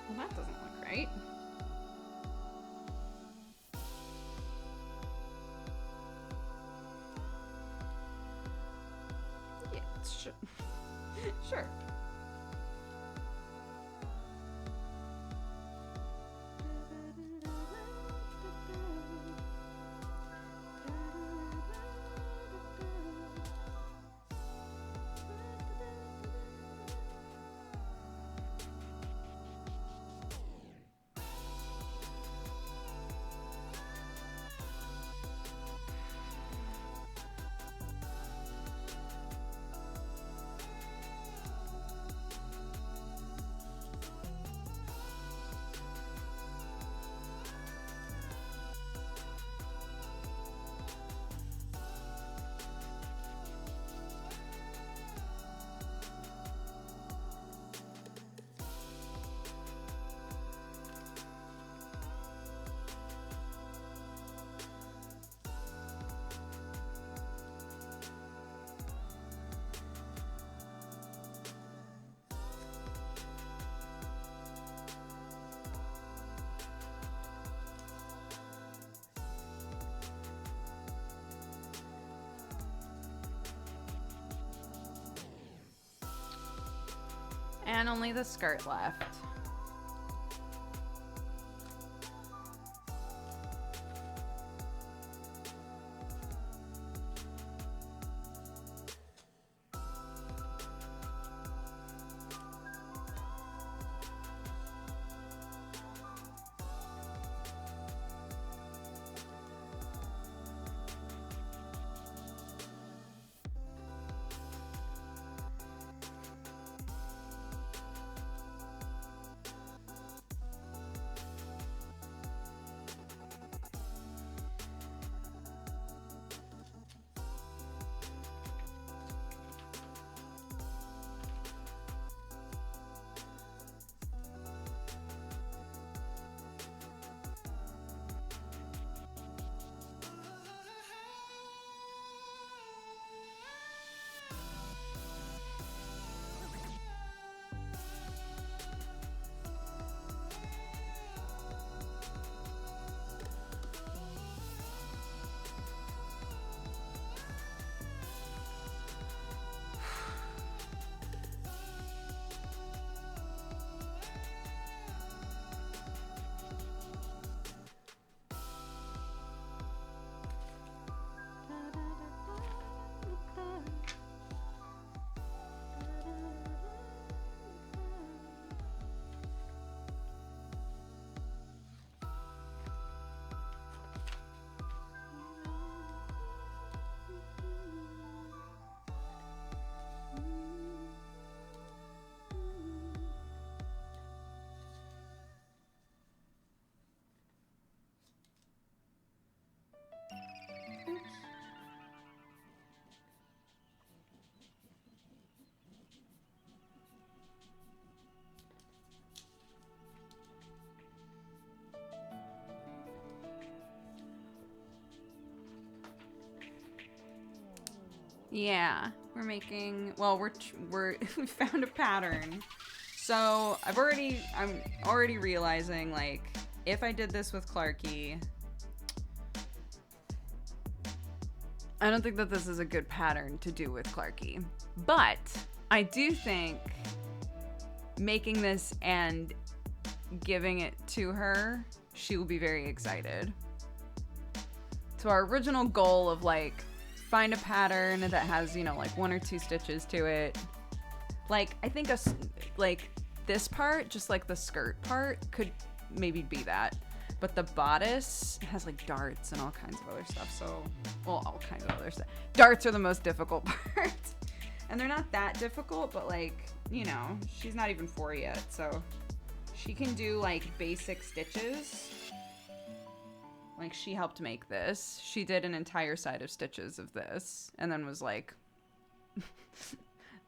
Well, that doesn't look right. Yeah, sure. Sure. And only the skirt left. Yeah, we're making, well, we found a pattern. So I'm already realizing, like, if I did this with Clarky, I don't think that this is a good pattern to do with Clarky. But I do think making this and giving it to her she will be very excited. So our original goal of like find a pattern that has, you know, like 1 or 2 stitches to it. Like I think like this part, just like the skirt part, could maybe be that. But the bodice has like darts and all kinds of other stuff. So, well, all kinds of other stuff. Darts are the most difficult part. And they're not that difficult, but like, you know, she's not even 4 yet. So she can do like basic stitches. Like she helped make this. She did an entire side of stitches of this and then was like,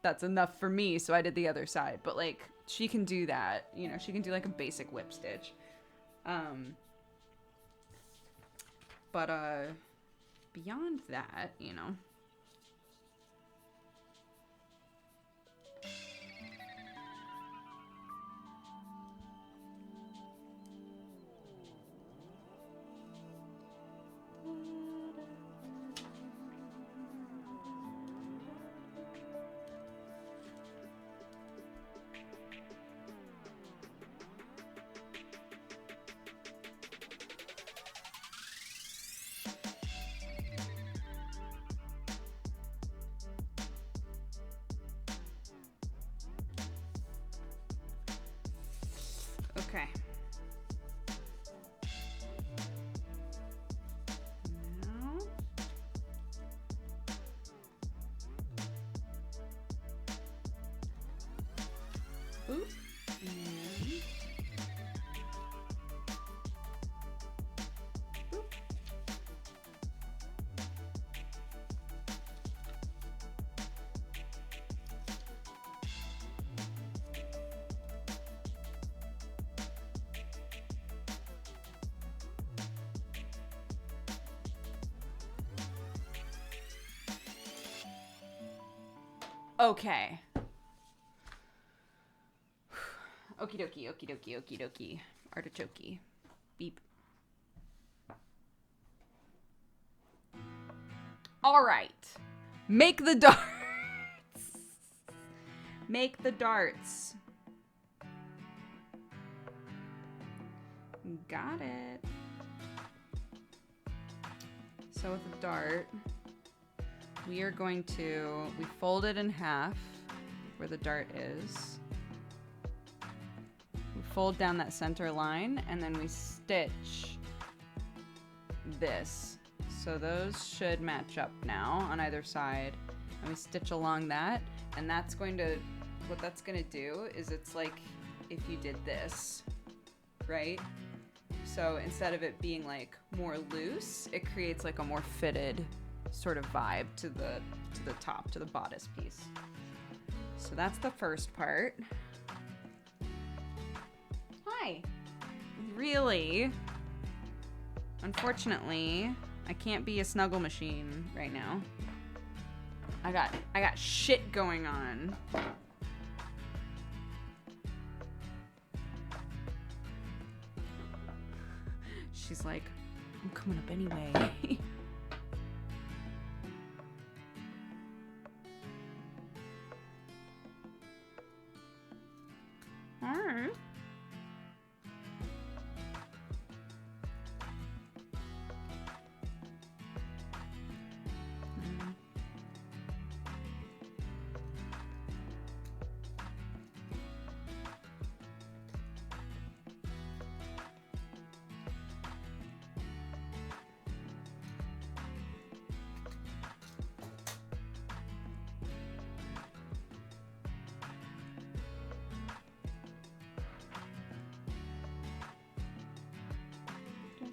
that's enough for me. So I did the other side. But like she can do that. You know, she can do like a basic whip stitch. But beyond that, you know. Okay. Now. Oop. And. Oop. Okay. Okie dokie, okie dokie, okie dokie. Artichoke. Beep. All right. Make the darts. Make the darts. Got it. So with the dart, we are going to, we fold it in half where the dart is. We fold down that center line and then we stitch this. So those should match up now on either side. And we stitch along that. And that's going to, what that's going to do is it's like if you did this, right? So instead of it being like more loose, it creates like a more fitted sort of vibe to the top, to the bodice piece. So that's the first part. Hi. Really? Unfortunately, I can't be a snuggle machine right now. I got shit going on. She's like, I'm coming up anyway. Alright.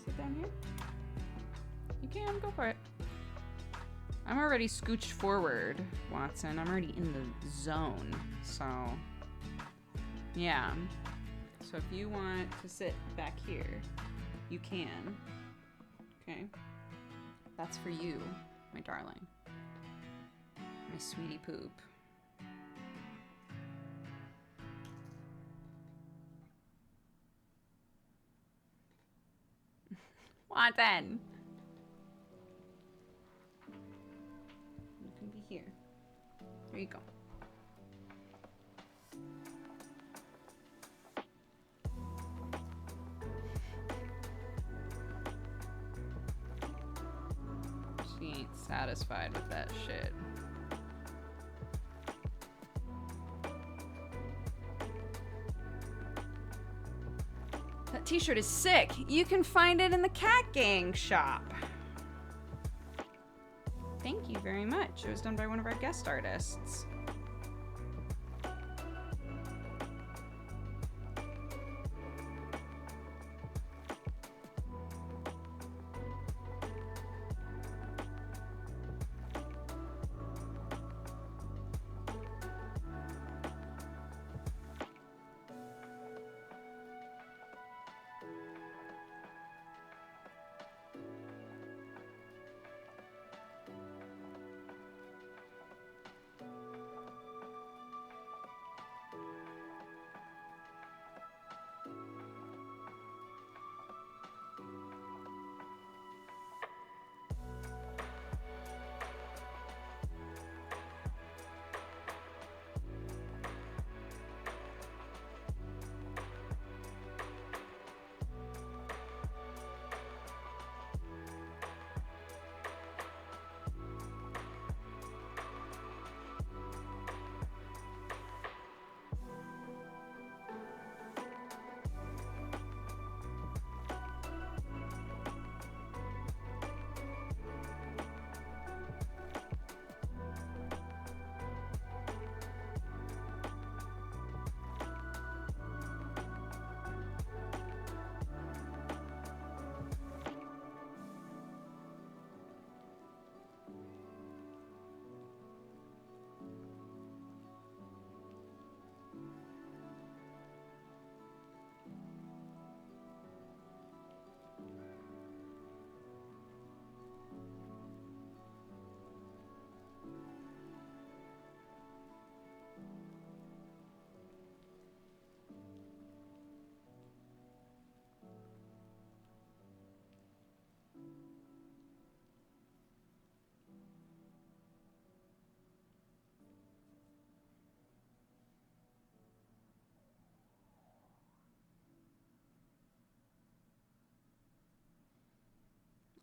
Sit down here? You can, go for it. I'm already scooched forward, Watson. I'm already in the zone. So, yeah. So if you want to sit back here, you can. Okay? That's for you, my darling. My sweetie poop. Watson! You can be here. There you go. satisfied with that shit. That t-shirt is sick. You can find it in the Cat Gang shop. Thank you very much. It was done by one of our guest artists.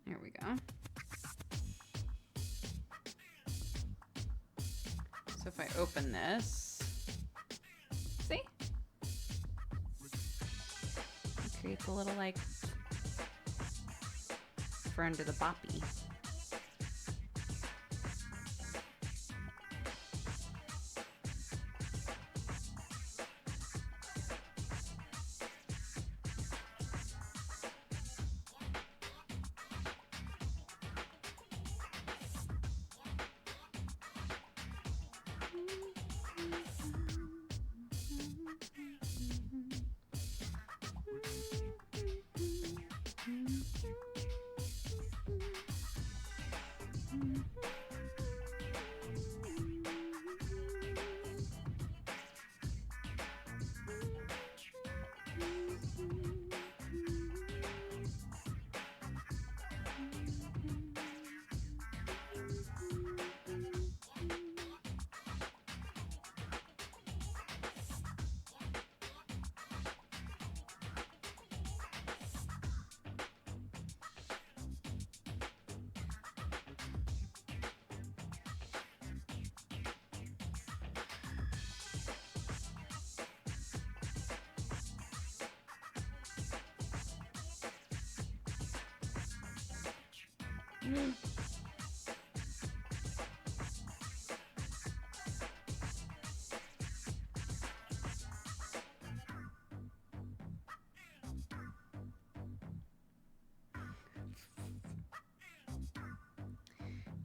Here we go. So if I open this, see? It creates a little like for under the boppy.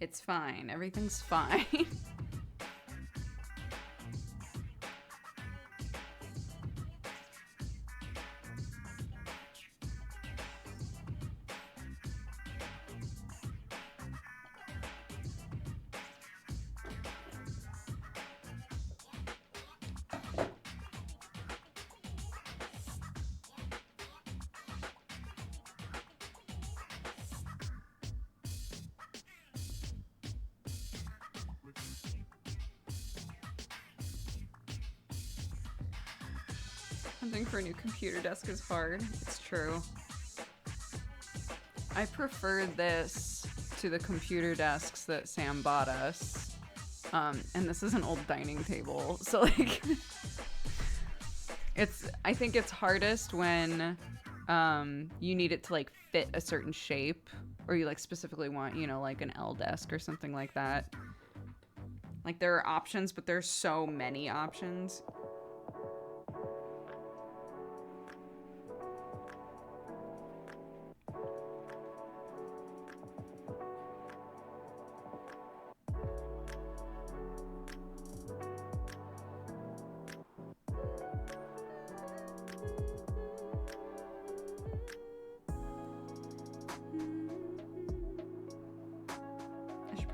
It's fine. Everything's fine. Hunting for a new computer desk is hard. It's true. I prefer this to the computer desks that Sam bought us. And this is an old dining table. So like I think it's hardest when you need it to like fit a certain shape, or you like specifically want, you know, like an L desk or something like that. Like there are options, but there's so many options.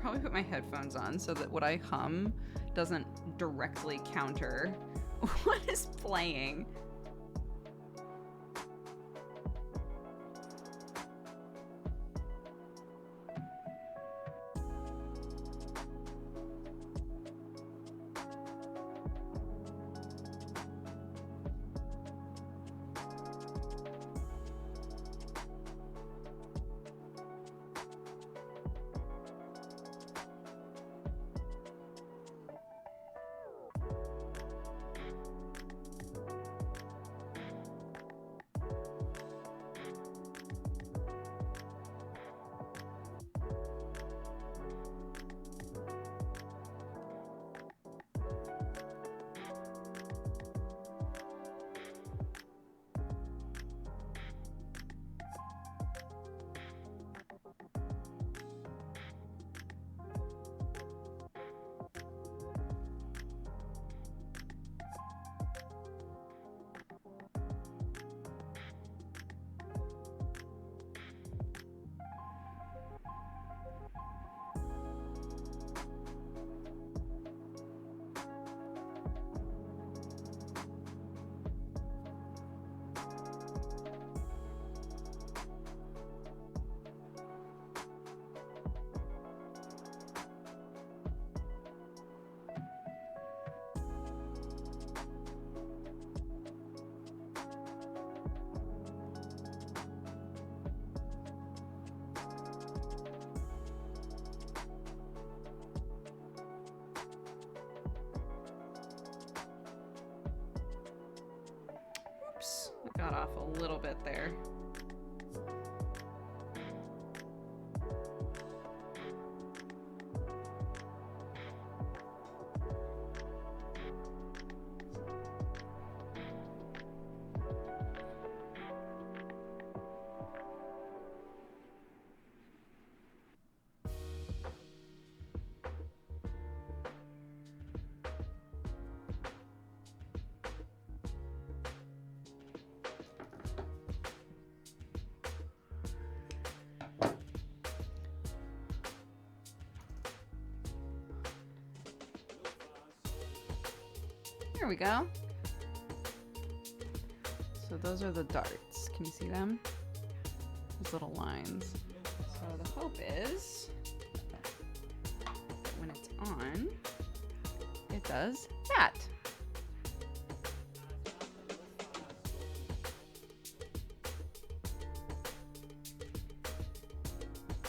Probably put my headphones on so that what I hum doesn't directly counter what is playing. Oops, I got off a little bit there. There we go. So those are the darts. Can you see them? Those little lines. So the hope is that when it's on, it does that.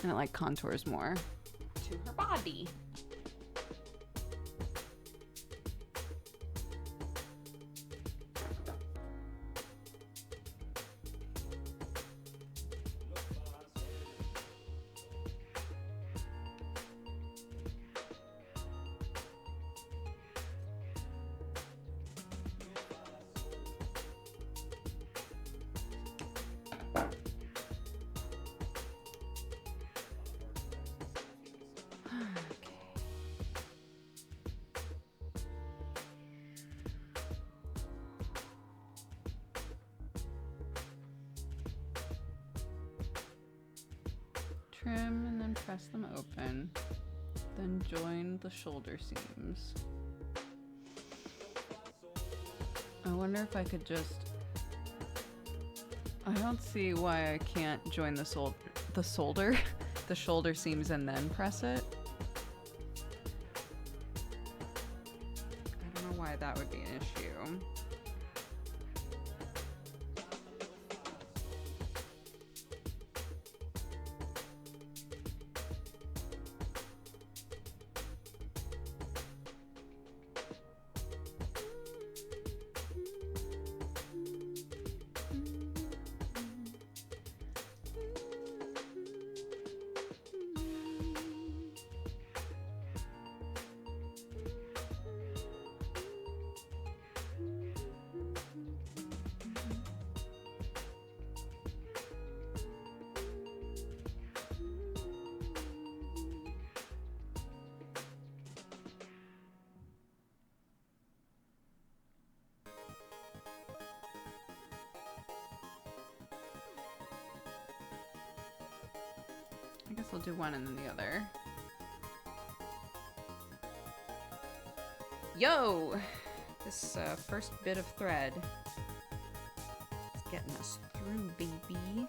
And it like contours more to her body. Trim and then press them open. Then join the shoulder seams. I wonder if I could just... I don't see why I can't join the shoulder seams and then press it. I don't know why that would be an issue. guess I'll do one and then the other. Yo! This first bit of thread is getting us through, baby.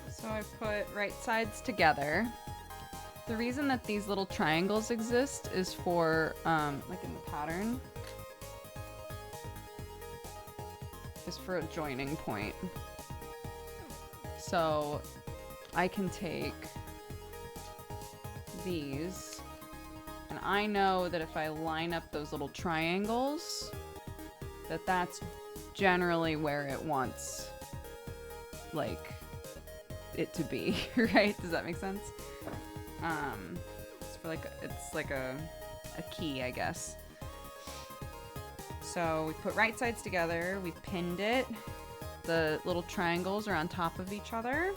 So I put right sides together. The reason that these little triangles exist is for, like in the pattern, is for a joining point. So I can take these, and I know that if I line up those little triangles, that's generally where it wants, like, it to be, right? Does that make sense? It's like a key, I guess. So we put right sides together, we pinned it, the little triangles are on top of each other,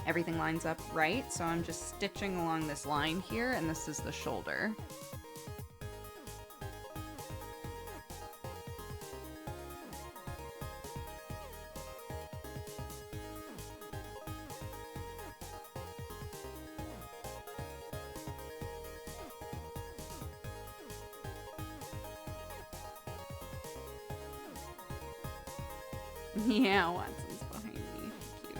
everything lines up right, so I'm just stitching along this line here, and this is the shoulder. Yeah, Watson's behind me. Cute.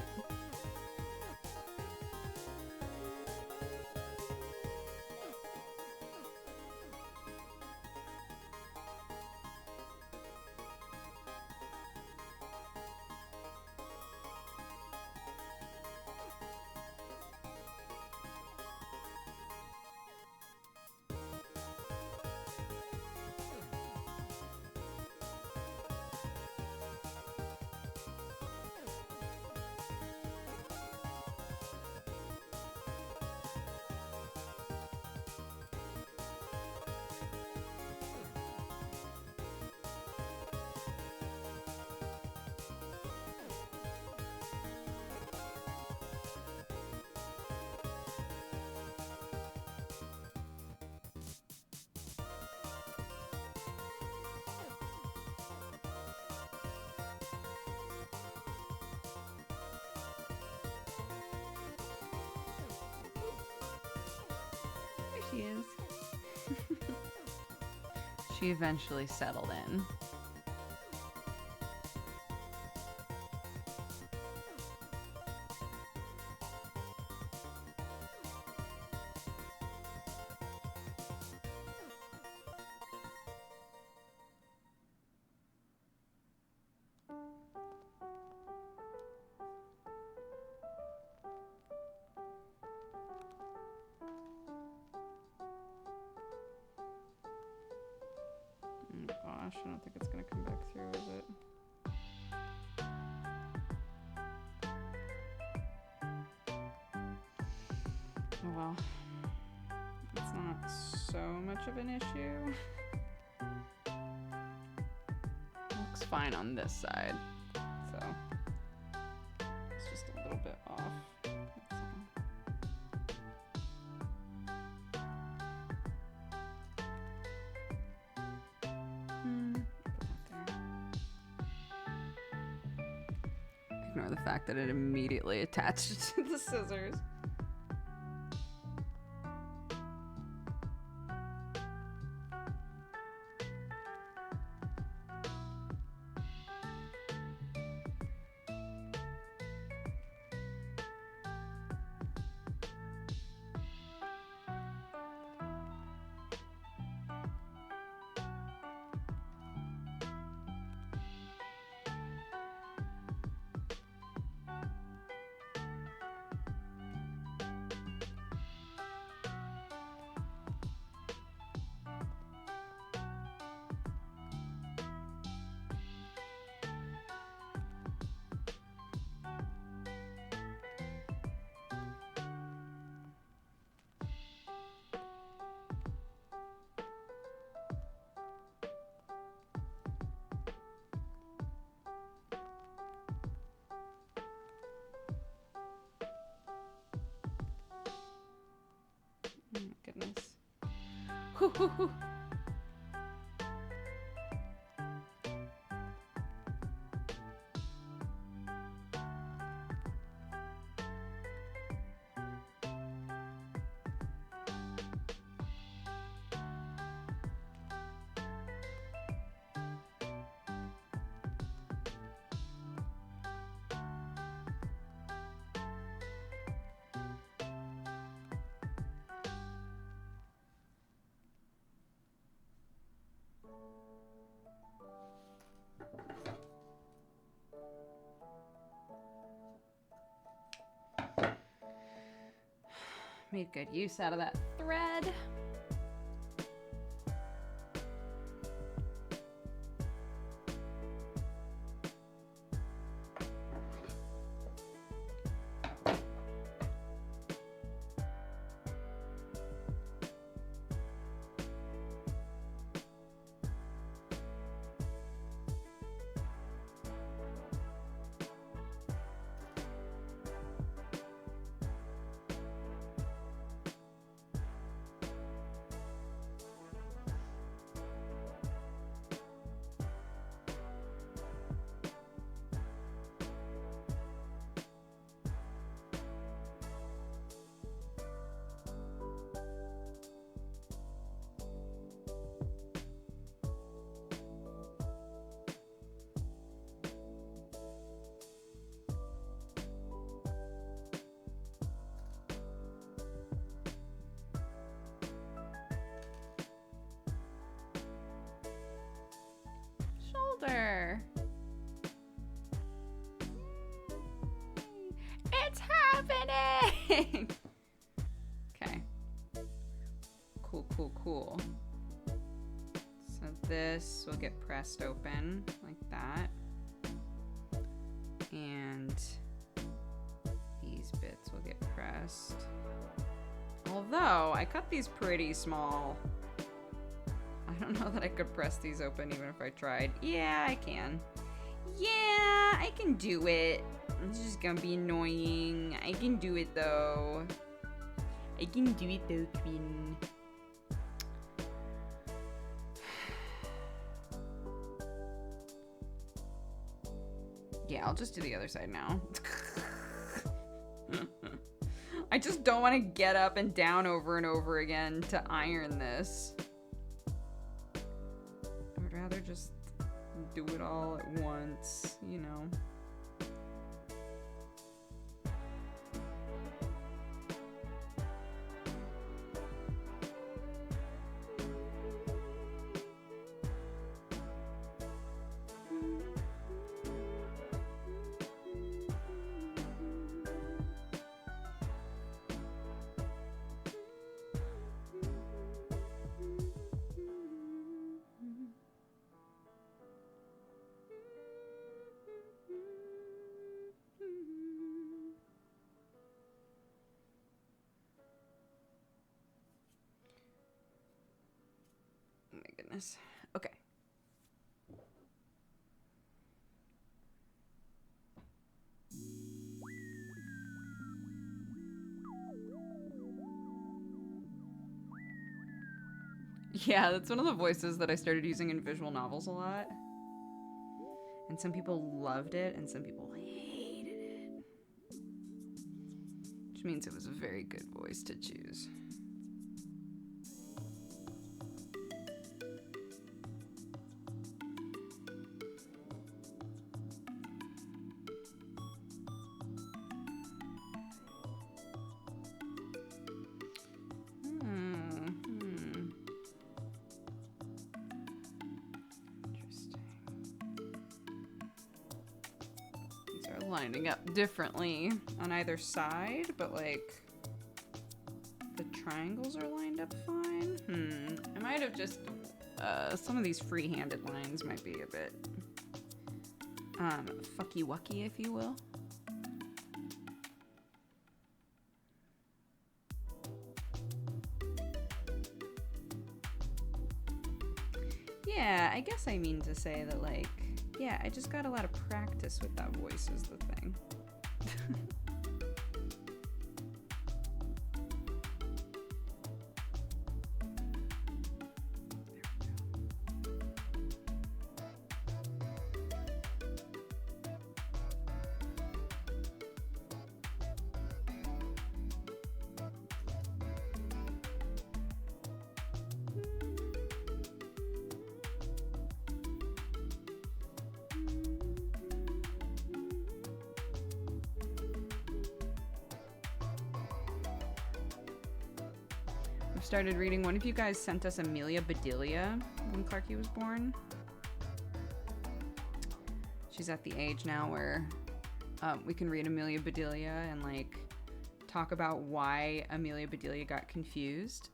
She is. She eventually settled in. Oh gosh, I don't think it's gonna come back through, is it? Oh well. It's not so much of an issue. Looks fine on this side, so it's just a little bit off. Ignore the fact that it immediately attached to the scissors. my goodness. Hoo, hoo, hoo. Made good use out of that thread. Shoulder. It's happening! Okay. Cool, cool, cool. So this will get pressed open like that. And these bits will get pressed. Although, I cut these pretty small. I don't know that I could press these open even if I tried. Yeah, I can. Yeah, I can do it. It's just gonna be annoying. I can do it though. I can do it though, Queen. Yeah, I'll just do the other side now. I just don't want to get up and down over and over again to iron this. I would rather just do it all at once, you know. Goodness. Okay. Yeah, that's one of the voices that I started using in visual novels a lot. And some people loved it and some people hated it. Which means it was a very good voice to choose. Lining up differently on either side, but like the triangles are lined up fine. I might have just some of these free-handed lines might be a bit fucky wucky, if you will. Yeah, I guess I mean to say that, like, yeah, I just got a lot of practice with that voice is the thing. started reading. One of you guys sent us Amelia Bedelia when Clarky was born. She's at the age now where we can read Amelia Bedelia and like talk about why Amelia Bedelia got confused,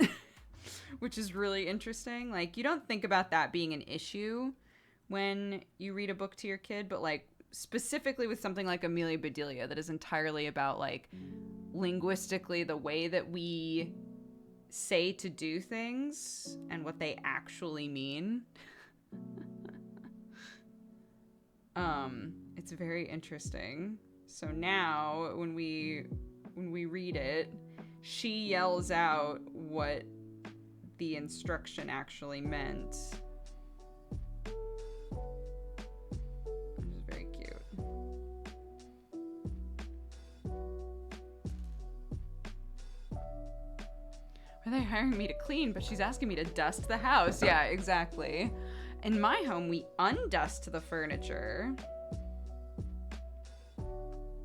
which is really interesting. Like, you don't think about that being an issue when you read a book to your kid, but like specifically with something like Amelia Bedelia that is entirely about like linguistically the way that we say to do things and what they actually mean. It's very interesting. So now when we read it, she yells out what the instruction actually meant. Which is very cute. Are they hiring me to clean, but she's asking me to dust the house? Yeah, exactly. In my home, we undust the furniture.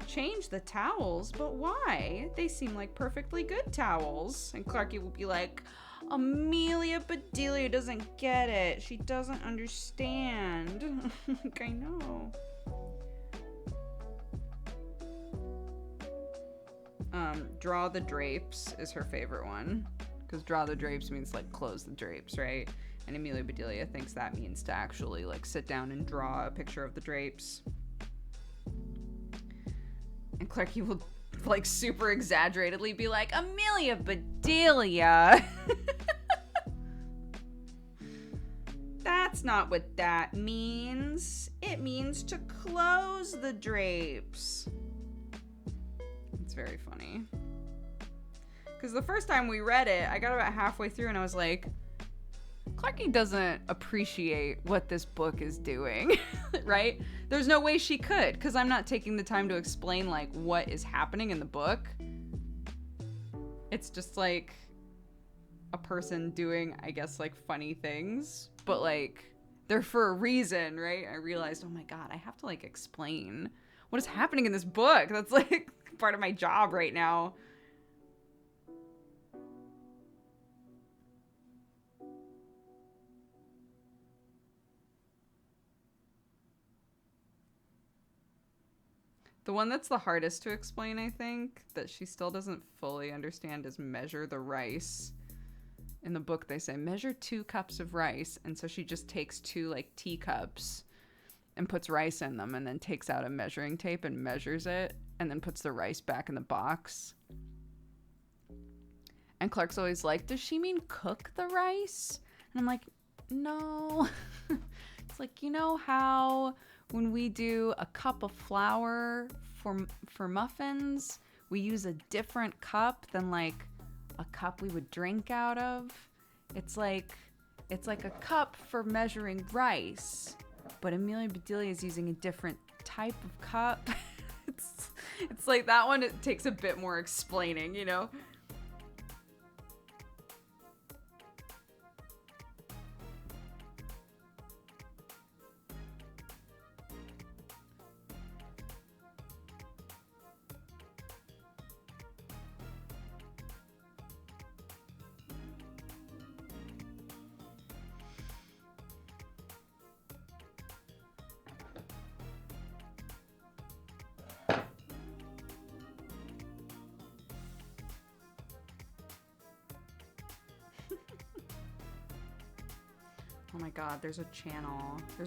Change the towels, but why? They seem like perfectly good towels. And Clarky will be like, Amelia Bedelia doesn't get it. She doesn't understand. Like, I know. Draw the drapes is her favorite one. Because draw the drapes means like close the drapes, right? And Amelia Bedelia thinks that means to actually like sit down and draw a picture of the drapes. And Clarky will like super exaggeratedly be like, Amelia Bedelia. That's not what that means. It means to close the drapes. It's very funny. Because the first time we read it, I got about halfway through and I was like, Clarky doesn't appreciate what this book is doing, right? There's no way she could, because I'm not taking the time to explain, like, what is happening in the book. It's just, like, a person doing, I guess, like, funny things, but, like, they're for a reason, right? I realized, oh my god, I have to, like, explain what is happening in this book. That's, like, part of my job right now. The one that's the hardest to explain, I think, that she still doesn't fully understand is measure the rice. In the book, they say, measure 2 cups of rice. And so she just takes 2, like, teacups and puts rice in them and then takes out a measuring tape and measures it and then puts the rice back in the box. And Clark's always like, does she mean cook the rice? And I'm like, no. It's like, you know how when we do a cup of flour for muffins, we use a different cup than like a cup we would drink out of? It's like a cup for measuring rice, but Amelia Bedelia is using a different type of cup. It's like that one, it takes a bit more explaining, you know? Oh my god, there's a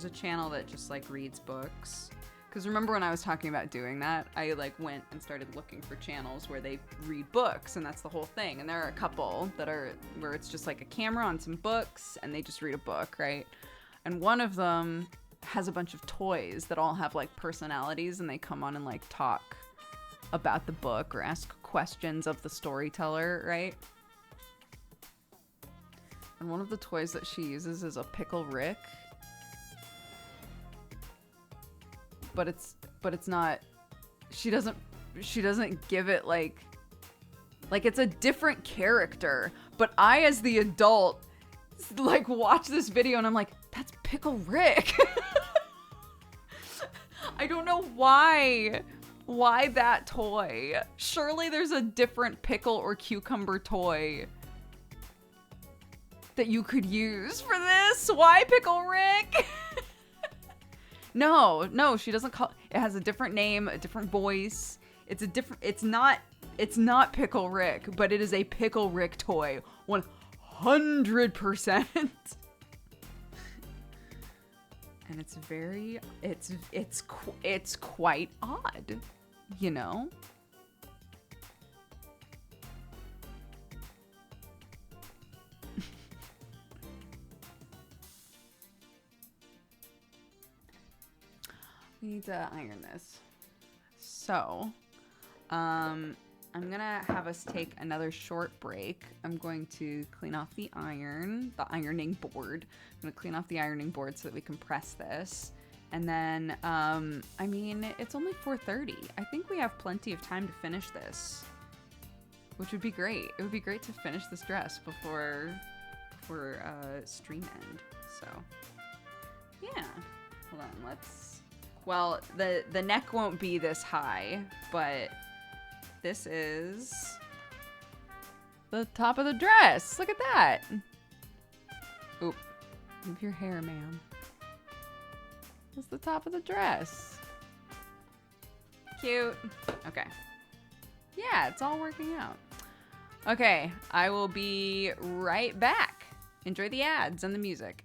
channel that just like reads books. Because remember when I was talking about doing that, I like went and started looking for channels where they read books, and that's the whole thing. And there are a couple that are where it's just like a camera on some books and they just read a book, right? And one of them has a bunch of toys that all have like personalities, and they come on and like talk about the book or ask questions of the storyteller, right? And one of the toys that she uses is a Pickle Rick. But it's not, she doesn't give it like it's a different character. But I, as the adult, like watch this video and I'm like, that's Pickle Rick. I don't know why that toy. Surely there's a different pickle or cucumber toy that you could use for this? Why Pickle Rick? No, she doesn't call it. Has a different name, a different voice. It's not Pickle Rick, but it is a Pickle Rick toy. 100%. And it's quite odd, you know? We need to iron this. So, I'm gonna have us take another short break. I'm going to clean off the ironing board. I'm gonna clean off the ironing board so that we can press this. And then, I mean, it's only 4:30. I think we have plenty of time to finish this, which would be great. It would be great to finish this dress before stream end. So, yeah. Hold on, well, the neck won't be this high, but this is the top of the dress. Look at that. Oop. Move your hair, ma'am. That's the top of the dress. Cute. Okay. Yeah, it's all working out. Okay, I will be right back. Enjoy the ads and the music.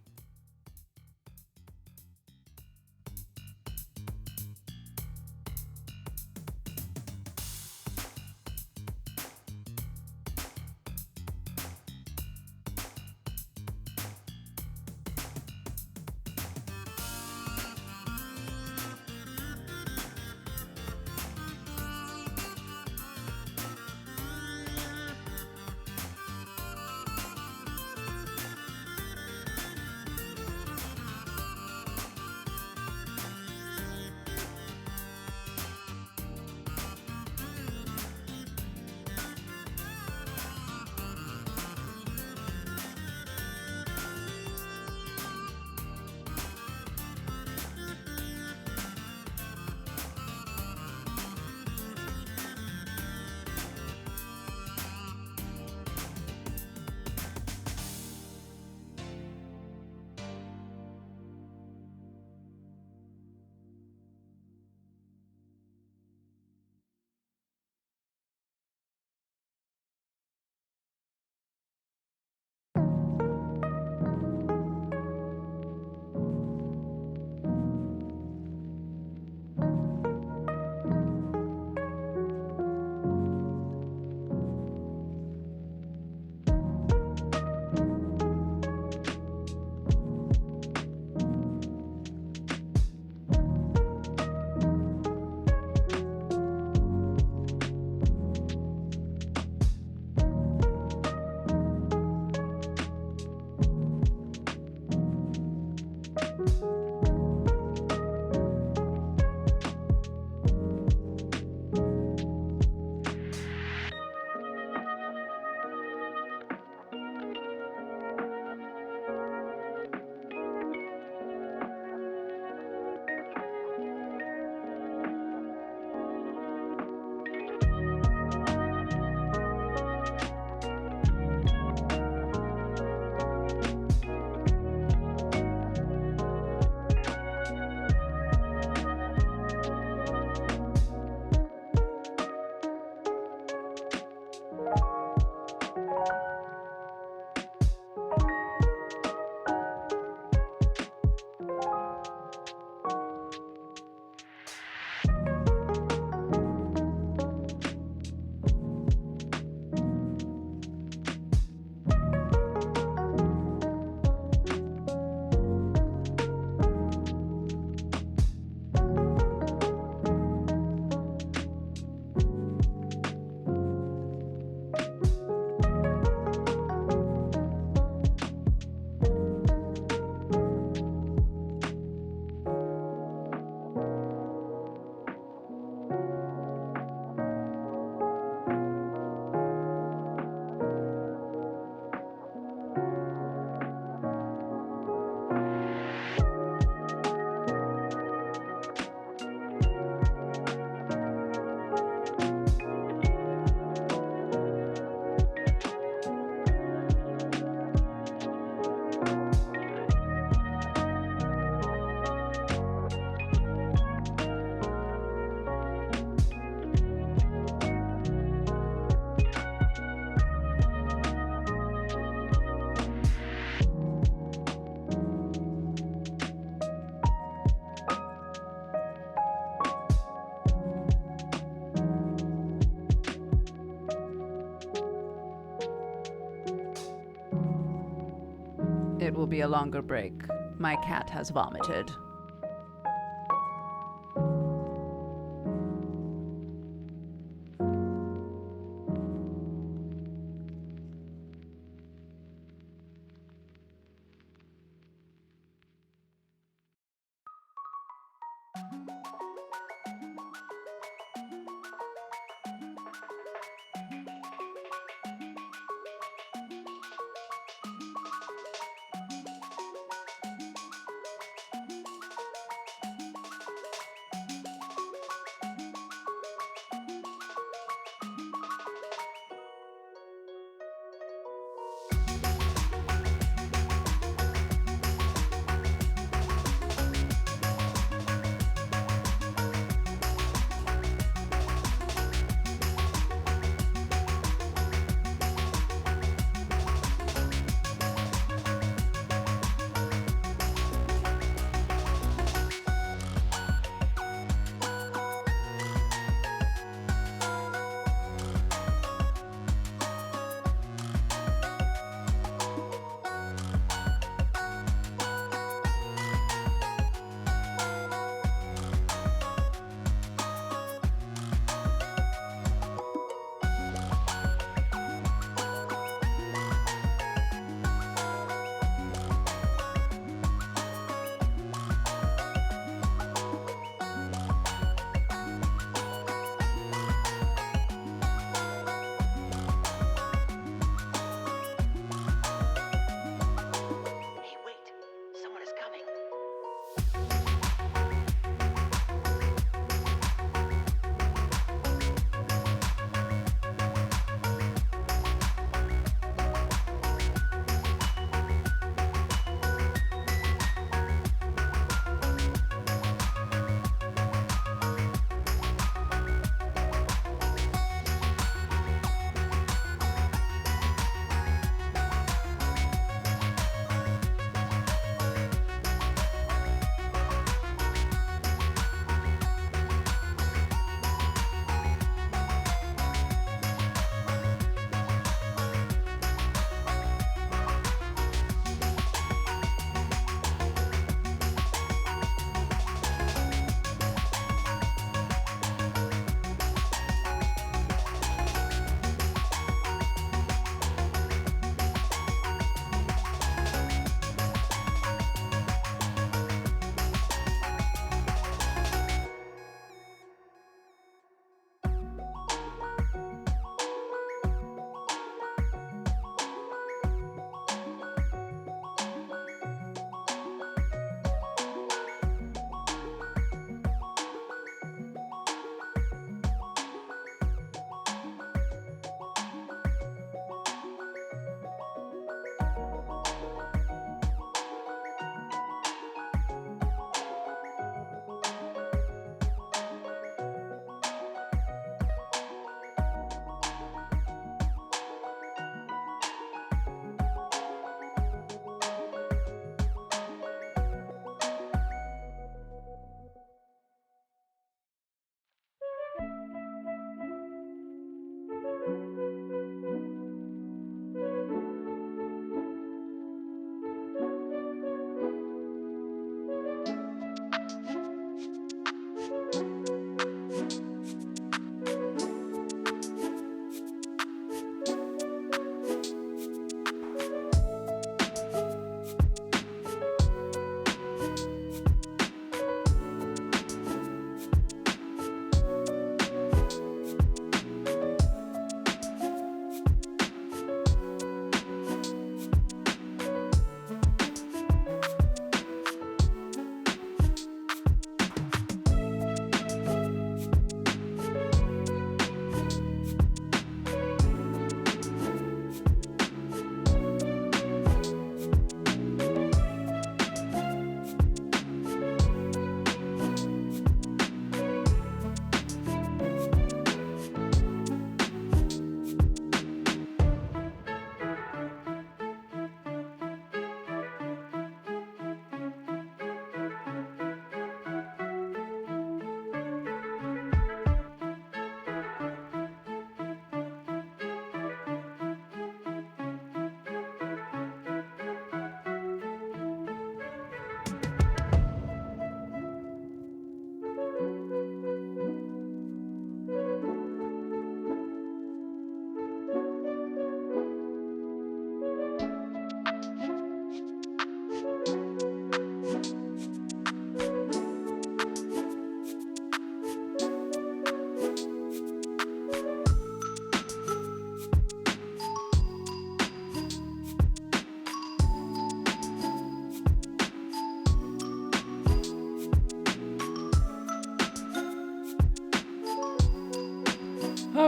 It will be a longer break. My cat has vomited.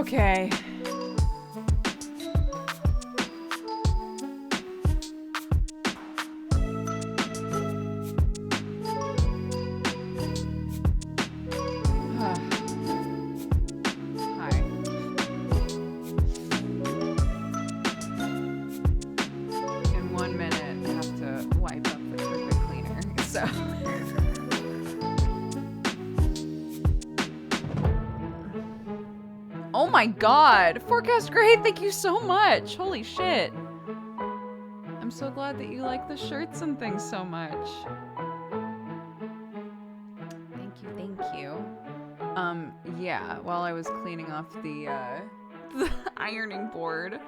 Okay. Hi. In 1 minute, I have to wipe up the carpet cleaner. So. Oh my god! Forecast great! Thank you so much! Holy shit! I'm so glad that you like the shirts and things so much. Thank you. Yeah, while I was cleaning off the ironing board,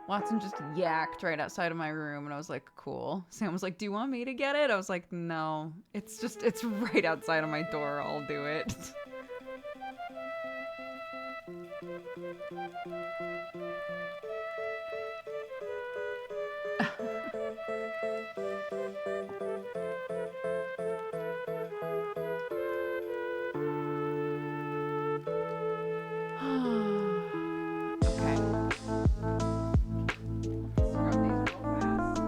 Watson just yacked right outside of my room, and I was like, cool. Sam was like, do you want me to get it? I was like, no. It's right outside of my door. I'll do it. Okay. Scrub these real fast.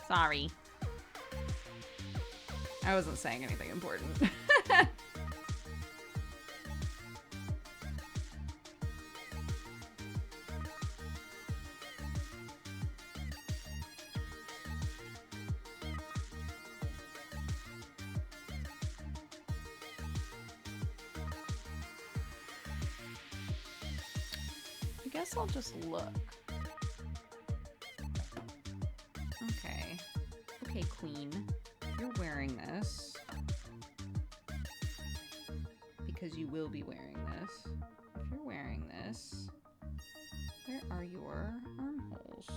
Sorry. I wasn't saying anything important. I guess I'll just look. Okay. Okay, Queen. You're wearing this. Because you will be wearing this. If you're wearing this, where are your armholes?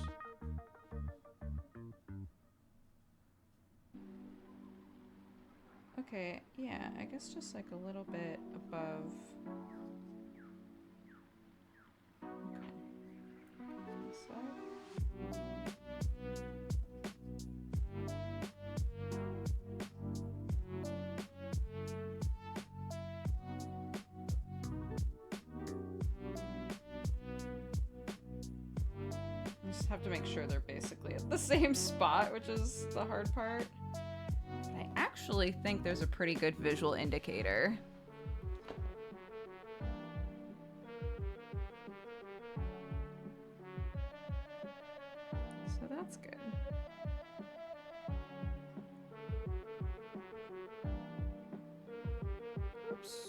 Okay, yeah, I guess just like a little bit above. Okay. This side. I just have to make sure they're basically at the same spot, which is the hard part. I actually think there's a pretty good visual indicator. So that's good. Oops.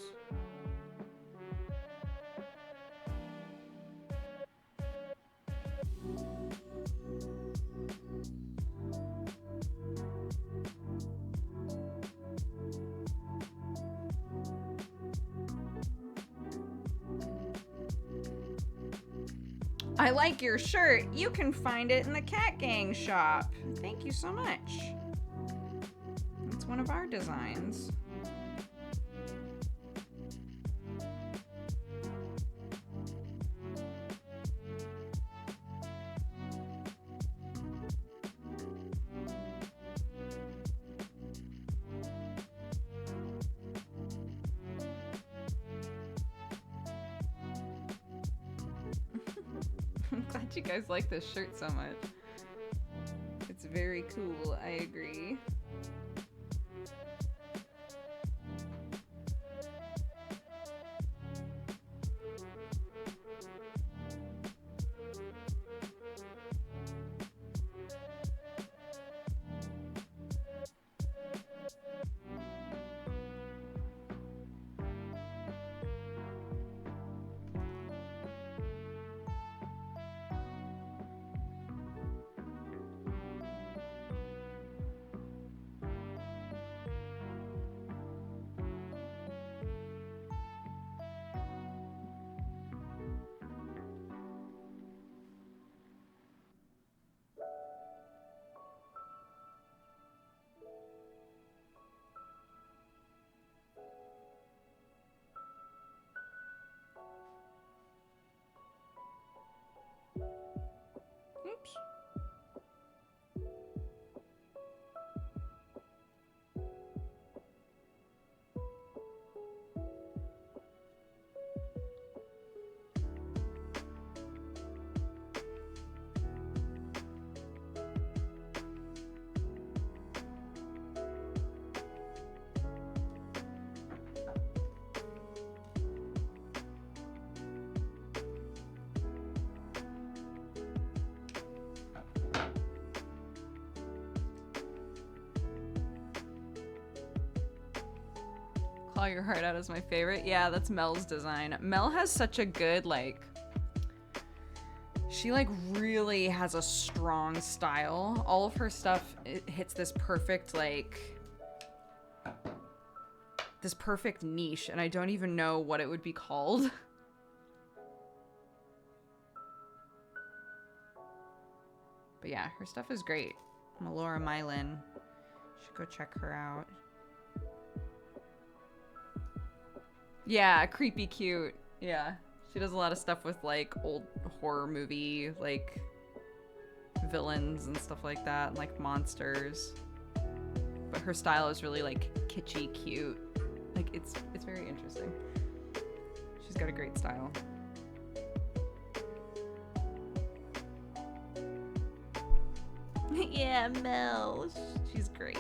I like your shirt. You can find it in the Cat Gang shop. Thank you so much. It's one of our designs. I'm glad you guys like this shirt so much. It's very cool, I agree. Oops. Claw Your Heart Out is my favorite. Yeah, that's Mel's design. Mel has such a good, like, she like really has a strong style. All of her stuff, it hits this perfect, like, this perfect niche, and I don't even know what it would be called. But yeah, her stuff is great. Melora Mylan. Should go check her out. Yeah, creepy cute. Yeah. She does a lot of stuff with like old horror movie like villains and stuff like that, and like monsters. But her style is really like kitschy cute. Like it's very interesting. She's got a great style. Yeah, Mel. She's great.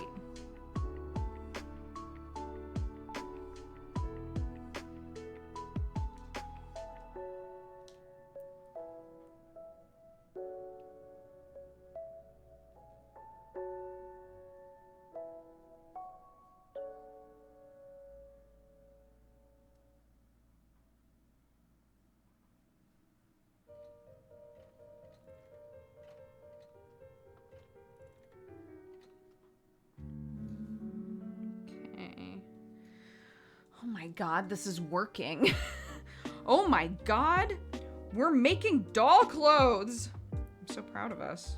Oh my god, this is working. Oh my god, we're making doll clothes. I'm so proud of us.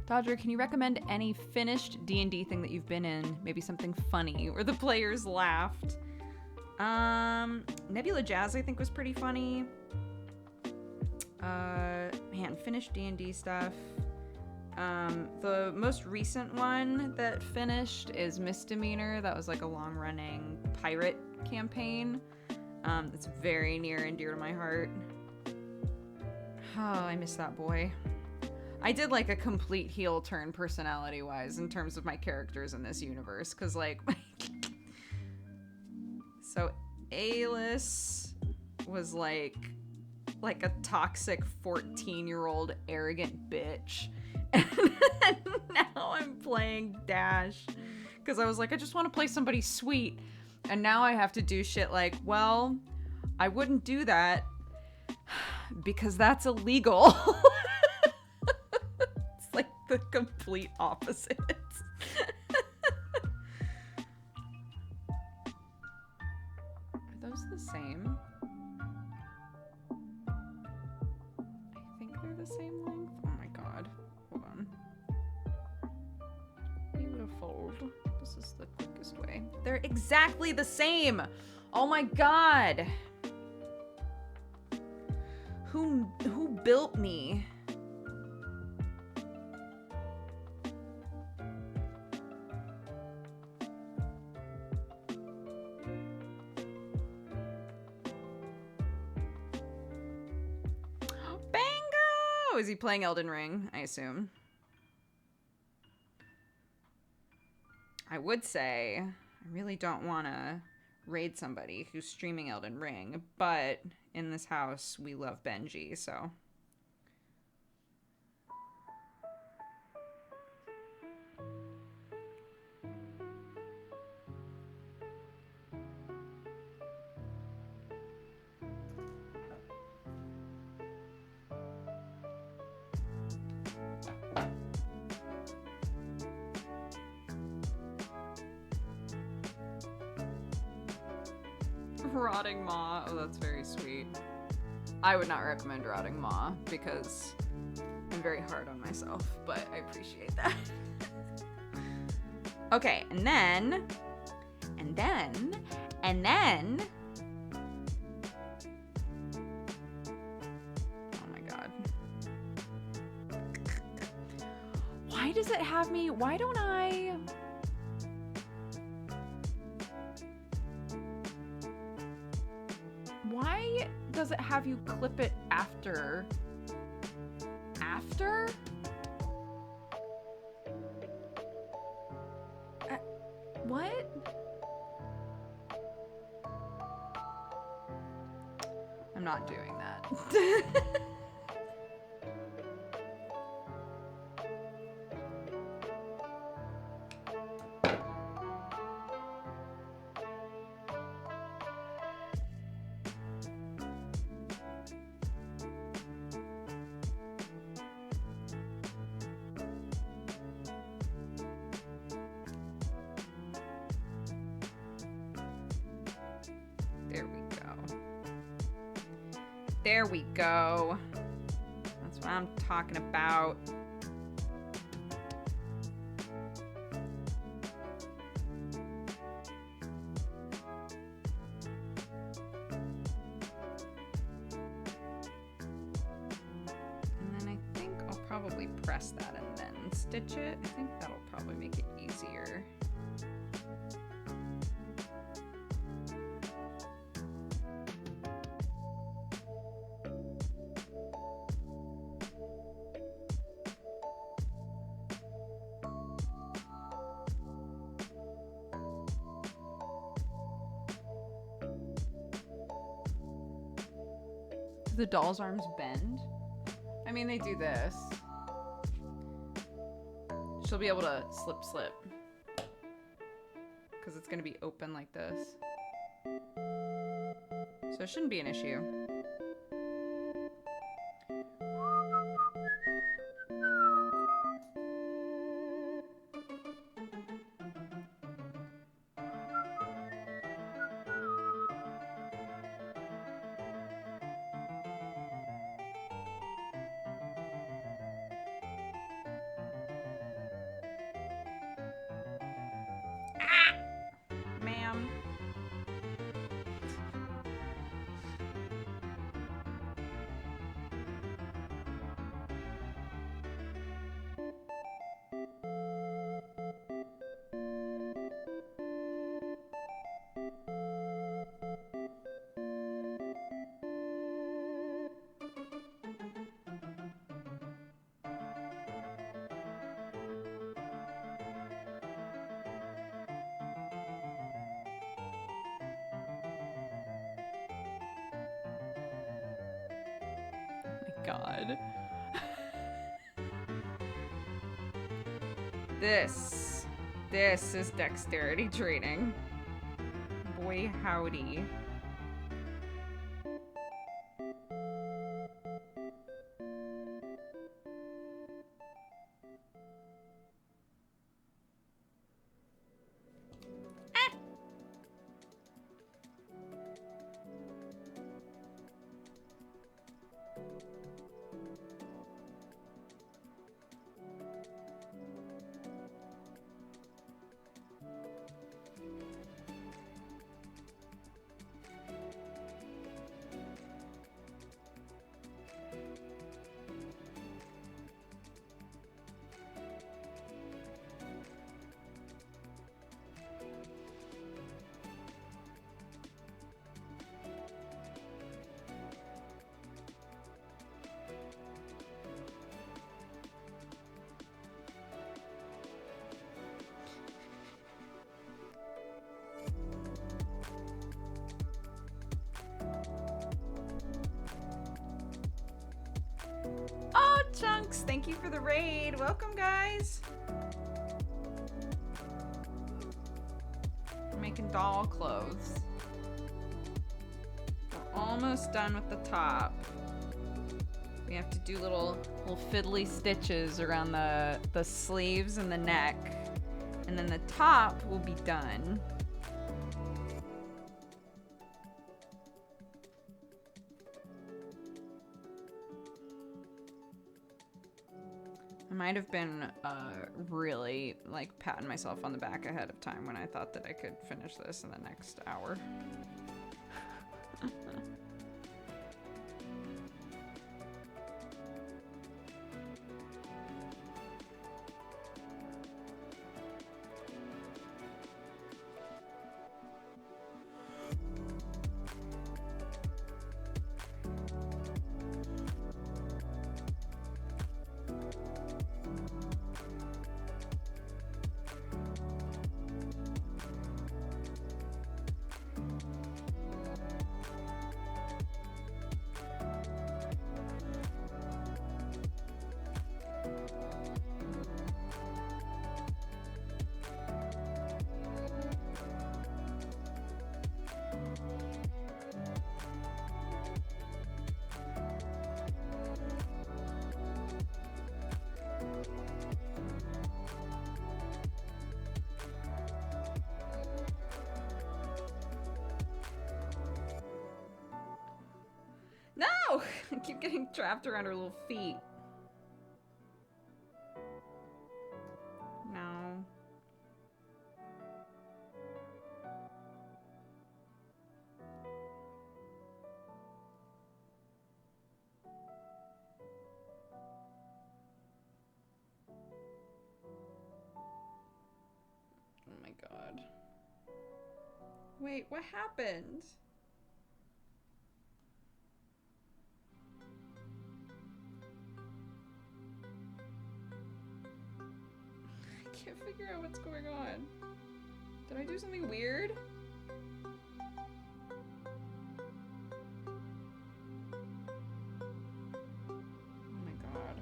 Dodger, can you recommend any finished D&D thing that you've been in? Maybe something funny where the players laughed. Nebula Jazz I think was pretty funny. Man, finished D&D stuff. The most recent one that finished is Misdemeanor. That was like a long-running pirate campaign. It's very near and dear to my heart. Oh, I miss that boy. I did like a complete heel turn personality-wise in terms of my characters in this universe, because like, so Alis was like a toxic 14-year-old arrogant bitch, and now I'm playing Dash because I was like, I just want to play somebody sweet, and now I have to do shit like, well, I wouldn't do that because that's illegal. Like the complete opposite. Are those the same? I think they're the same length. Oh my god. Hold on. Beautiful. This is the quickest way. They're exactly the same. Oh my god. Who built me? Is he playing Elden Ring? I assume. I would say I really don't want to raid somebody who's streaming Elden Ring, but in this house we love Benji, so. Rotting Maw. Oh, that's very sweet. I would not recommend Rotting Maw because I'm very hard on myself, but I appreciate that. Okay, and then... Oh my god. Why does it have me... Why don't I... Why does it have you clip it after? After? What? I'm not doing that. There we go. That's what I'm talking about. And then I think I'll probably press that and then stitch it. I think that'll probably make it easier. Do the doll's arms bend? I mean, they do this. She'll be able to slip. Because it's going to be open like this. So it shouldn't be an issue. Ma'am. God. This is dexterity training. Boy howdy. Oh, Chunks, thank you for the raid. Welcome, guys. I'm making doll clothes. We're almost done with the top. We have to do little fiddly stitches around the sleeves and the neck. And then the top will be done. I might have been really like patting myself on the back ahead of time when I thought that I could finish this in the next hour. No! I keep getting trapped around her little feet. No. Oh my god. Wait, what happened? I can't figure out what's going on. Did I do something weird? Oh my god.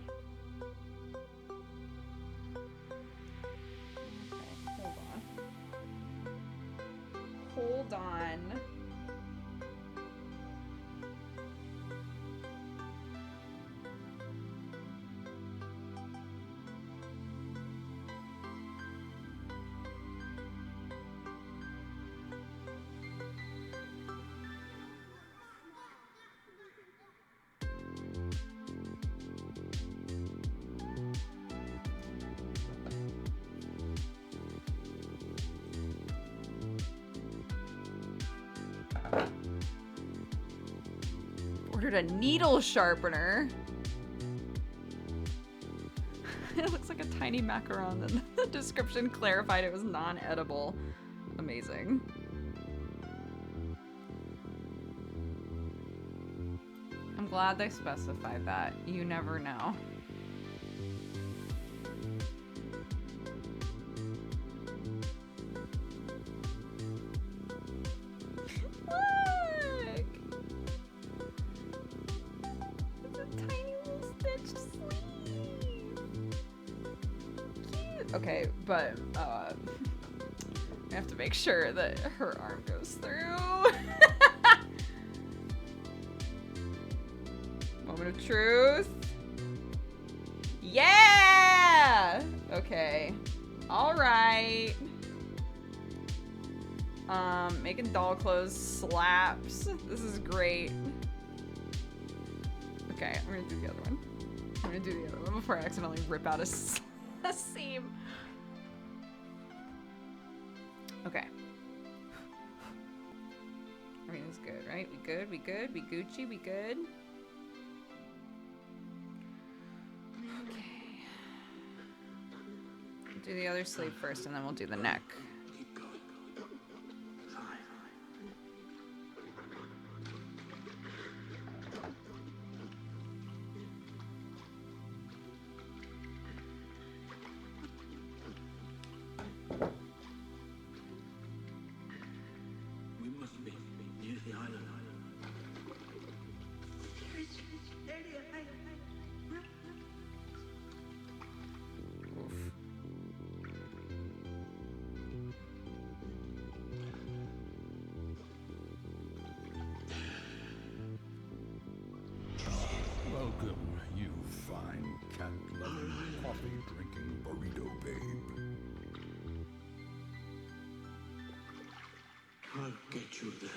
Okay, hold on. Hold on. Ordered a needle sharpener. It looks like a tiny macaron, and the description clarified it was non-edible. Amazing. I'm glad they specified that. You never know. Okay, but we have to make sure that her arm goes through. Moment of truth. Yeah! Okay. All right. Making doll clothes slaps. This is great. Okay, I'm gonna do the other one. I'm gonna do the other one before I accidentally rip out a seam. Okay. Everything's good, right? We good? We good? We Gucci? We good? Okay. Do the other sleeve first, and then we'll do the neck. Welcome, you fine cat-loving, coffee-drinking burrito babe. I'll get you there.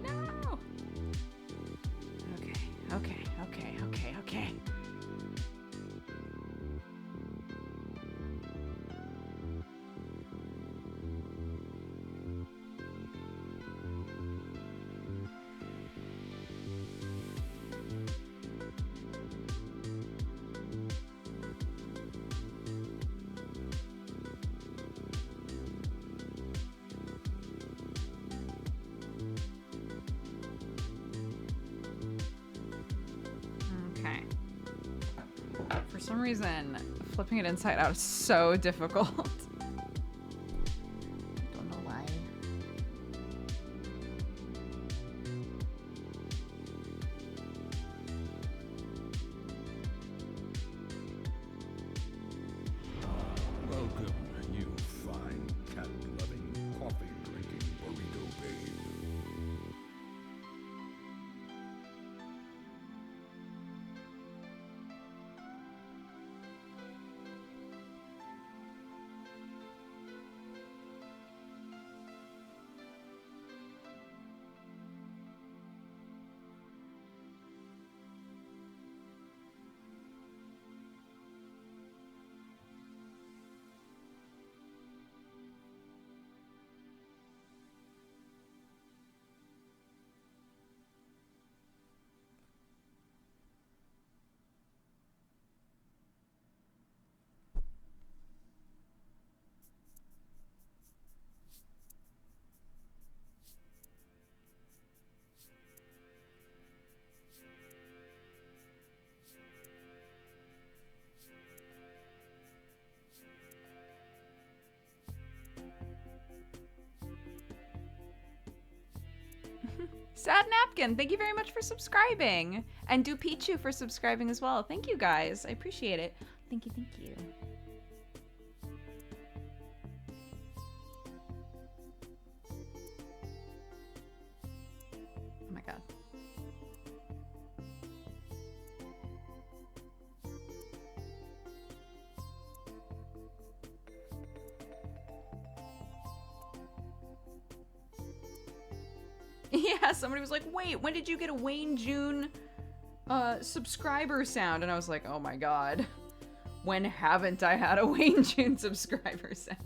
No! Okay. Okay. For some reason, flipping it inside out is so difficult. Don't know why. Welcome, you fine cat-loving, coffee-drinking burrito babe. Sad Napkin, thank you very much for subscribing. And do Pichu for subscribing as well. Thank you guys. I appreciate it. Thank you, thank you. Oh my god. Yeah, somebody was like, wait, when did you get a Wayne June subscriber sound? And I was like, oh my god. When haven't I had a Wayne June subscriber sound?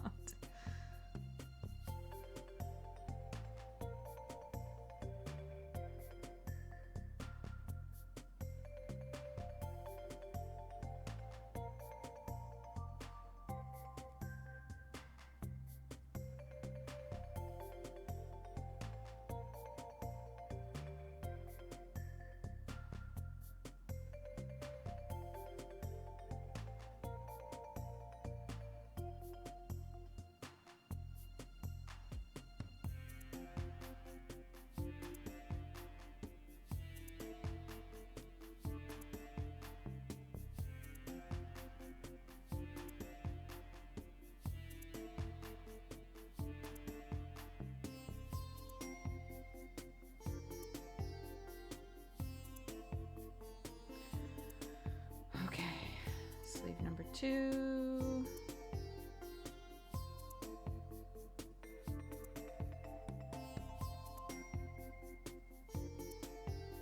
Sleeve number 2.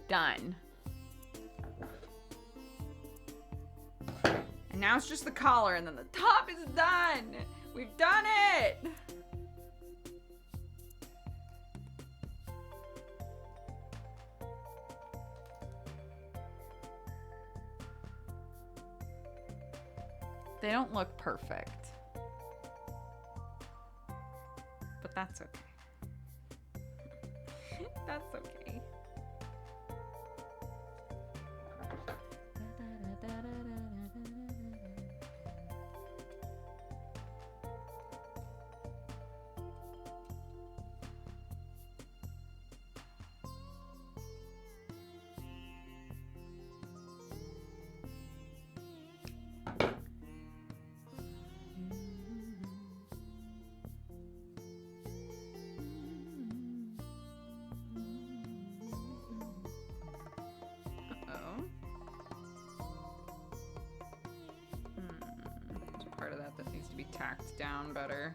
Done. And now it's just the collar and then the top is done. We've done it. They don't look perfect, but that's okay. That's okay. Part of that needs to be tacked down better.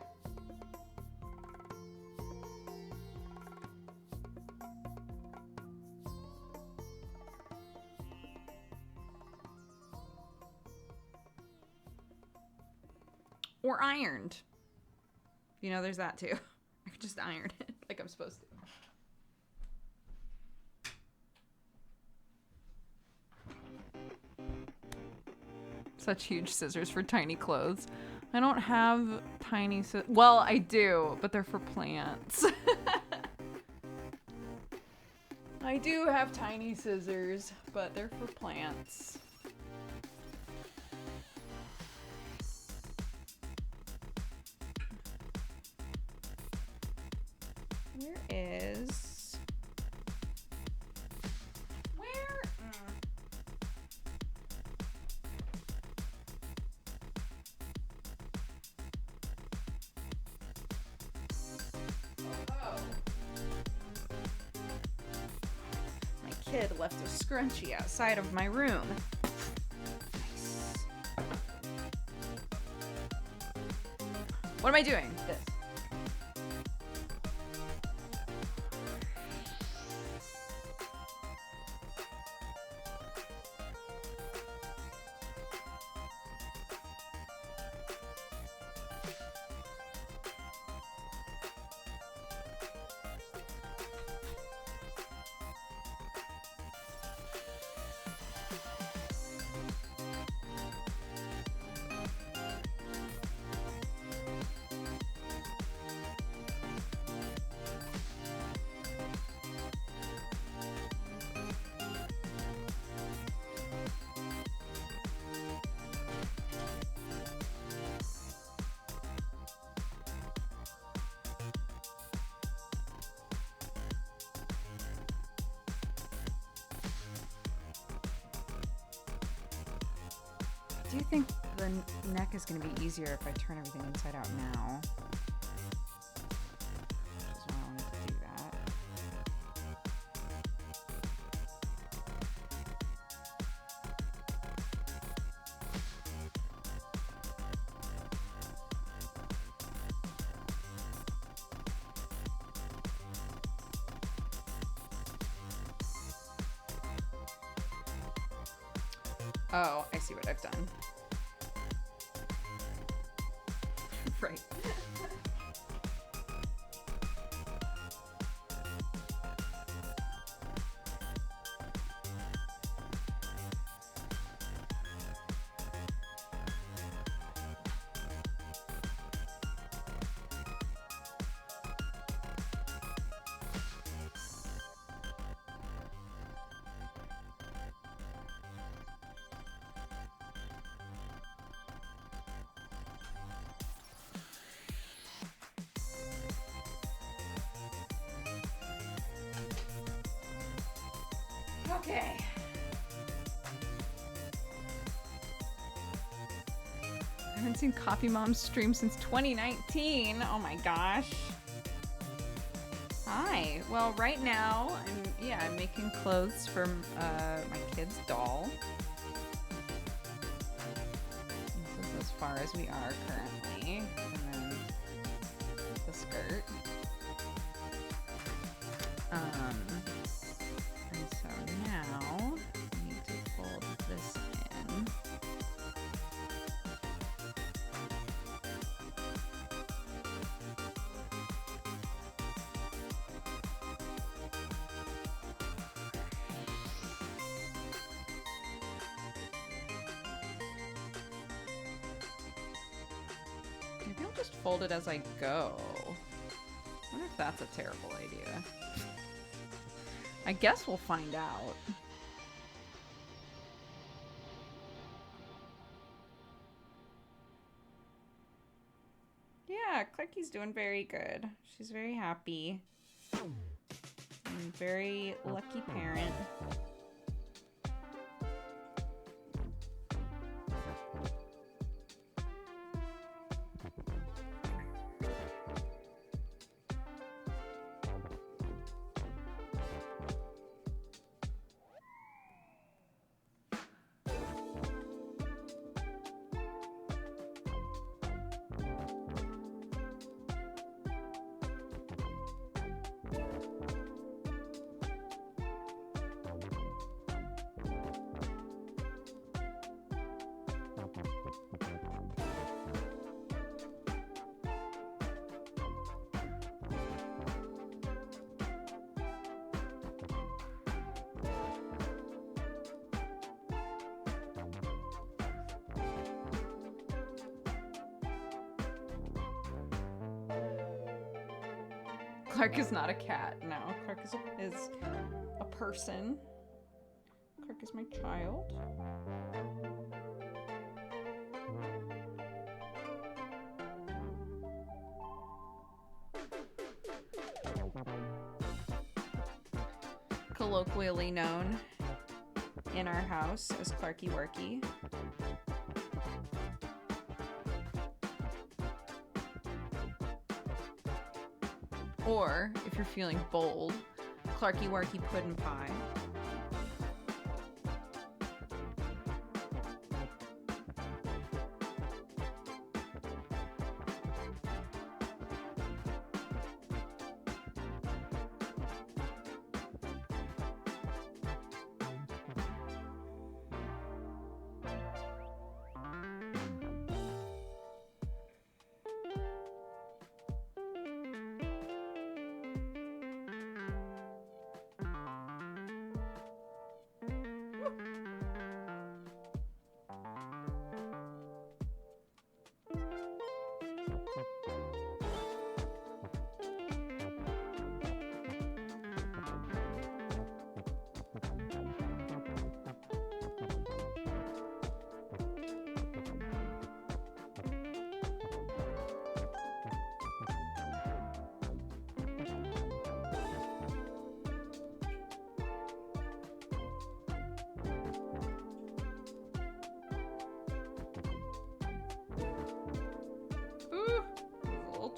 Or ironed. You know, there's that too. I could just iron it like I'm supposed to. Such huge scissors for tiny clothes. I don't have tiny scissors. Well, I do, but they're for plants. I do have tiny scissors, but they're for plants. Where is... Where? My kid left a scrunchie outside of my room. Nice. What am I doing? This. do think the neck is going to be easier if I turn everything inside out now. Which is why I wanted to do that. Oh, I see what I've done. Right. Okay. I haven't seen Coffee Mom's stream since 2019. Oh my gosh. Hi. Well, right now, I'm making clothes for my kid's doll. This is as far as we are currently. And then the skirt. And so now I need to fold this in. Maybe I'll just fold it as I go. I wonder if that's a terrible idea. I guess we'll find out. Yeah, Clarky's doing very good. She's very happy. And very lucky parent. Clark is not a cat. No, Clark is a person. Clark is my child. Colloquially known in our house as Clarky Worky. Or, if you're feeling bold, Clarky Worky Puddin' Pie.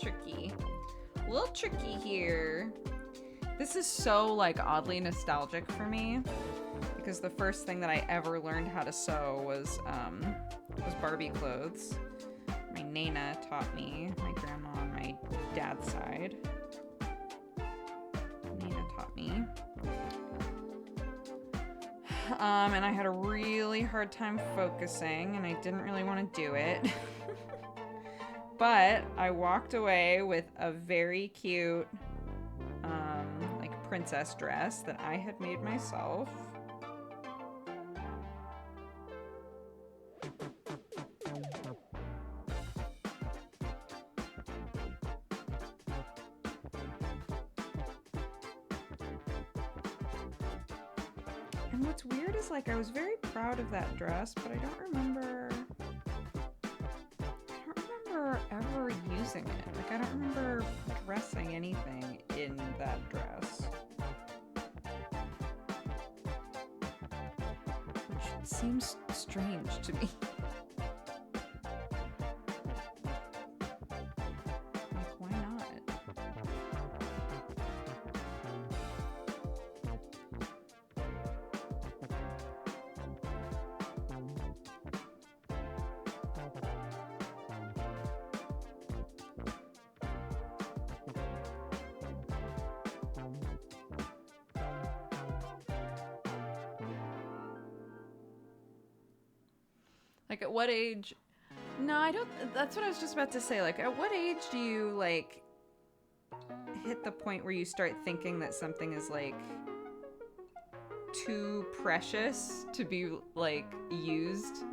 tricky. A little tricky here. This is so like oddly nostalgic for me because the first thing that I ever learned how to sew was Barbie clothes. My Nana taught me, my grandma on my dad's side. Nana taught me. And I had a really hard time focusing and I didn't really want to do it. But I walked away with a very cute like princess dress that I had made myself. And what's weird is like I was very proud of that dress, but I don't remember ever using it. Like I don't remember dressing anything in that dress. Which seems strange to me. Like why not? Like, at what age? No, I don't. That's what I was just about to say. Like, at what age do you, like, hit the point where you start thinking that something is, like, too precious to be, like, used?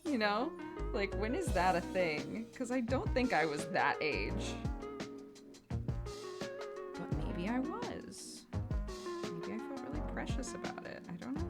You know? Like, when is that a thing? Because I don't think I was that age. But maybe I was. Maybe I felt really precious about it. I don't know.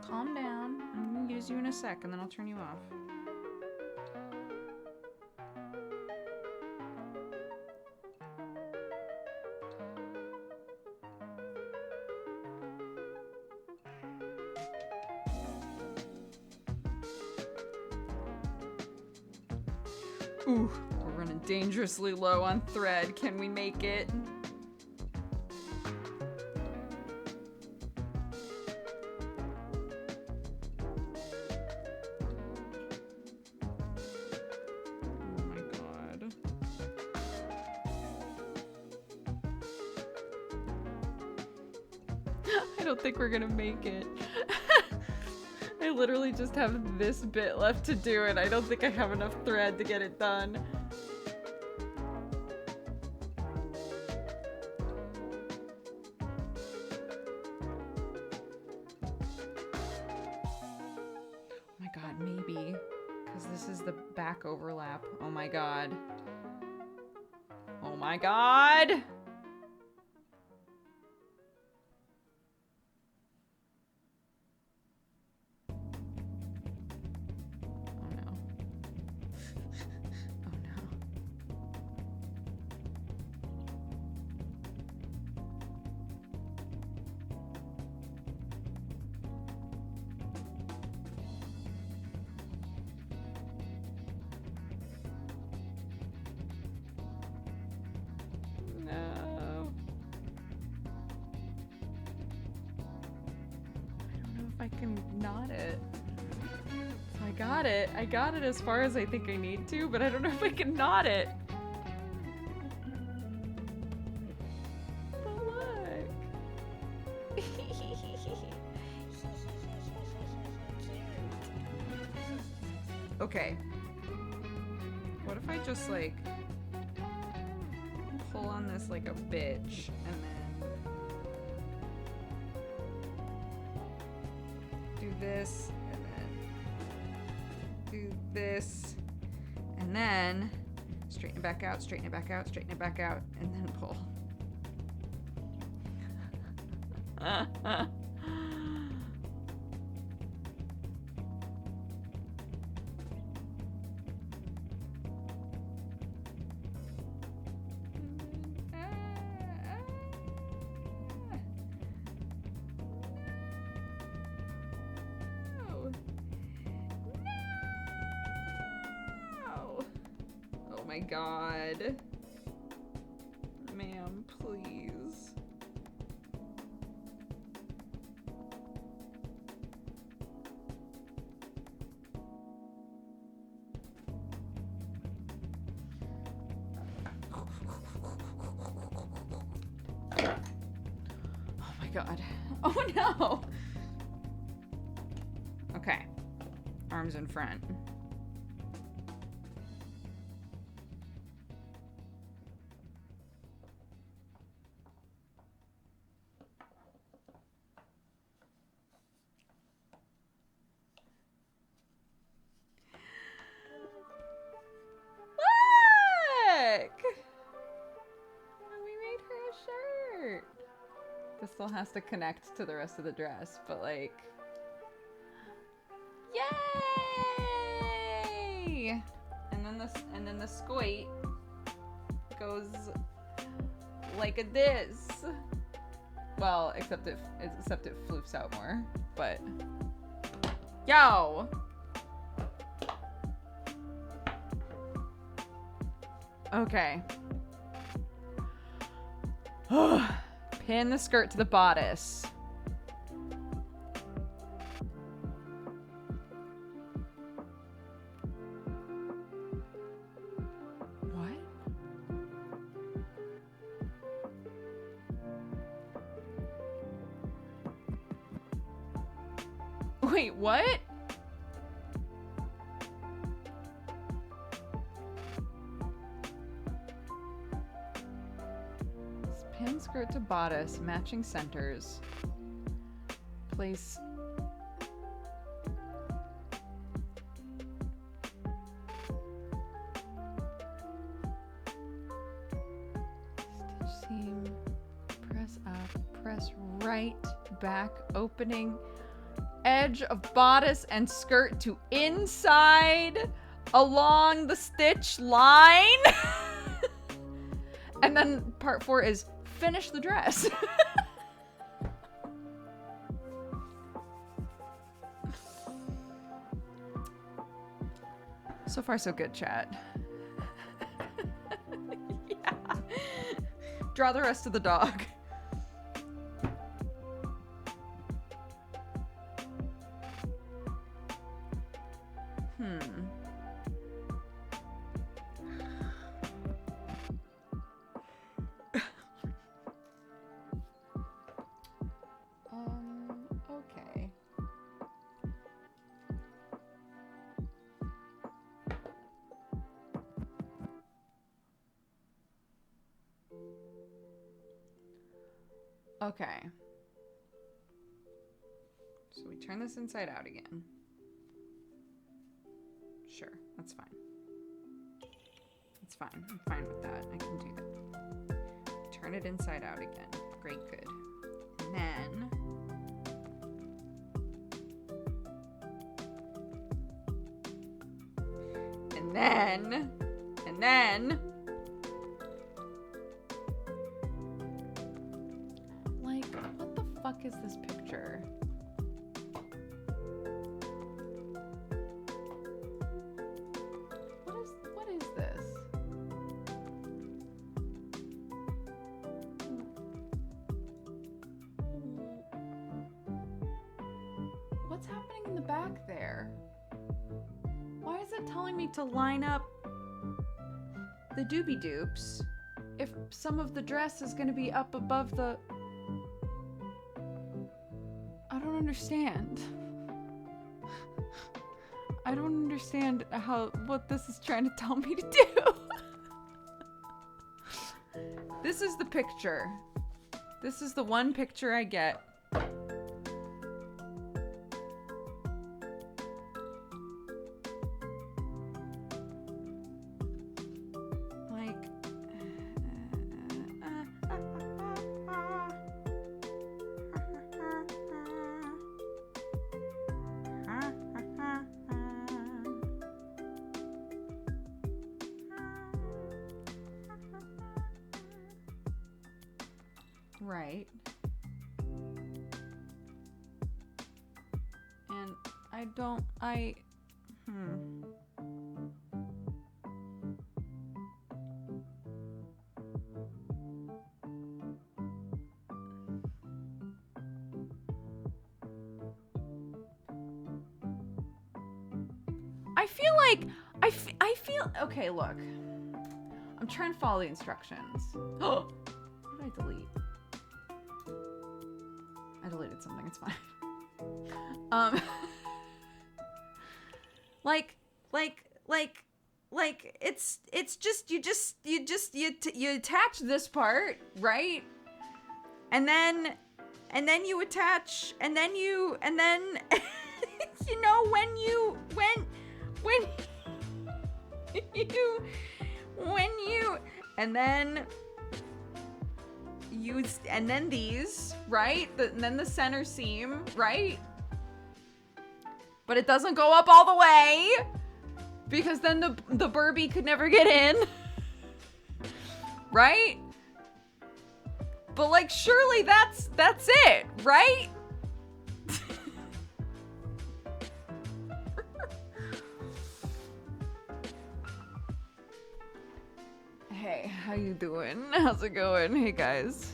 Calm down. I'm gonna use you in a sec and then I'll turn you off. Ooh, we're running dangerously low on thread. Can we make it? I don't think we're gonna make it. I literally just have this bit left to do and I don't think I have enough thread to get it done. Oh my god, maybe. Because this is the back overlap. Oh my god. Oh my god! I can knot it so I got it. I got it as far as I think I need to, but I don't know if I can knot it. But look. Okay. What if I just like pull on this like a bitch and then do this and then do this and then straighten it back out, straighten it back out, straighten it back out, and then pull. Oh my god. Ma'am, please. Oh my god. Oh no! Okay. Arms in front. This still has to connect to the rest of the dress, but like, yay! And then the squat goes like a this. Well, except it floofs out more, but yo. Okay. Pin the skirt to the bodice. What? Wait, what? Pin skirt to bodice, matching centers. Place. Stitch seam. Press up. Press right. Back. Opening. Edge of bodice and skirt to inside. Along the stitch line. And then part 4 is finish the dress. So far, so good, chat. Yeah. Draw the rest of the dog. Okay. Okay. So we turn this inside out again. Sure, that's fine. It's fine. I'm fine with that. I can do that. Turn it inside out again. Great, good. And then... And then... Like, what the fuck is this picture? What is this? What's happening in the back there? telling me to line up the doobie doops if some of the dress is gonna be up above the... I don't understand. I don't understand what this is trying to tell me to do. This is the picture. This is the one picture I get. Right. And I feel, okay, look. I'm trying to follow the instructions. Oh, what did I delete? I deleted something, it's fine. It's just you attach this part, right? And then you attach, and then you know, when you and then these, right? And then the center seam, right? But it doesn't go up all the way because then the Barbie could never get in. Right? But like, surely that's it, right? Hey, how you doing? How's it going? Hey guys.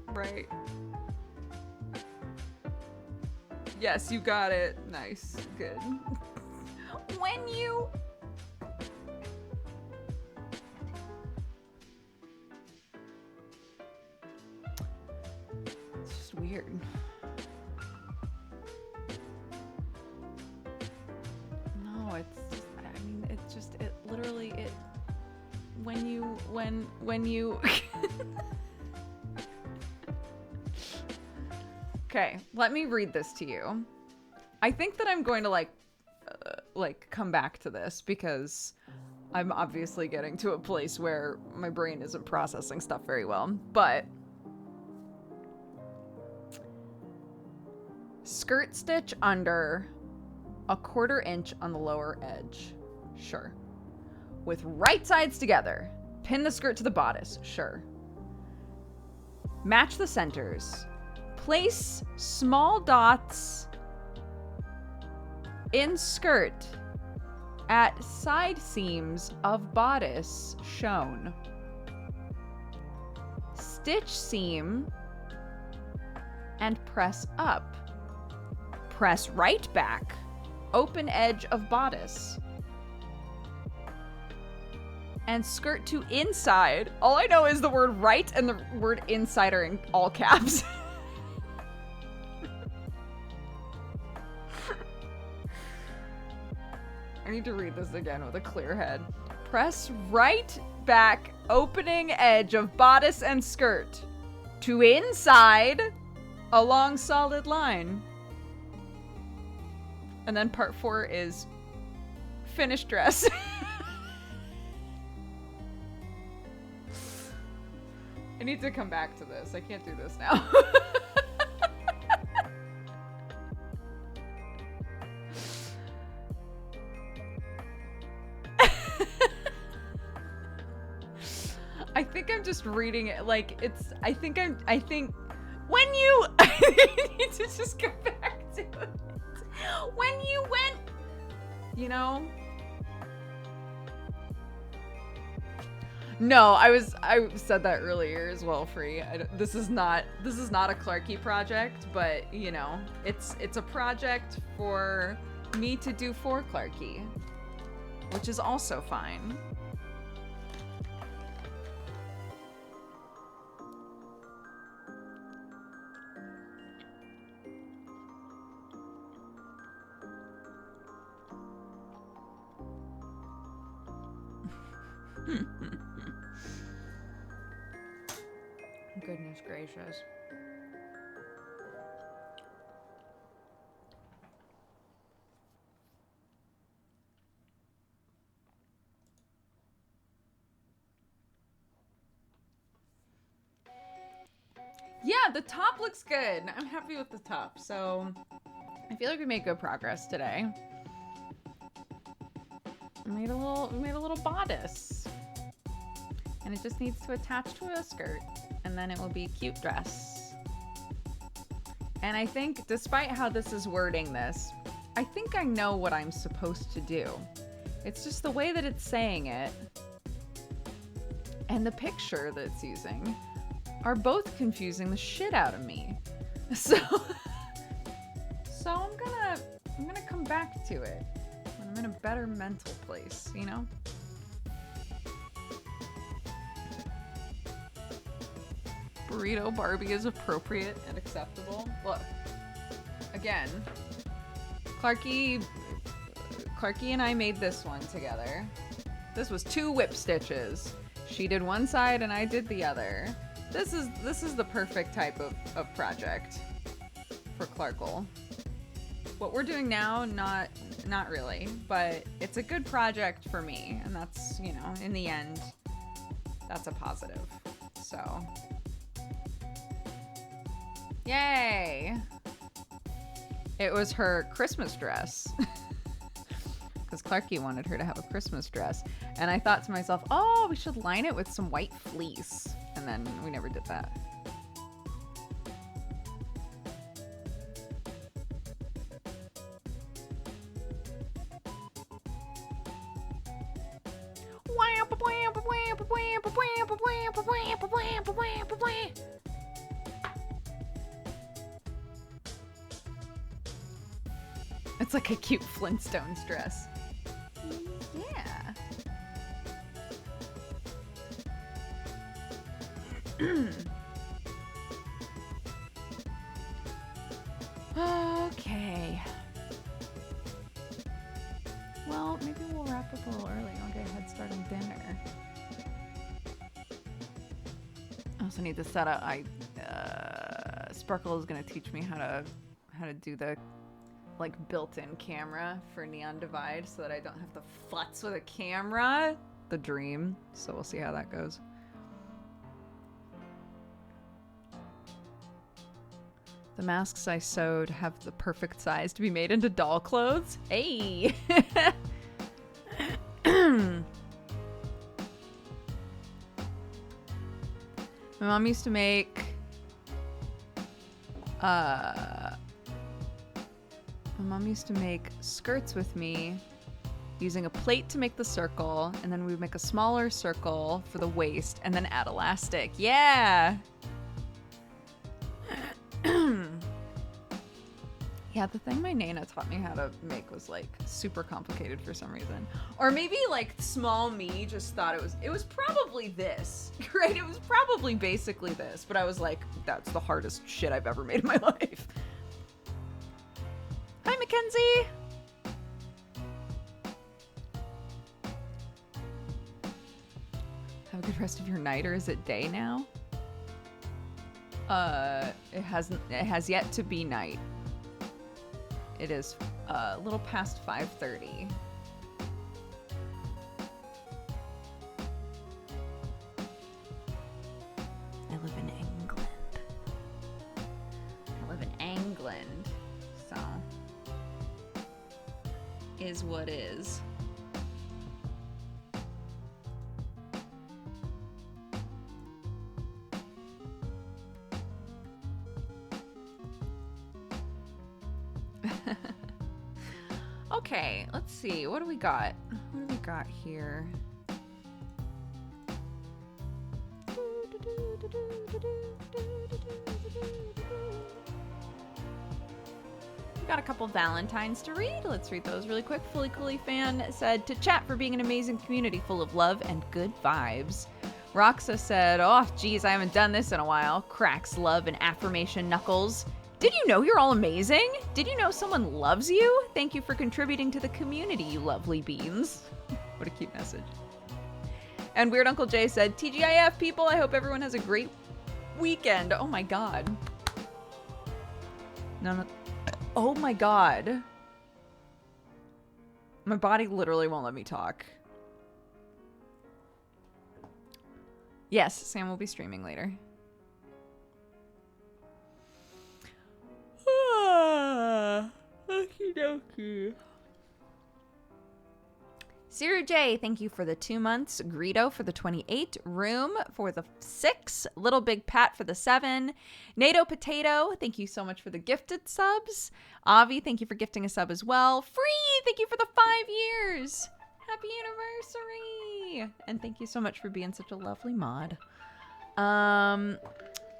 Right. Yes, you got it. Nice. Good. When you... It's just weird. No, it's just, I mean, it's just, it literally, it, when you Okay, let me read this to you. I think that I'm going to like come back to this because I'm obviously getting to a place where my brain isn't processing stuff very well. But skirt stitch under 1/4 inch on the lower edge. Sure. With right sides together. Pin the skirt to the bodice. Sure. Match the centers. Place small dots in skirt at side seams of bodice shown. Stitch seam and press up. Press right back. Open edge of bodice. And skirt to inside. All I know is the word right and the word inside are in all caps. I need to read this again with a clear head. Press right back, opening edge of bodice and skirt to inside along solid line. And then part 4 is finished dress. I need to come back to this. I can't do this now. I think I'm just reading it like it's, I think when you, I need to just go back to it. When you went, you know? No, I said that earlier as well, Free. This is not a Clarky project, but you know, it's a project for me to do for Clarky, which is also fine. Goodness gracious. Yeah, the top looks good. I'm happy with the top. So I feel like we made good progress today. We made a little bodice. And it just needs to attach to a skirt. And then it will be a cute dress. And I think, despite how this is wording this, I think I know what I'm supposed to do. It's just the way that it's saying it and the picture that it's using are both confusing the shit out of me. So I'm gonna come back to it when I'm in a better mental place, you know? Burrito Barbie is appropriate and acceptable. Look, again, Clarky and I made this one together. This was 2 whip stitches. She did one side and I did the other. This is the perfect type of project for Clarkle. What we're doing now, not really, but it's a good project for me, and that's, you know, in the end, that's a positive. So, yay! It was her Christmas dress. Because Clarky wanted her to have a Christmas dress. And I thought to myself, oh, we should line it with some white fleece. And then we never did that. It's like a cute Flintstones dress. Yeah. Okay. Well, maybe we'll wrap up a little early. I'll get a head start on dinner. I also need to set up. Sparkle is gonna teach me how to do the like built-in camera for Neon Divide so that I don't have to futz with a camera. The dream. So we'll see how that goes. The masks I sewed have the perfect size to be made into doll clothes. Hey! My mom used to make skirts with me using a plate to make the circle, and then we would make a smaller circle for the waist and then add elastic. Yeah! Yeah, the thing my Nana taught me how to make was like super complicated for some reason. Or maybe like small me just thought it was probably this, right? It was probably basically this, but I was like, that's the hardest shit I've ever made in my life. Hi, Mackenzie! Have a good rest of your night, or is it day now? It has yet to be night. It is a little past 5:30. I live in England. So is what is. Okay, let's see. What do we got? What do we got here? We got a couple Valentines to read. Let's read those really quick. Fully Cooley fan said, to chat for being an amazing community full of love and good vibes. Roxa said, oh, geez, I haven't done this in a while. Cracks, love, and affirmation knuckles. Did you know you're all amazing? Did you know someone loves you? Thank you for contributing to the community, you lovely beans. What a cute message. And Weird Uncle Jay said, TGIF, people, I hope everyone has a great weekend. Oh my god. No. Oh my god. My body literally won't let me talk. Yes, Sam will be streaming later. Okie dokie. Zero J, thank you for the 2 months. Greedo for the 28. Room for the 6. Little Big Pat for the 7. NATO Potato, thank you so much for the gifted subs. Avi, thank you for gifting a sub as well. Free, thank you for the 5 years. Happy anniversary. And thank you so much for being such a lovely mod.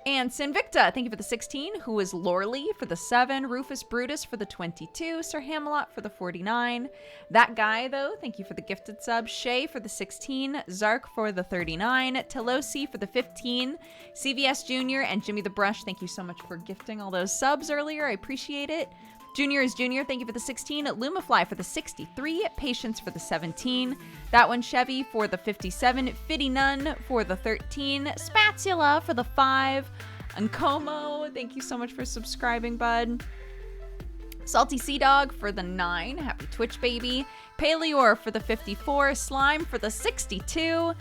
And Sinvicta, thank you for the 16. Who is Lorley for the 7. Rufus Brutus for the 22. Sir Hamelot for the 49. That guy, though, thank you for the gifted sub. Shay for the 16. Zark for the 39. Telosi for the 15. CVS Jr. and Jimmy the Brush, thank you so much for gifting all those subs earlier. I appreciate it. Junior is Junior, thank you for the 16. Lumafly for the 63. Patience for the 17. That one, Chevy for the 57. Fitty Nun for the 13. Spatula for the 5. Nkomo, thank you so much for subscribing, bud. Salty Sea Dog for the 9. Happy Twitch, baby. Paleor for the 54. Slime for the 62.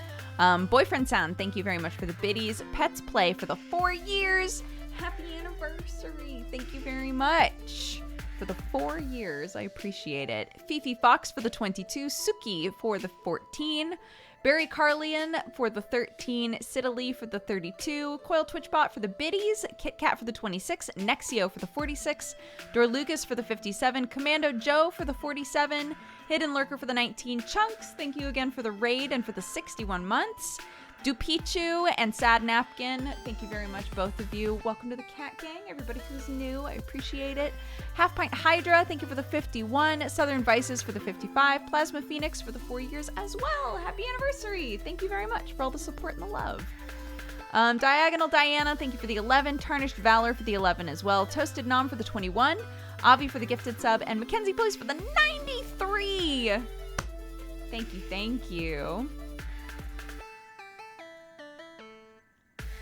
Boyfriend Sound, thank you very much for the biddies. Pets Play for the 4 years. Happy anniversary. Thank you very much. For the 4 years, I appreciate it. Fifi Fox for the 22, Suki for the 14, Barry Carlian for the 13, Siddalee for the 32, Coil Twitchbot for the biddies, Kit Kat for the 26, Nexio for the 46, Dorlugas for the 57, Commando Joe for the 47, Hidden Lurker for the 19, Chunks, thank you again for the raid and for the 61 months. Dupichu and Sad Napkin, thank you very much, both of you. Welcome to the Cat Gang, everybody who's new. I appreciate it. Half Pint Hydra, thank you for the 51. Southern Vices for the 55. Plasma Phoenix for the 4 years as well. Happy anniversary. Thank you very much for all the support and the love. Diagonal Diana, thank you for the 11. Tarnished Valor for the 11 as well. Toasted Nom for the 21. Avi for the gifted sub. And Mackenzie Police for the 93. Thank you, thank you.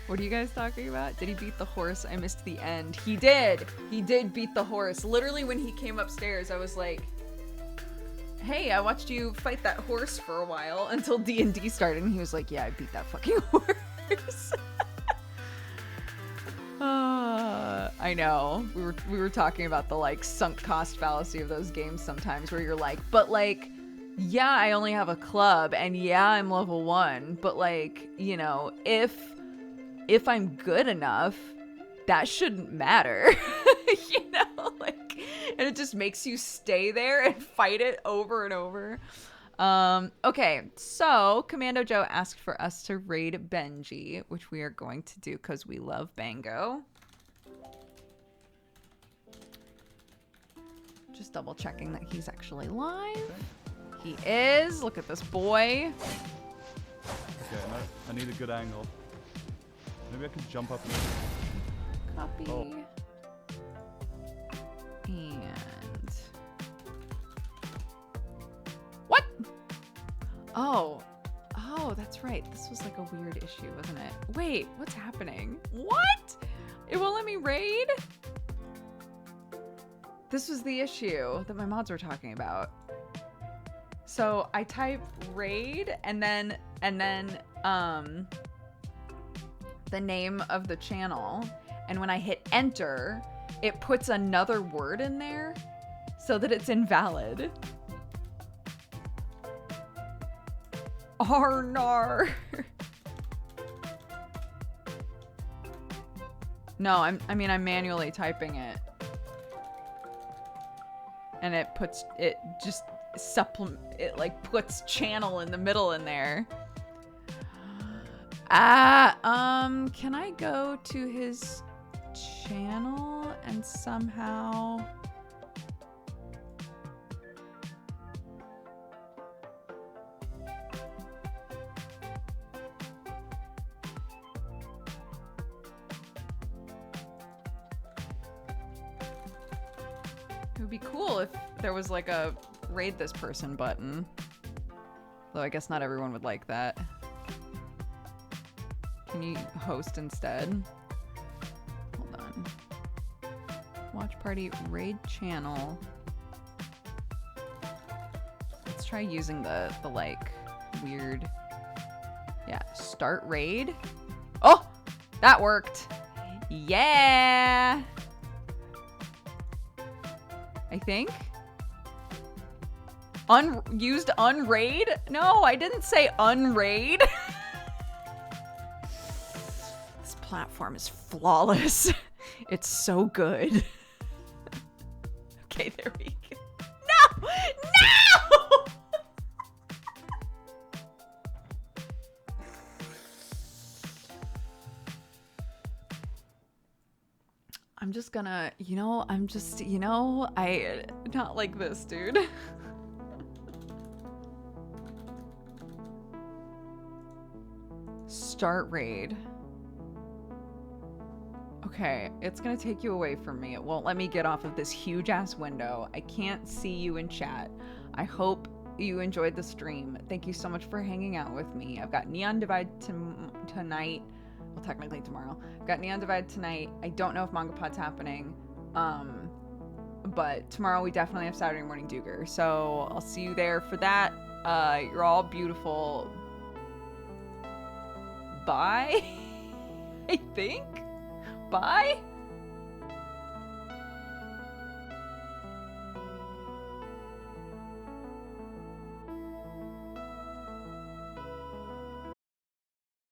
What are you guys talking about? Did he beat the horse? I missed the end. He did. He did beat the horse. Literally when he came upstairs, I was like, hey, I watched you fight that horse for a while until D&D started. And he was like, yeah, I beat that fucking horse. I know. We were talking about the like sunk cost fallacy of those games sometimes where you're like, but like, yeah, I only have a club and yeah, I'm level 1, but like, you know, if I'm good enough, that shouldn't matter. You know, like, and it just makes you stay there and fight it over and over. Okay, so Commando Joe asked for us to raid Benji, which we are going to do because we love Bango. Just double checking that he's actually live. He is. Look at this boy. Okay, no, I need a good angle. Maybe I can jump up. Copy. Oh. And what? Oh, that's right. This was like a weird issue, wasn't it? Wait, what's happening? What? It won't let me raid? This was the issue that my mods were talking about. So I type raid and then the name of the channel, and when I hit enter, it puts another word in there so that it's invalid. Arnar. No, I'm manually typing it. And it puts like puts channel in the middle in there. Can I go to his channel and somehow... It would be cool if there was like a raid this person button. Though I guess not everyone would like that. Can you host instead? Hold on. Watch party, raid channel. Let's try using the like weird. Yeah, start raid. Oh, that worked. Yeah. I think. Used unraid? No, I didn't say unraid. This platform is flawless. It's so good. Okay, there we go. No! No! I'm just gonna, I not like this, dude. Start raid. Okay, it's gonna take you away from me. It won't let me get off of this huge ass window. I can't see you in chat. I hope you enjoyed the stream. Thank you so much for hanging out with me. I've got Neon Divide tonight. Well, technically tomorrow. I've got Neon Divide tonight. I don't know if Manga Pod's happening. But tomorrow we definitely have Saturday Morning Duger. So I'll see you there for that. You're all beautiful. Bye. I think. Bye.